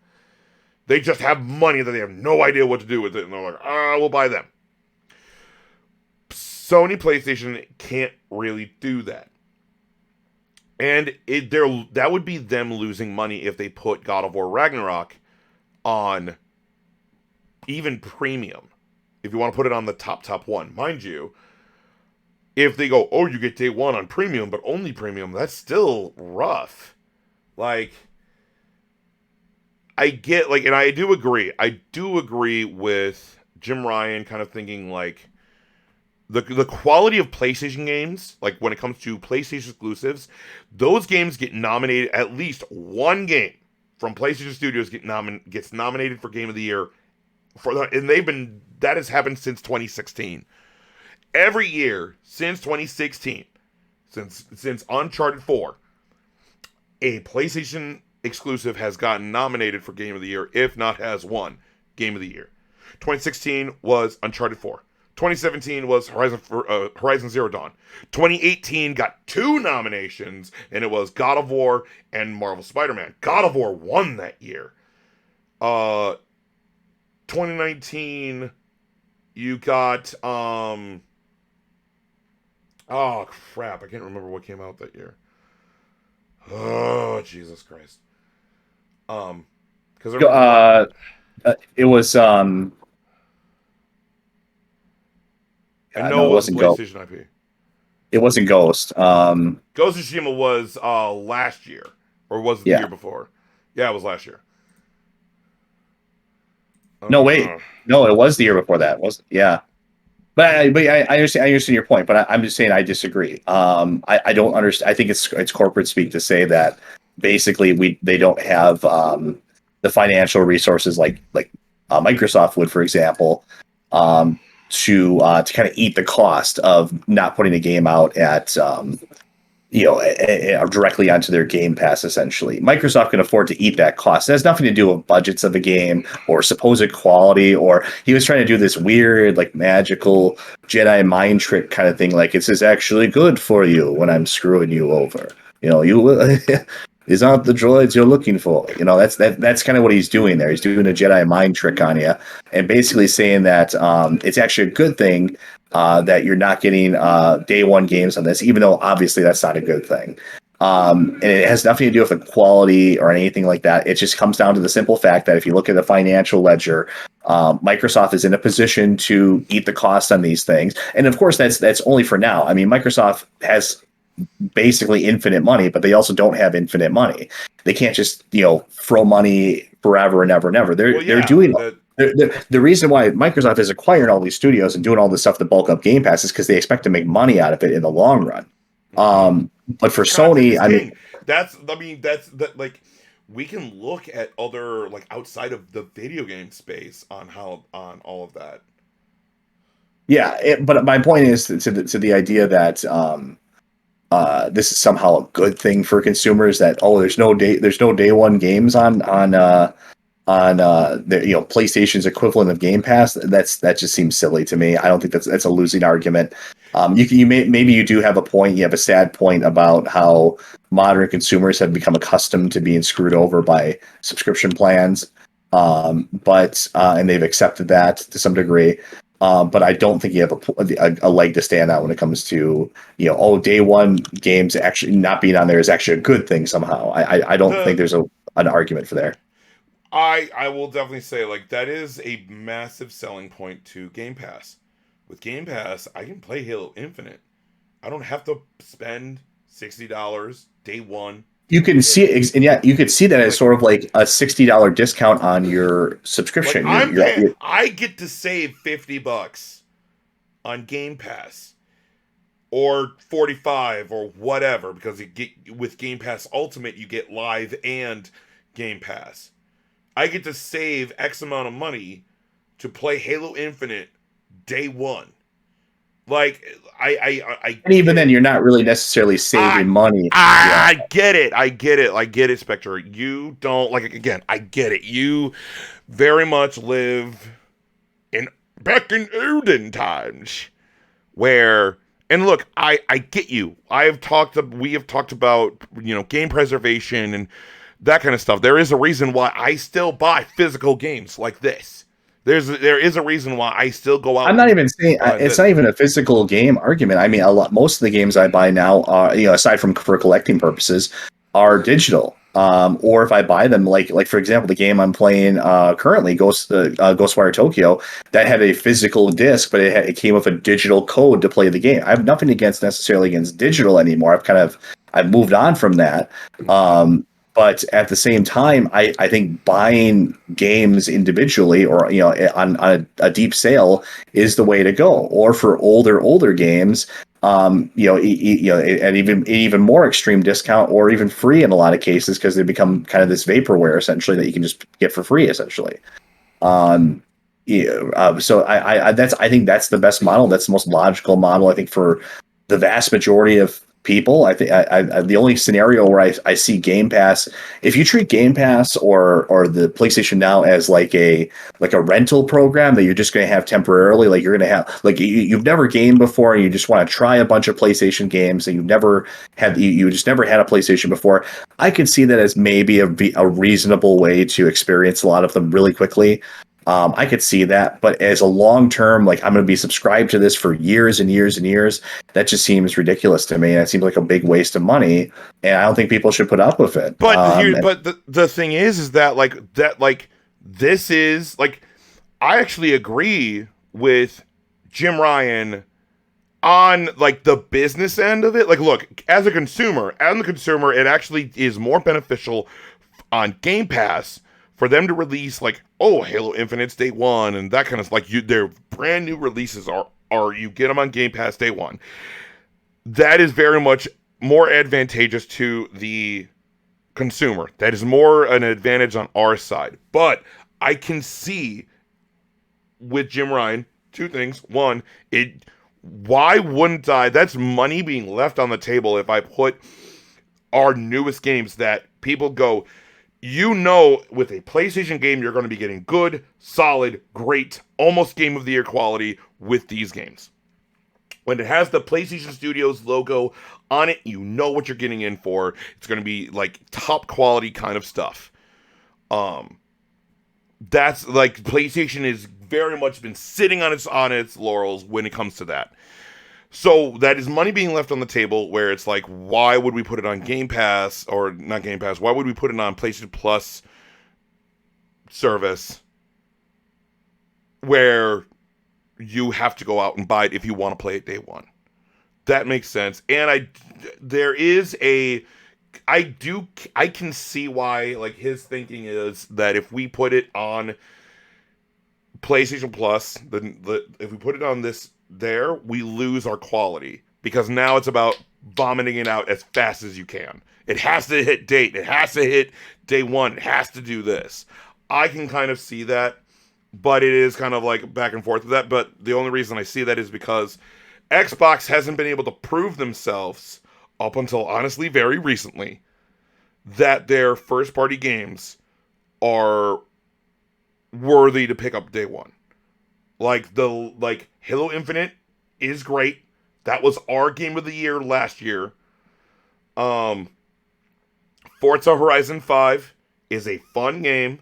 [SPEAKER 1] They just have money that they have no idea what to do with it. And they're like, we'll buy them. Sony PlayStation can't really do that. And that would be them losing money if they put God of War Ragnarok on even premium. If you want to put it on the top one. Mind you, if they go, oh, you get day one on premium, but only premium, that's still rough. I get, and I do agree. I do agree with Jim Ryan kind of thinking, the quality of PlayStation games, when it comes to PlayStation exclusives, those games get nominated, at least one game from PlayStation Studios gets nominated for Game of the Year, and that has happened since 2016. Every year since 2016, since Uncharted 4, a PlayStation exclusive has gotten nominated for Game of the Year, if not has won Game of the Year. 2016 was Uncharted 4. 2017 was Horizon Zero Dawn. 2018 got 2 nominations, and it was God of War and Marvel Spider-Man. God of War won that year. 2019, you got oh crap, I can't remember what came out that year. Oh Jesus Christ. Because
[SPEAKER 2] it was
[SPEAKER 1] I know it wasn't PlayStation IP.
[SPEAKER 2] It wasn't Ghost.
[SPEAKER 1] Ghost of Tsushima was last year, or was it the year before? Yeah, it was last year.
[SPEAKER 2] No, wait, no, it was the year before that. Yeah, but I understand your point. But I'm just saying I disagree. I don't understand. I think it's corporate speak to say that basically they don't have the financial resources like Microsoft would, for example. To kind of eat the cost of not putting a game out at directly onto their Game Pass. Essentially, Microsoft can afford to eat that cost. It has nothing to do with budgets of the game or supposed quality. Or he was trying to do this weird, magical Jedi mind trick kind of thing. This is actually good for you when I'm screwing you over. You these aren't the droids you're looking for. That's kind of what he's doing there. He's doing a Jedi mind trick on you, and basically saying that it's actually a good thing that you're not getting day one games on this, even though obviously that's not a good thing. And it has nothing to do with the quality or anything like that. It just comes down to the simple fact that if you look at the financial ledger, Microsoft is in a position to eat the cost on these things. And of course, that's only for now. I mean, Microsoft has basically infinite money, but they also don't have infinite money. They can't just throw money forever and ever and ever. They're doing the reason why Microsoft is acquiring all these studios and doing all this stuff to bulk up Game Pass is because they expect to make money out of it in the long run. But for Sony,
[SPEAKER 1] we can look at other outside of the video game space on all of that.
[SPEAKER 2] Yeah, but my point is to the idea that this is somehow a good thing for consumers. That there's no day one games on the PlayStation's equivalent of Game Pass. That just seems silly to me. I don't think that's a losing argument. Maybe you do have a point. You have a sad point about how modern consumers have become accustomed to being screwed over by subscription plans, and they've accepted that to some degree. But I don't think you have a leg to stand on when it comes to day one games actually not being on there is actually a good thing somehow. I don't think there's an argument for there.
[SPEAKER 1] I will definitely say that is a massive selling point to Game Pass. With Game Pass, I can play Halo Infinite. I don't have to spend $60 day one
[SPEAKER 2] You can see it, and yeah, you could see that as sort of like a $60 discount on your subscription.
[SPEAKER 1] Like I get to save $50 on Game Pass, or 45 or whatever, because you get with Game Pass Ultimate you get live and Game Pass. I get to save X amount of money to play Halo Infinite day one. Like
[SPEAKER 2] and even then, you're not really necessarily saving money.
[SPEAKER 1] I get it, Spectre. You don't like again. I get it. You very much live in back in olden times where. And look, I get you. We have talked about, game preservation and that kind of stuff. There is a reason why I still buy physical games like this. There is a reason why I still go out.
[SPEAKER 2] I'm not even saying it's not even a physical game argument. I mean, most of the games I buy now are, aside from for collecting purposes, are digital. Or if I buy them, like for example, the game I'm playing currently, Ghostwire Tokyo, that had a physical disc, but it came with a digital code to play the game. I have nothing necessarily against digital anymore. I've moved on from that. But at the same time, I think buying games individually or on a deep sale is the way to go. Or for older games, at even more extreme discount or even free in a lot of cases, because they become kind of this vaporware essentially that you can just get for free essentially. So I think that's the best model. That's the most logical model, I think, for the vast majority of people. I think the only scenario where I see Game Pass, if you treat Game Pass or the PlayStation Now as like a rental program that you're just going to have temporarily, like you're going to have like you've never gamed before and you just want to try a bunch of PlayStation games and you just never had a PlayStation before, I could see that as maybe a reasonable way to experience a lot of them really quickly. I could see that, but as a long term, like I'm going to be subscribed to this for years and years and years, that just seems ridiculous to me. It seems like a big waste of money, and I don't think people should put up with it.
[SPEAKER 1] But the thing is that this is like, I actually agree with Jim Ryan on like the business end of it. Like, look, as a consumer, it actually is more beneficial on Game Pass for them to release like, oh, Halo Infinite's day one and that kind of like their brand new releases are you get them on Game Pass day one. That is very much more advantageous to the consumer. That is more an advantage on our side. But I can see with Jim Ryan two things. One, why wouldn't I? That's money being left on the table if I put our newest games that people go, with a PlayStation game, you're going to be getting good, solid, great, almost Game of the Year quality with these games. When it has the PlayStation Studios logo on it, you know what you're getting in for. It's going to be like top quality kind of stuff. That's like PlayStation has very much been sitting on its laurels when it comes to that. So that is money being left on the table where it's like, why would we put it on Game Pass or not Game Pass? Why would we put it on PlayStation Plus service where you have to go out and buy it if you want to play it day one? That makes sense. And I can see why like his thinking is that if we put it on PlayStation Plus, if we put it on this there, we lose our quality because now it's about vomiting it out as fast as you can. It has to hit date. It has to hit day one. It has to do this. I can kind of see that, but it is kind of like back and forth with that. But the only reason I see that is because Xbox hasn't been able to prove themselves up until honestly very recently that their first party games are worthy to pick up day one. Like Halo Infinite is great. That was our game of the year last year. Forza Horizon 5 is a fun game.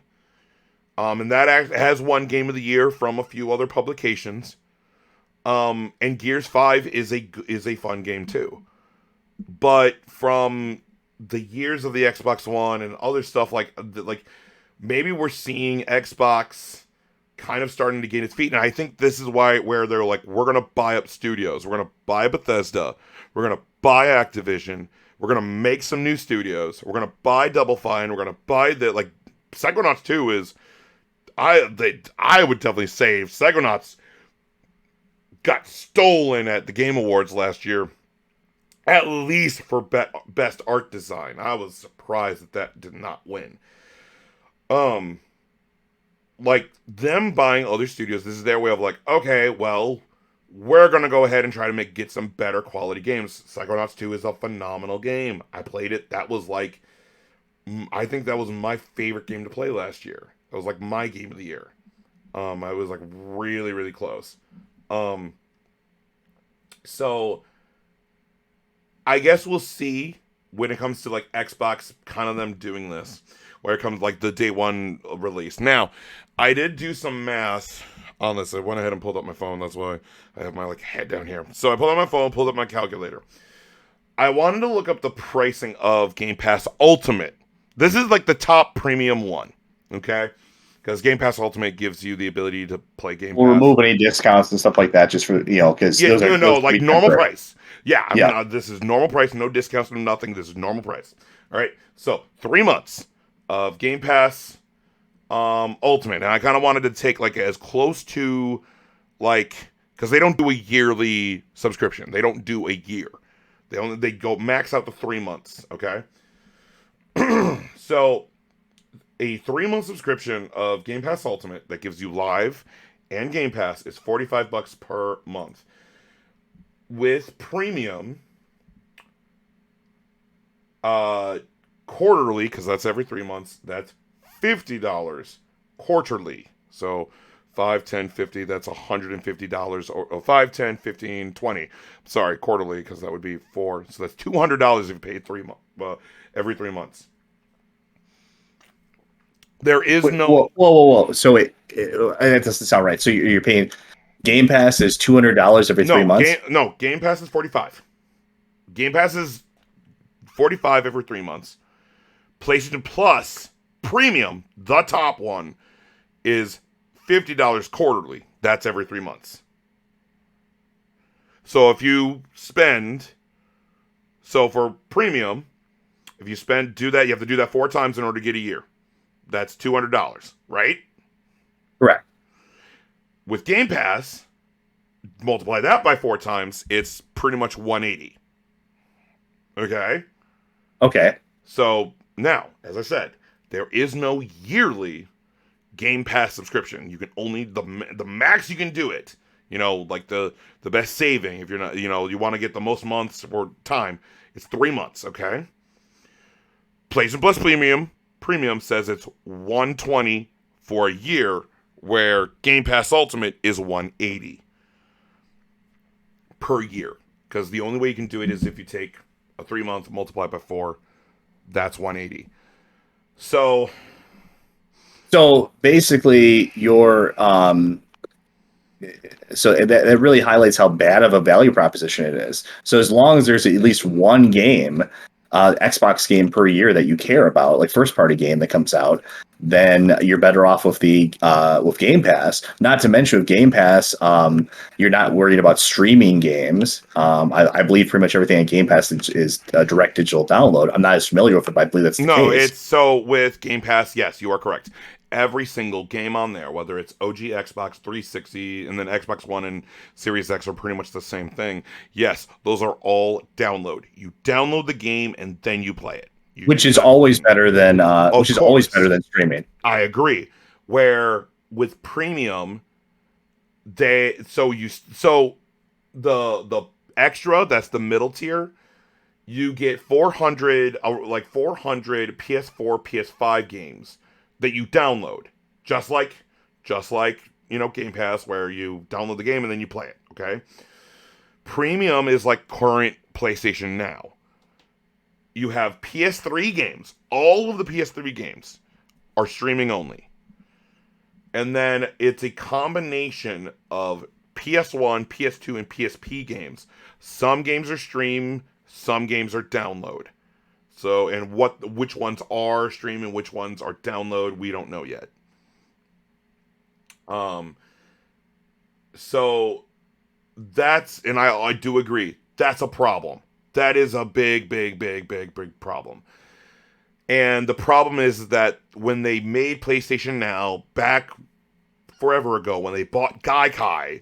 [SPEAKER 1] And that has won game of the year from a few other publications. And Gears 5 is a fun game too. But from the years of the Xbox One and other stuff like maybe we're seeing Xbox kind of starting to gain its feet. And I think this is where they're like, we're going to buy up studios. We're going to buy Bethesda. We're going to buy Activision. We're gonna make some new studios. We're gonna buy Double Fine. We're gonna buy the like Psychonauts 2 is I would definitely say if Psychonauts got stolen at the Game Awards last year, at least for best art design. I was surprised that did not win. Like them buying other studios, this is their way of like, okay, well, we're gonna go ahead and try to get some better quality games. Psychonauts 2 is a phenomenal game. I played it. That was like, I think that was my favorite game to play last year. That was like my game of the year. I was like really, really close. So I guess we'll see when it comes to like Xbox, kind of them doing this, where it comes like the day one release. Now, I did do some math on this. I went ahead and pulled up my phone. That's why I have my like head down here. So I pulled up my phone, pulled up my calculator. I wanted to look up the pricing of Game Pass Ultimate. This is like the top premium one, okay? Because Game Pass Ultimate gives you the ability to play Game Pass.
[SPEAKER 2] We'll remove any discounts and stuff like that, just for because
[SPEAKER 1] those are like normal price. Yeah, I mean, this is normal price, no discounts, no nothing. This is normal price. All right, so 3 months of Game Pass Ultimate, and I kind of wanted to take like as close to like because they don't do a yearly subscription. They don't do a year. They go max out to 3 months. Okay, so a 3-month subscription of Game Pass Ultimate that gives you live and Game Pass is $45 per month. With premium, quarterly, because that's every 3 months, that's $50 quarterly. So 5, 10, 50, that's $150, or 5, 10, 15, 20. Sorry, quarterly, because that would be 4. So that's $200 if you pay every 3 months. There is no...
[SPEAKER 2] Whoa. So that doesn't sound right. So you're paying... Game Pass is $200 every 3 months?
[SPEAKER 1] Game Pass is $45. Game Pass is $45 every 3 months. PlayStation Plus Premium, the top one, is $50 quarterly. That's every 3 months. So if you spend... So for Premium, if you do that, you have to do that 4 times in order to get a year. That's $200, right?
[SPEAKER 2] Correct.
[SPEAKER 1] With Game Pass, multiply that by 4 times, it's pretty much $180. Okay? So, now, as I said, there is no yearly Game Pass subscription. You can only, the max you can do it, like the best saving, if you're not, you want to get the most months or time, it's 3 months, okay? PlayStation Plus Premium says it's $120 for a year, where Game Pass Ultimate is $180 per year. Because the only way you can do it is if you take a 3 month, multiply by 4, that's $180. So
[SPEAKER 2] basically, so that really highlights how bad of a value proposition it is. So as long as there's at least one game, Xbox game per year that you care about, like first party game that comes out, then you're better off with with Game Pass. Not to mention with Game Pass, you're not worried about streaming games. I believe pretty much everything on Game Pass is a direct digital download. I'm not as familiar with it, but I believe that's the case.
[SPEAKER 1] It's so with Game Pass, yes, you are correct. Every single game on there, whether it's OG Xbox 360 and then Xbox One and Series X are pretty much the same thing. Yes, those are all download. You download the game and then you play it.
[SPEAKER 2] Which is always better than streaming.
[SPEAKER 1] I agree. Where with premium, the extra, that's the middle tier, you get 400 PS4, PS5 games that you download. Just like Game Pass, where you download the game and then you play it, okay? Premium is like current PlayStation Now. You have PS3 games. All of the PS3 games are streaming only. And then it's a combination of PS1, PS2, and PSP games. Some games are stream, some games are download. So, and which ones are stream and which ones are download, we don't know yet. So that's, and I do agree, that's a problem. That is a big problem. And the problem is that when they made PlayStation Now back forever ago, when they bought Gaikai,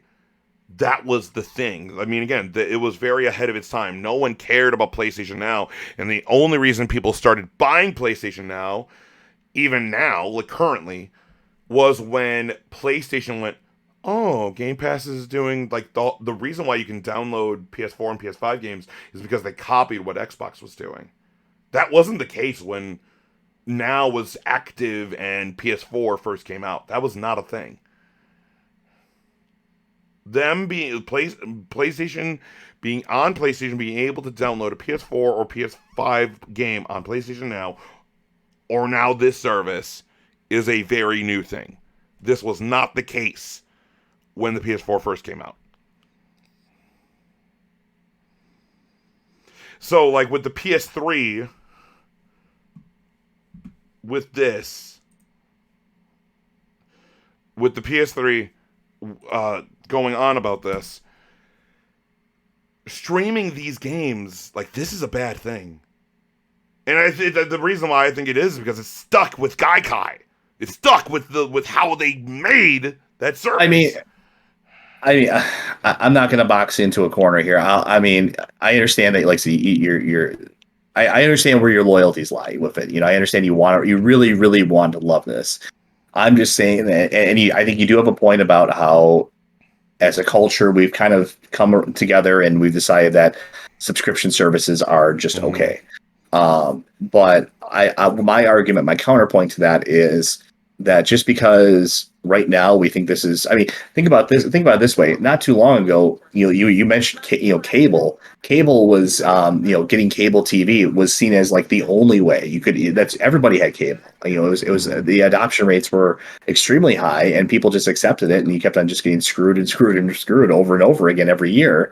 [SPEAKER 1] that was the thing. I mean, again, it was very ahead of its time. No one cared about PlayStation Now, and the only reason people started buying PlayStation Now, even now, like currently, was when PlayStation went, oh, Game Pass is doing, like, the reason why you can download PS4 and PS5 games is because they copied what Xbox was doing. That wasn't the case when Now was active and PS4 first came out. That was not a thing. Them being PlayStation being on PlayStation, being able to download a PS4 or PS5 game on PlayStation Now, or now this service, is a very new thing. This was not the case when the PS4 first came out. So, like with the PS3, with the PS3 going on about this, streaming these games, like, this is a bad thing. And I think that the reason why I think it is because it's stuck with Gaikai. It's stuck with how they made that service.
[SPEAKER 2] I mean, I'm not going to box into a corner here. I mean, I understand that, like, so I understand where your loyalties lie with it. You know, I understand you really, really want to love this. I'm just saying that, and I think you do have a point about how, as a culture, we've kind of come together and we've decided that subscription services are just okay. But my argument, my counterpoint to that is that just because right now we think this is, I mean, think about it this way. Not too long ago, you mentioned, cable was, getting cable TV was seen as like the only way you could, everybody had cable. It was the adoption rates were extremely high and people just accepted it, and you kept on just getting screwed over and over again every year,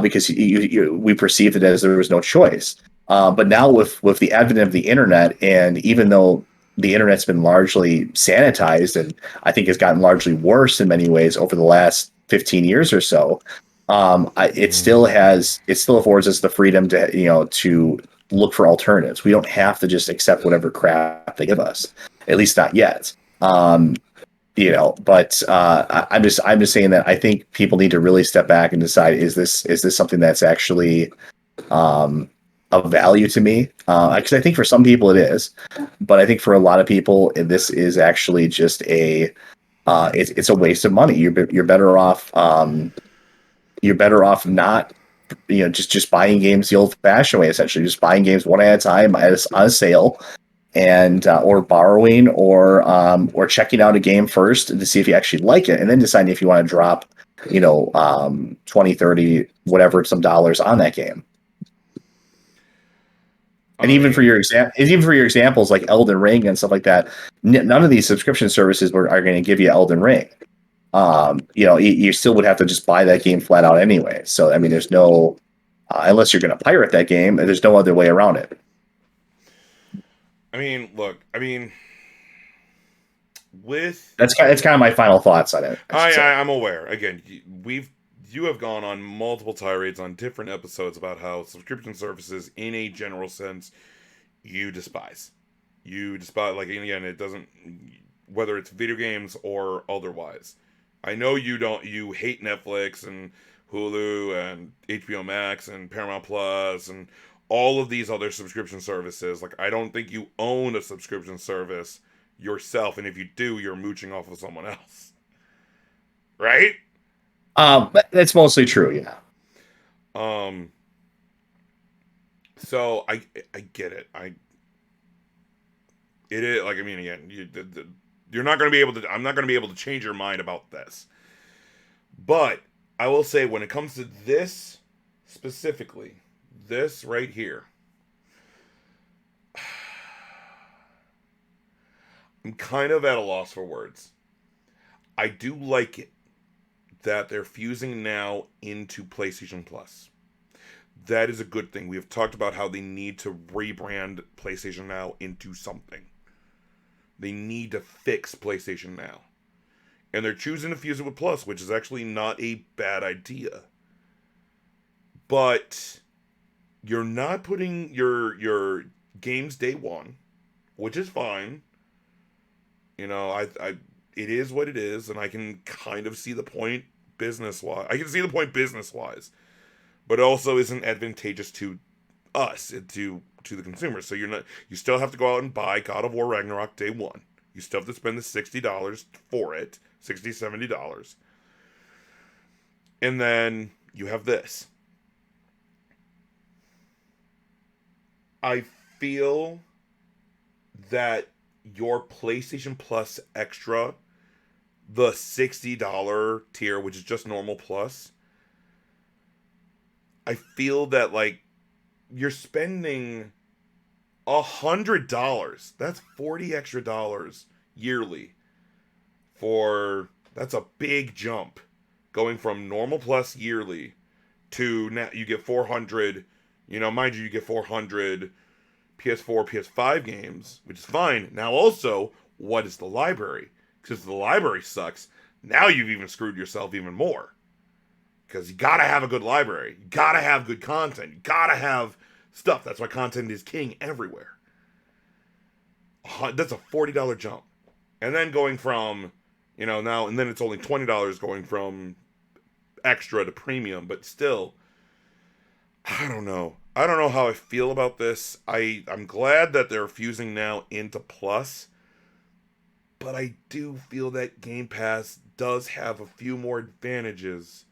[SPEAKER 2] because we perceived it as there was no choice. But now with the advent of the internet, and even though the internet's been largely sanitized and I think has gotten largely worse in many ways over the last 15 years or so, it still affords us the freedom to look for alternatives. We don't have to just accept whatever crap they give us, at least not yet. But I'm just saying that I think people need to really step back and decide, is this something that's actually of value to me? Because I think for some people it is, but I think for a lot of people this is actually just it's a waste of money. You're better off not just buying games the old-fashioned way, essentially just buying games one at a time on a sale, and or borrowing, or checking out a game first to see if you actually like it, and then deciding if you want to drop 20, 30, whatever, some dollars on that game. And even for your examples like Elden Ring and stuff like that, none of these subscription services are going to give you Elden Ring. You still would have to just buy that game flat out anyway. So I mean, there's no unless you're going to pirate that game, there's no other way around it.
[SPEAKER 1] I mean, look,
[SPEAKER 2] that's kind of my final thoughts on it.
[SPEAKER 1] I'm aware. Again, you have gone on multiple tirades on different episodes about how subscription services, in a general sense, you despise. Like, again, it doesn't, whether it's video games or otherwise. I know you hate Netflix and Hulu and HBO Max and Paramount Plus and all of these other subscription services. Like, I don't think you own a subscription service yourself, and if you do, you're mooching off of someone else. Right?
[SPEAKER 2] That's mostly true, yeah.
[SPEAKER 1] So I get it. It is, like, I mean, again, you're not going to be able to. I'm not going to be able to change your mind about this. But I will say, when it comes to this specifically, this right here, I'm kind of at a loss for words. I do like it that they're fusing Now into PlayStation Plus. That is a good thing. We have talked about how they need to rebrand PlayStation Now into something. They need to fix PlayStation Now. And they're choosing to fuse it with Plus, which is actually not a bad idea. But you're not putting your games day one, which is fine. It is what it is, and I can kind of see the point business wise. I can see the point business wise, but it also isn't advantageous to us, to the consumer. So you still have to go out and buy God of War Ragnarok day one. You still have to spend the $60 for it, $60-$70, and then you have this. I feel that your PlayStation Plus Extra, the $60 tier, which is just normal plus, I feel that like you're spending $100. That's $40 extra yearly. That's a big jump, going from normal plus yearly to now you get 400. Mind you get 400 PS4, PS5 games, which is fine. Now also, what is the library? Because the library sucks. Now you've even screwed yourself even more. Because you gotta have a good library. You gotta have good content. You gotta have stuff. That's why content is king everywhere. That's a $40 jump. And then going from, now, and then it's only $20 going from extra to premium, but still, I don't know. I don't know how I feel about this. I'm glad that they're fusing now into Plus, but I do feel that Game Pass does have a few more advantages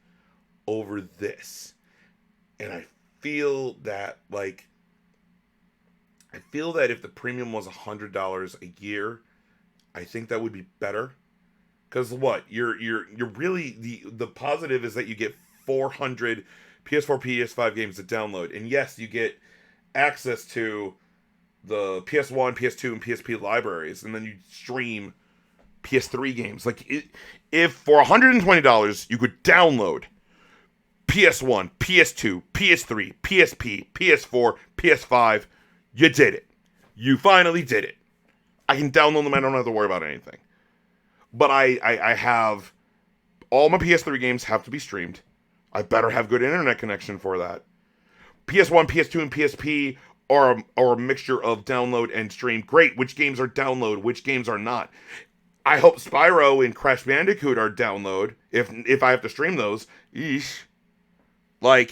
[SPEAKER 1] over this. And I feel that if the premium was $100 a year, I think that would be better. Because what? You're really, the positive is that you get 400 PS4, PS5 games to download. And yes, you get access to the PS1, PS2, and PSP libraries. And then you stream PS3 games. If for $120 you could download PS1, PS2, PS3, PSP, PS4, PS5, you did it. You finally did it. I can download them. I don't have to worry about anything. But I have... all my PS3 games have to be streamed. I better have good internet connection for that. PS1, PS2, and PSP are a mixture of download and stream. Great. Which games are download? Which games are not? I hope Spyro and Crash Bandicoot are download. If I have to stream those. Yeesh. I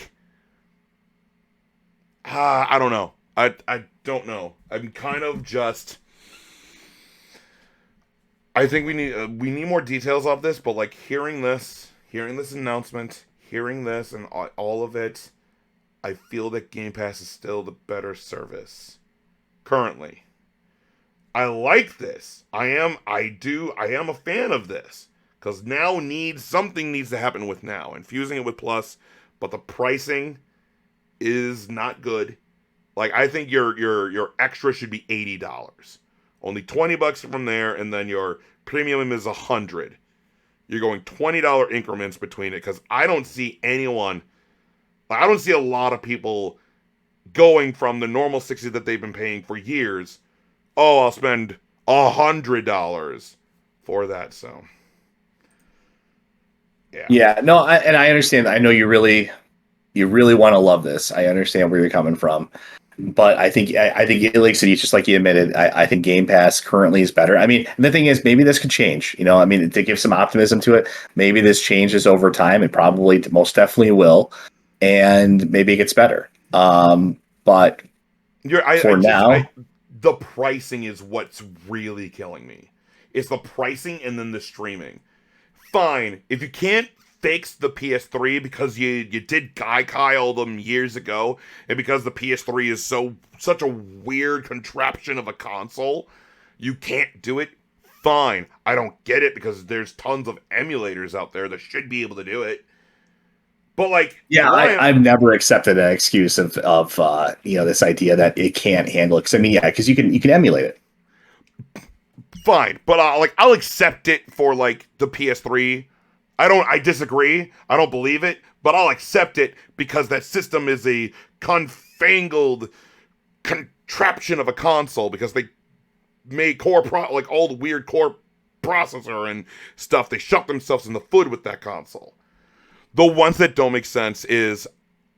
[SPEAKER 1] don't know. I don't know. I'm kind of just... I think we need more details of this, but hearing this announcement, hearing this and all of it, I feel that Game Pass is still the better service currently. I like this. I am a fan of this, because now something needs to happen with Now, and fusing it with Plus, but the pricing is not good. I think your extra should be $80. Only $20 from there, and then your premium is $100. You're going $20 increments between it, because I don't see a lot of people going from the normal $60 that they've been paying for years. Oh, I'll spend $100 for that. So, yeah.
[SPEAKER 2] Yeah, no, I understand. I know you really want to love this. I understand where you're coming from. But I think like City, just like you admitted, I think Game Pass currently is better. I mean, the thing is, maybe this could change. To give some optimism to it, maybe this changes over time. It probably most definitely will, and maybe it gets better. But
[SPEAKER 1] the pricing is what's really killing me. It's the pricing and then the streaming. Fine, if you can't fix the PS3 because you did Gaikai all them years ago, and because the PS3 is such a weird contraption of a console, you can't do it. Fine, I don't get it, because there's tons of emulators out there that should be able to do it. But
[SPEAKER 2] I've never accepted an excuse of this idea that it can't handle it. Because you can emulate it.
[SPEAKER 1] Fine, but I'll accept it for the PS3. I disagree. I don't believe it, but I'll accept it because that system is a confangled contraption of a console, because they made all the weird core processor and stuff. They shot themselves in the foot with that console. The ones that don't make sense is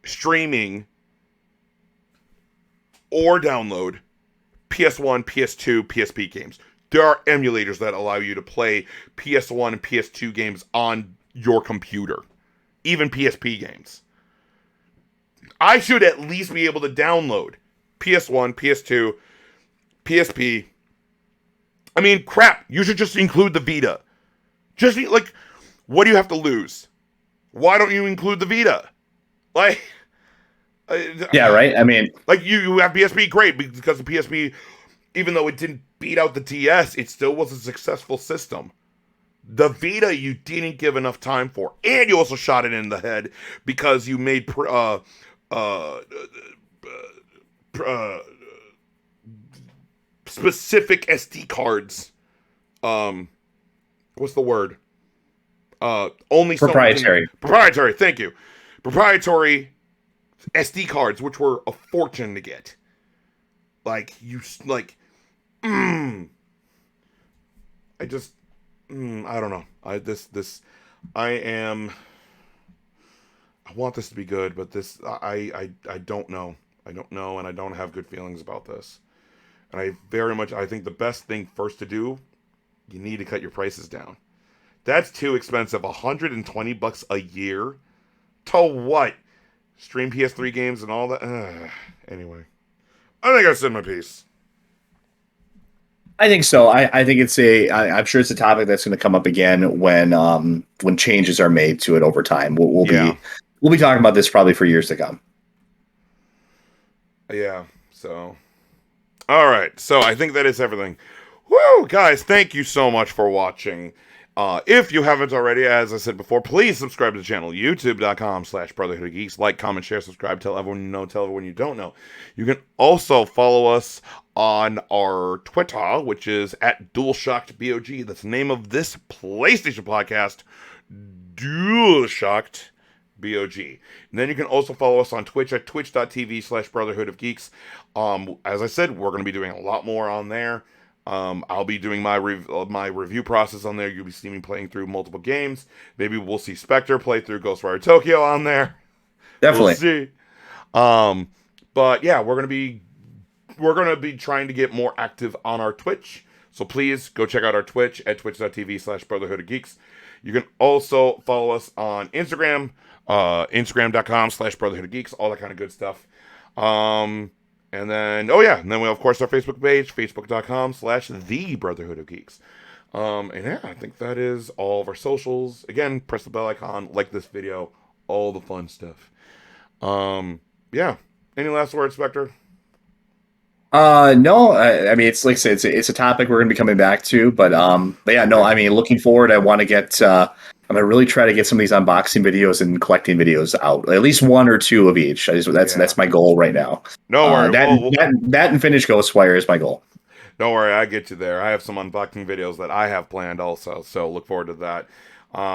[SPEAKER 1] streaming or download PS1, PS2, PSP games. There are emulators that allow you to play PS1 and PS2 games on your computer. Even PSP games. I should at least be able to download PS1, PS2, PSP. I mean, crap. You should just include the Vita. Just, like, what do you have to lose? Why don't you include the Vita? Like...
[SPEAKER 2] yeah, right? I mean...
[SPEAKER 1] Like, you have PSP, great, because the PSP, even though it didn't beat out the DS, it still was a successful system. The Vita, you didn't give enough time for. And you also shot it in the head because you made specific SD cards. What's the word? Only
[SPEAKER 2] proprietary.
[SPEAKER 1] Proprietary, thank you. Proprietary SD cards, which were a fortune to get. I don't know. I want this to be good, but I don't know. I don't know, and I don't have good feelings about this. And I think the best thing first to do, you need to cut your prices down. That's too expensive. $120 a year? To what? Stream PS3 games and all that? Anyway. I think I said my piece.
[SPEAKER 2] I think so. I think I'm sure it's a topic that's going to come up again when changes are made to it over time. We'll be talking about this probably for years to come.
[SPEAKER 1] Yeah. So, all right. So I think that is everything. Woo, guys! Thank you so much for watching. If you haven't already, as I said before, please subscribe to the channel, youtube.com/Brotherhood of Geeks. Like, comment, share, subscribe, tell everyone you know, tell everyone you don't know. You can also follow us on our Twitter, which is at Dualshock'd BOG. That's the name of this PlayStation podcast, Dualshock'd BOG. And then you can also follow us on Twitch at twitch.tv/Brotherhood of Geeks. As I said, we're going to be doing a lot more on there. I'll be doing my review process on there. You'll be seeing me playing through multiple games. Maybe we'll see Spectre play through Ghostwire Tokyo on there.
[SPEAKER 2] Definitely.
[SPEAKER 1] We'll see. But yeah, we're gonna be trying to get more active on our Twitch. So please go check out our Twitch at twitch.tv/Brotherhood of Geeks. You can also follow us on Instagram, Instagram.com/Brotherhood of Geeks, all that kind of good stuff. And then we of course our Facebook page, facebook.com/The Brotherhood of Geeks. And yeah, I think that is all of our socials. Again, press the bell icon, like this video, all the fun stuff. Yeah. Any last words, Spectre?
[SPEAKER 2] No, I mean, it's like I said, it's a topic we're going to be coming back to, but yeah, no, I mean, looking forward, I want to get, I'm going to really try to get some of these unboxing videos and collecting videos out, at least one or two of each. That's my goal right now.
[SPEAKER 1] No worry.
[SPEAKER 2] That and finish Ghostwire is my goal.
[SPEAKER 1] Don't worry, I get you there. I have some unboxing videos that I have planned also, so look forward to that.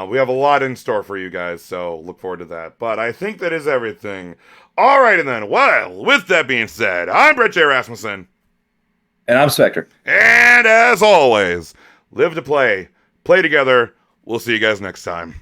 [SPEAKER 1] We have a lot in store for you guys, so look forward to that. But I think that is everything. All right, and then, well, with that being said, I'm Brett J. Rasmussen.
[SPEAKER 2] And I'm Spectre.
[SPEAKER 1] And as always, live to play, play together. We'll see you guys next time.